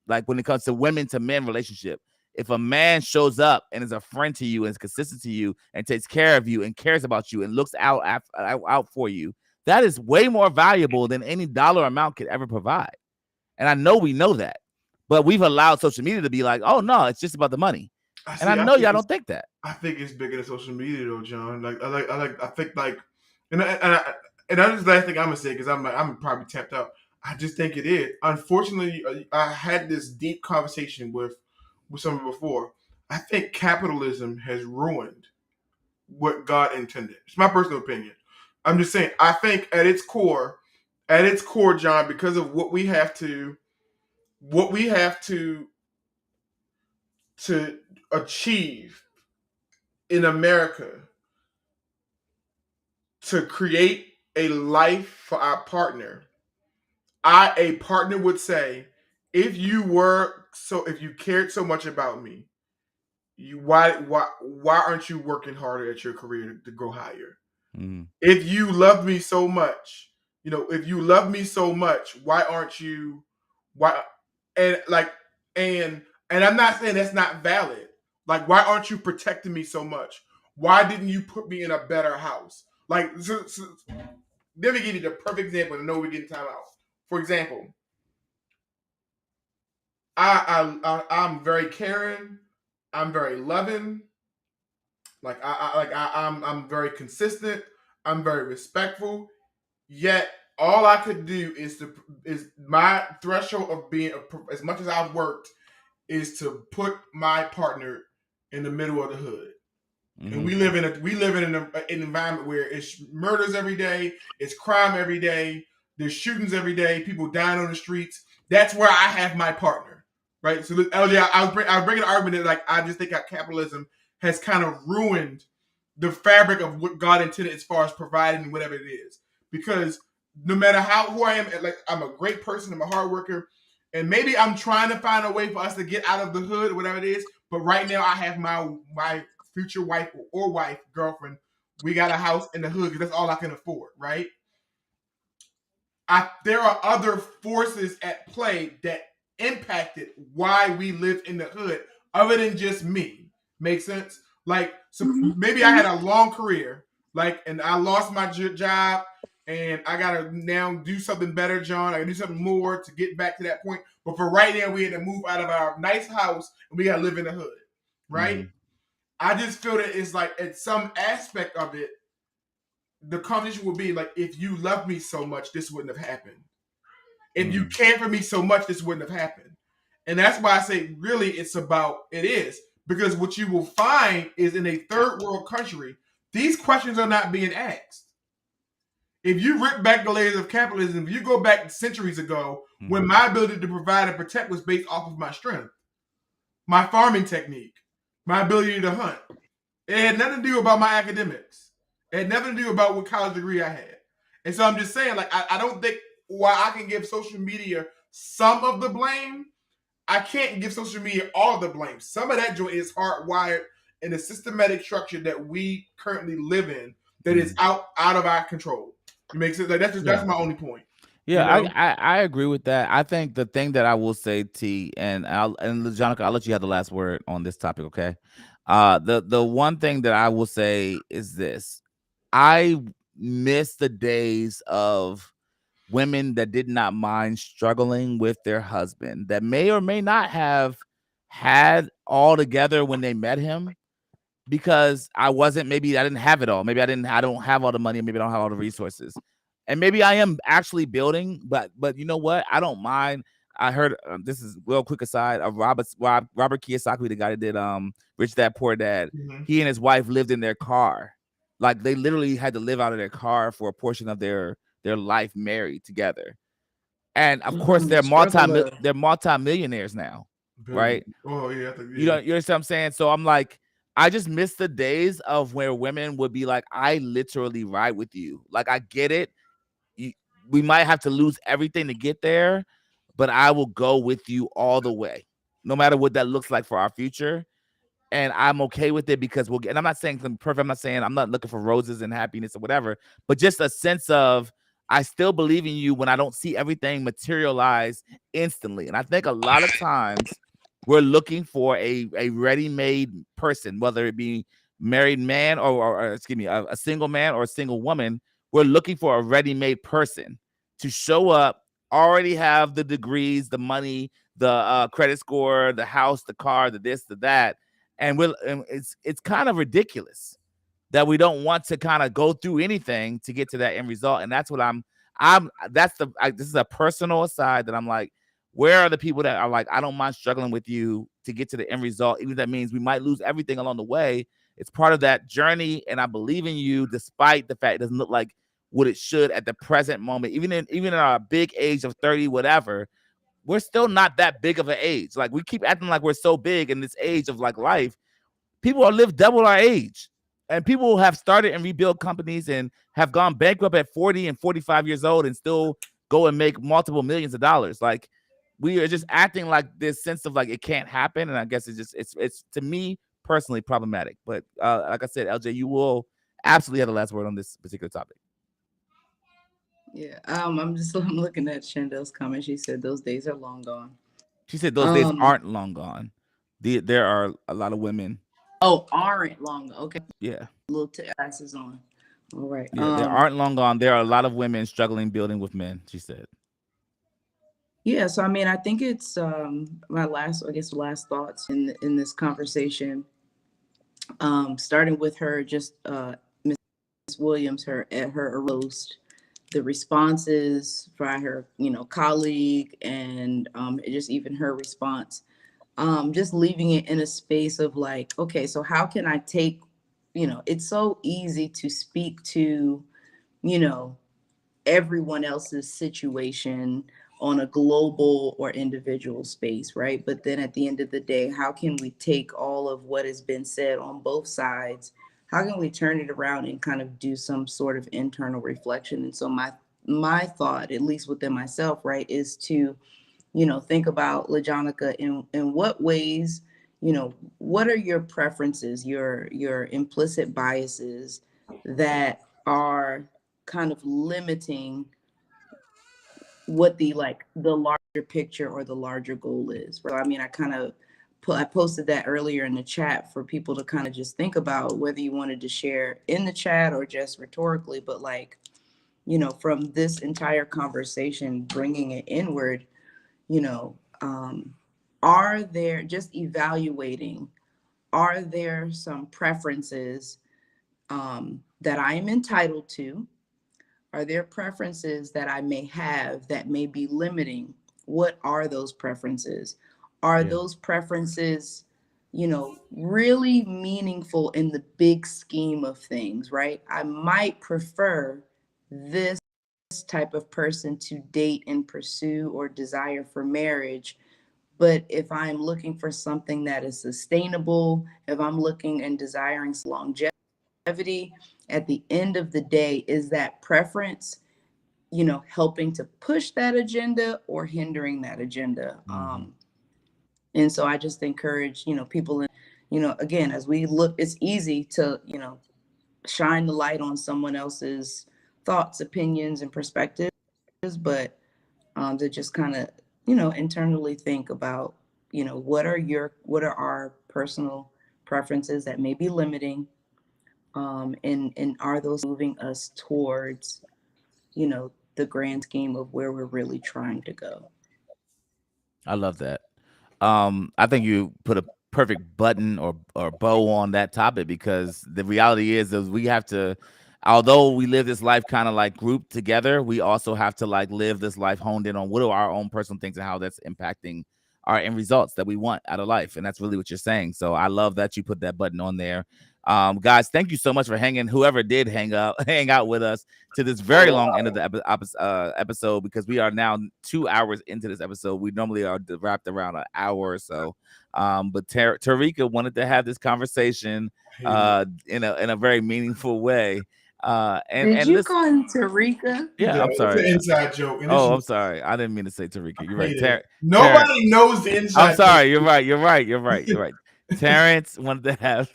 [SPEAKER 1] Like, when it comes to women to men relationship, if a man shows up and is a friend to you and is consistent to you and takes care of you and cares about you and looks out for you, that is way more valuable than any dollar amount could ever provide. And I know we know that, but we've allowed social media to be like, oh no, it's just about the money. I know y'all don't think that.
[SPEAKER 4] I think it's bigger than social media though, John. I think and that's the last thing I'm gonna say, because I'm probably tapped out. I just think it is. Unfortunately, I had this deep conversation with someone before. I think capitalism has ruined what God intended. It's my personal opinion. I'm just saying, I think at its core, John, because of what we have to achieve in America to create a life for our partner, a partner would say, if you cared so much about me, why aren't you working harder at your career to go higher? If you love me so much, why aren't you? And I'm not saying that's not valid. Like, why aren't you protecting me so much? Why didn't you put me in a better house? Like, let me give you the perfect example. I know we're getting time out. For example, I'm very caring. I'm very loving. I'm very consistent. I'm very respectful. Yet all I could do is my threshold of being, as much as I've worked, is to put my partner in the middle of the hood. And we live in an environment where it's murders every day, it's crime every day, there's shootings every day, people dying on the streets. That's where I have my partner, right? So, LJ, I was bringing an argument that, like, I just think that capitalism has kind of ruined the fabric of what God intended as far as providing whatever it is. Because no matter who I am, like, I'm a great person, I'm a hard worker, and maybe I'm trying to find a way for us to get out of the hood or whatever it is. But right now, I have my future wife or girlfriend. We got a house in the hood because that's all I can afford, right? There are other forces at play that impacted why we live in the hood, other than just me. Make sense? Like, so maybe I had a long career, like, and I lost my job, and I gotta now do something better, John. I gotta do something more to get back to that point. But for right now, we had to move out of our nice house and we gotta live in the hood, right? I just feel that it's like, at some aspect of it, the conversation would be like, if you love me so much, this wouldn't have happened. If you cared for me so much, this wouldn't have happened. And that's why I say really it is. Because what you will find is in a third world country, these questions are not being asked. If you rip back the layers of capitalism, if you go back centuries ago, when my ability to provide and protect was based off of my strength, my farming technique, my ability to hunt. It had nothing to do about my academics. It had nothing to do about what college degree I had. And so I'm just saying, like, I don't think while I can give social media some of the blame, I can't give social media all the blame. Some of that joy is hardwired in the systematic structure that we currently live in that is out of our control. It makes sense. Like, that's my only point.
[SPEAKER 1] Yeah, you know? I agree with that. I think the thing that I will say, T, and Jonica, I'll let you have the last word on this topic, okay? The one thing that I will say is this: I miss the days of women that did not mind struggling with their husband, that may or may not have had all together when they met him, because I didn't have it all. Maybe I don't have all the money. Maybe I don't have all the resources. And maybe I am actually building, but you know what? I don't mind. I heard this is real quick aside of Robert Kiyosaki, the guy that did Rich Dad Poor Dad. He and his wife lived in their car. Like, they literally had to live out of their car for a portion of their life married together. And of course they're multi-millionaires now. Right?
[SPEAKER 4] Oh yeah,
[SPEAKER 1] You understand what I'm saying? So I'm like, I just miss the days of where women would be like, I literally ride with you. Like, I get it. We might have to lose everything to get there, but I will go with you all the way, no matter what that looks like for our future. And I'm okay with it because we'll get, and I'm not saying something perfect. I'm not saying I'm not looking for roses and happiness or whatever, but just a sense of, I still believe in you when I don't see everything materialize instantly. And I think a lot of times we're looking for a ready-made person, whether it be married man or excuse me, a single man or a single woman. We're looking for a ready-made person to show up, already have the degrees, the money, the credit score, the house, the car, the this, the that. And it's kind of ridiculous that we don't want to kind of go through anything to get to that end result. And that's what this is a personal aside that I'm like, where are the people that are like, I don't mind struggling with you to get to the end result, even if that means we might lose everything along the way. It's part of that journey, and I believe in you despite the fact it doesn't look like what it should at the present moment. Even in our big age of 30, whatever, we're still not that big of an age. Like, we keep acting like we're so big in this age of like life. People live double our age, and people have started and rebuilt companies and have gone bankrupt at 40 and 45 years old and still go and make multiple millions of dollars. Like, we are just acting like this sense of like it can't happen. And I guess it's to me personally problematic. But like I said, LJ, you will absolutely have the last word on this particular topic.
[SPEAKER 10] Yeah, I'm looking at Chandel's comment. She said those days are long gone.
[SPEAKER 1] She said those days aren't long gone. There are a lot of women.
[SPEAKER 10] Oh, aren't long. Okay.
[SPEAKER 1] Yeah.
[SPEAKER 10] Little glasses on. All right.
[SPEAKER 1] Yeah, there aren't long gone. There are a lot of women struggling building with men, she said.
[SPEAKER 10] Yeah, so I mean, I think it's my last thoughts in this conversation. Starting with her, just Miss Williams, her roast, the responses by her, colleague, and just even her response, just leaving it in a space of like, okay, so how can I take, it's so easy to speak to, everyone else's situation on a global or individual space, right? But then at the end of the day, how can we take all of what has been said on both sides? How can we turn it around and kind of do some sort of internal reflection? And so my thought, at least within myself, right, is to, think about, LaJonica, in what ways, what are your preferences, your implicit biases that are kind of limiting what the larger picture or the larger goal is. So, I mean, I posted that earlier in the chat for people to kind of just think about whether you wanted to share in the chat or just rhetorically, but from this entire conversation, bringing it inward, are there, just evaluating, are there some preferences that I am entitled to, Are there preferences that I may have that may be limiting? What are those preferences? Are those preferences, you know, really meaningful in the big scheme of things, right? I might prefer this type of person to date and pursue or desire for marriage. But if I'm looking for something that is sustainable, if I'm looking and desiring longevity, at the end of the day, is that preference, you know, helping to push that agenda or hindering that agenda? And so I just encourage, you know, people, you know, again, as we look, it's easy to, you know, shine the light on someone else's thoughts, opinions, and perspectives, but to just kind of, you know, internally think about, you know, what are our personal preferences that may be limiting, and are those moving us towards, you know, the grand scheme of where we're really trying to go.
[SPEAKER 1] I love that. I think you put a perfect button or bow on that topic, because the reality is we have to, although we live this life kind of like grouped together, we also have to like live this life honed in on what are our own personal things and how that's impacting our end results that we want out of life. And that's really what you're saying. So I love that you put that button on there. Guys, thank you so much for hanging. Whoever did hang out with us to this very long end of the episode, because we are now 2 hours into this episode. We normally are wrapped around an hour or so. But Tarika wanted to have this conversation in a very meaningful way.
[SPEAKER 10] Did you call him Tarika?
[SPEAKER 1] Yeah, I'm sorry.
[SPEAKER 4] It's an inside joke.
[SPEAKER 1] I'm sorry. I didn't mean to say Tarika. You're right.
[SPEAKER 4] Nobody knows the inside.
[SPEAKER 1] I'm sorry. You're right. Terrence wanted to have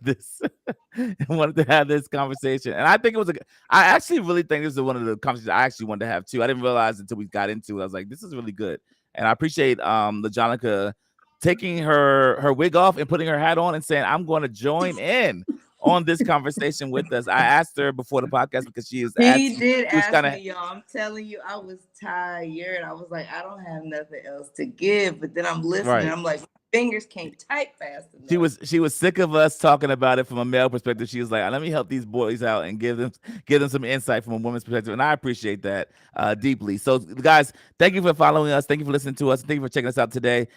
[SPEAKER 1] this conversation, and I think it was I actually really think this is one of the conversations I actually wanted to have too. I didn't realize until we got into it. I was like, this is really good, and I appreciate LaJonica taking her wig off and putting her hat on and saying, I'm going to join in on this conversation with us. I asked her before the podcast because she
[SPEAKER 10] did ask me, y'all. I'm telling you, I was tired. I was like, I don't have nothing else to give. But then I'm listening. Right. I'm like, fingers can't type fast enough.
[SPEAKER 1] She was sick of us talking about it from a male perspective. She was like, let me help these boys out and give them some insight from a woman's perspective. And I appreciate that deeply. So guys, thank you for following us. Thank you for listening to us. Thank you for checking us out today.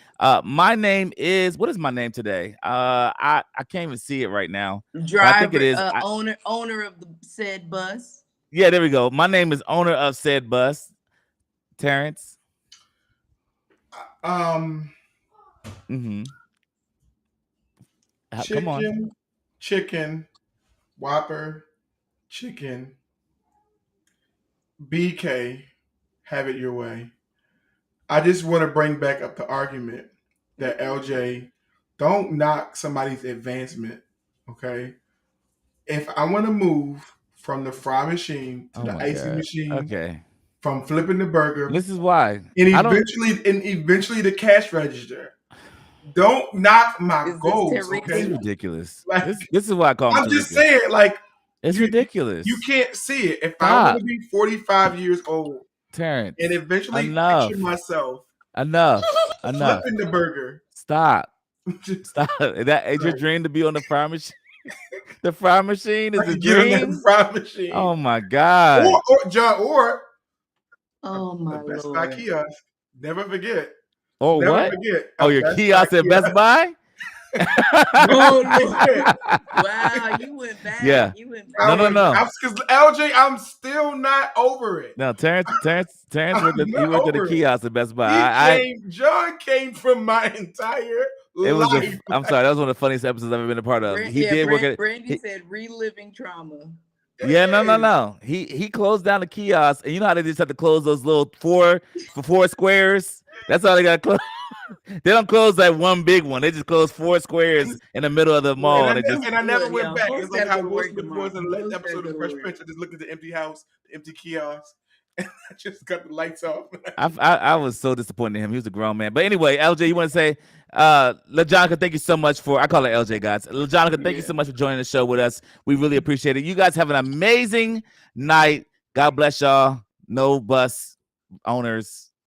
[SPEAKER 1] My name is, what is my name today? I can't even see it right now.
[SPEAKER 10] Driver, I think it is owner of the said bus.
[SPEAKER 1] Yeah, there we go. My name is owner of said bus. Terrence.
[SPEAKER 4] Chicken,
[SPEAKER 1] come on.
[SPEAKER 4] Chicken, Whopper, chicken, BK, have it your way. I just want to bring back up the argument that LJ, don't knock somebody's advancement, okay? If I want to move from the fry machine to the icing machine,
[SPEAKER 1] okay,
[SPEAKER 4] from flipping the burger,
[SPEAKER 1] this is why,
[SPEAKER 4] and eventually the cash register. Don't knock my goals. Okay?
[SPEAKER 1] It's ridiculous. Like, this is why I call.
[SPEAKER 4] I'm just saying, like,
[SPEAKER 1] it's ridiculous.
[SPEAKER 4] You can't see it. If I want to be 45 years old,
[SPEAKER 1] Terrence,
[SPEAKER 4] and eventually picture myself,
[SPEAKER 1] enough,
[SPEAKER 4] flipping the burger.
[SPEAKER 1] Stop. That is your dream to be on the fry machine. The fry machine is a dream.
[SPEAKER 4] Fry machine.
[SPEAKER 1] Oh my God.
[SPEAKER 4] Or
[SPEAKER 10] oh my
[SPEAKER 4] Best
[SPEAKER 10] Lord.
[SPEAKER 4] Buy kiosk. Never forget.
[SPEAKER 1] Oh,
[SPEAKER 4] Never
[SPEAKER 1] what?
[SPEAKER 4] Forget.
[SPEAKER 1] Oh, your kiosk at Best Buy?
[SPEAKER 10] Oh, Lord. Wow, you went back.
[SPEAKER 1] Yeah.
[SPEAKER 10] You went back.
[SPEAKER 1] No.
[SPEAKER 4] Because LJ, I'm still not over it.
[SPEAKER 1] No, Terrence worked at the kiosk at Best Buy.
[SPEAKER 4] John came from my entire life.
[SPEAKER 1] I'm sorry, that was one of the funniest episodes I've ever been a part of.
[SPEAKER 10] Brandy said reliving trauma.
[SPEAKER 1] Yeah, no. He closed down the kiosk, and you know how they just have to close those little four squares? That's how they got close. They don't close that one big one. They just close 4 squares in the middle of the mall.
[SPEAKER 4] And I never went back. It's like how Will Smith was in the last episode of Fresh Prince. I just looked at the empty house, the empty kiosk, and I just got the lights off.
[SPEAKER 1] I was so disappointed in him. He was a grown man. But anyway, LJ, you want to say, LaJonica, thank you so much I call her LJ, guys. LaJonica, thank you so much for joining the show with us. We really appreciate it. You guys have an amazing night. God bless y'all. No bus owners.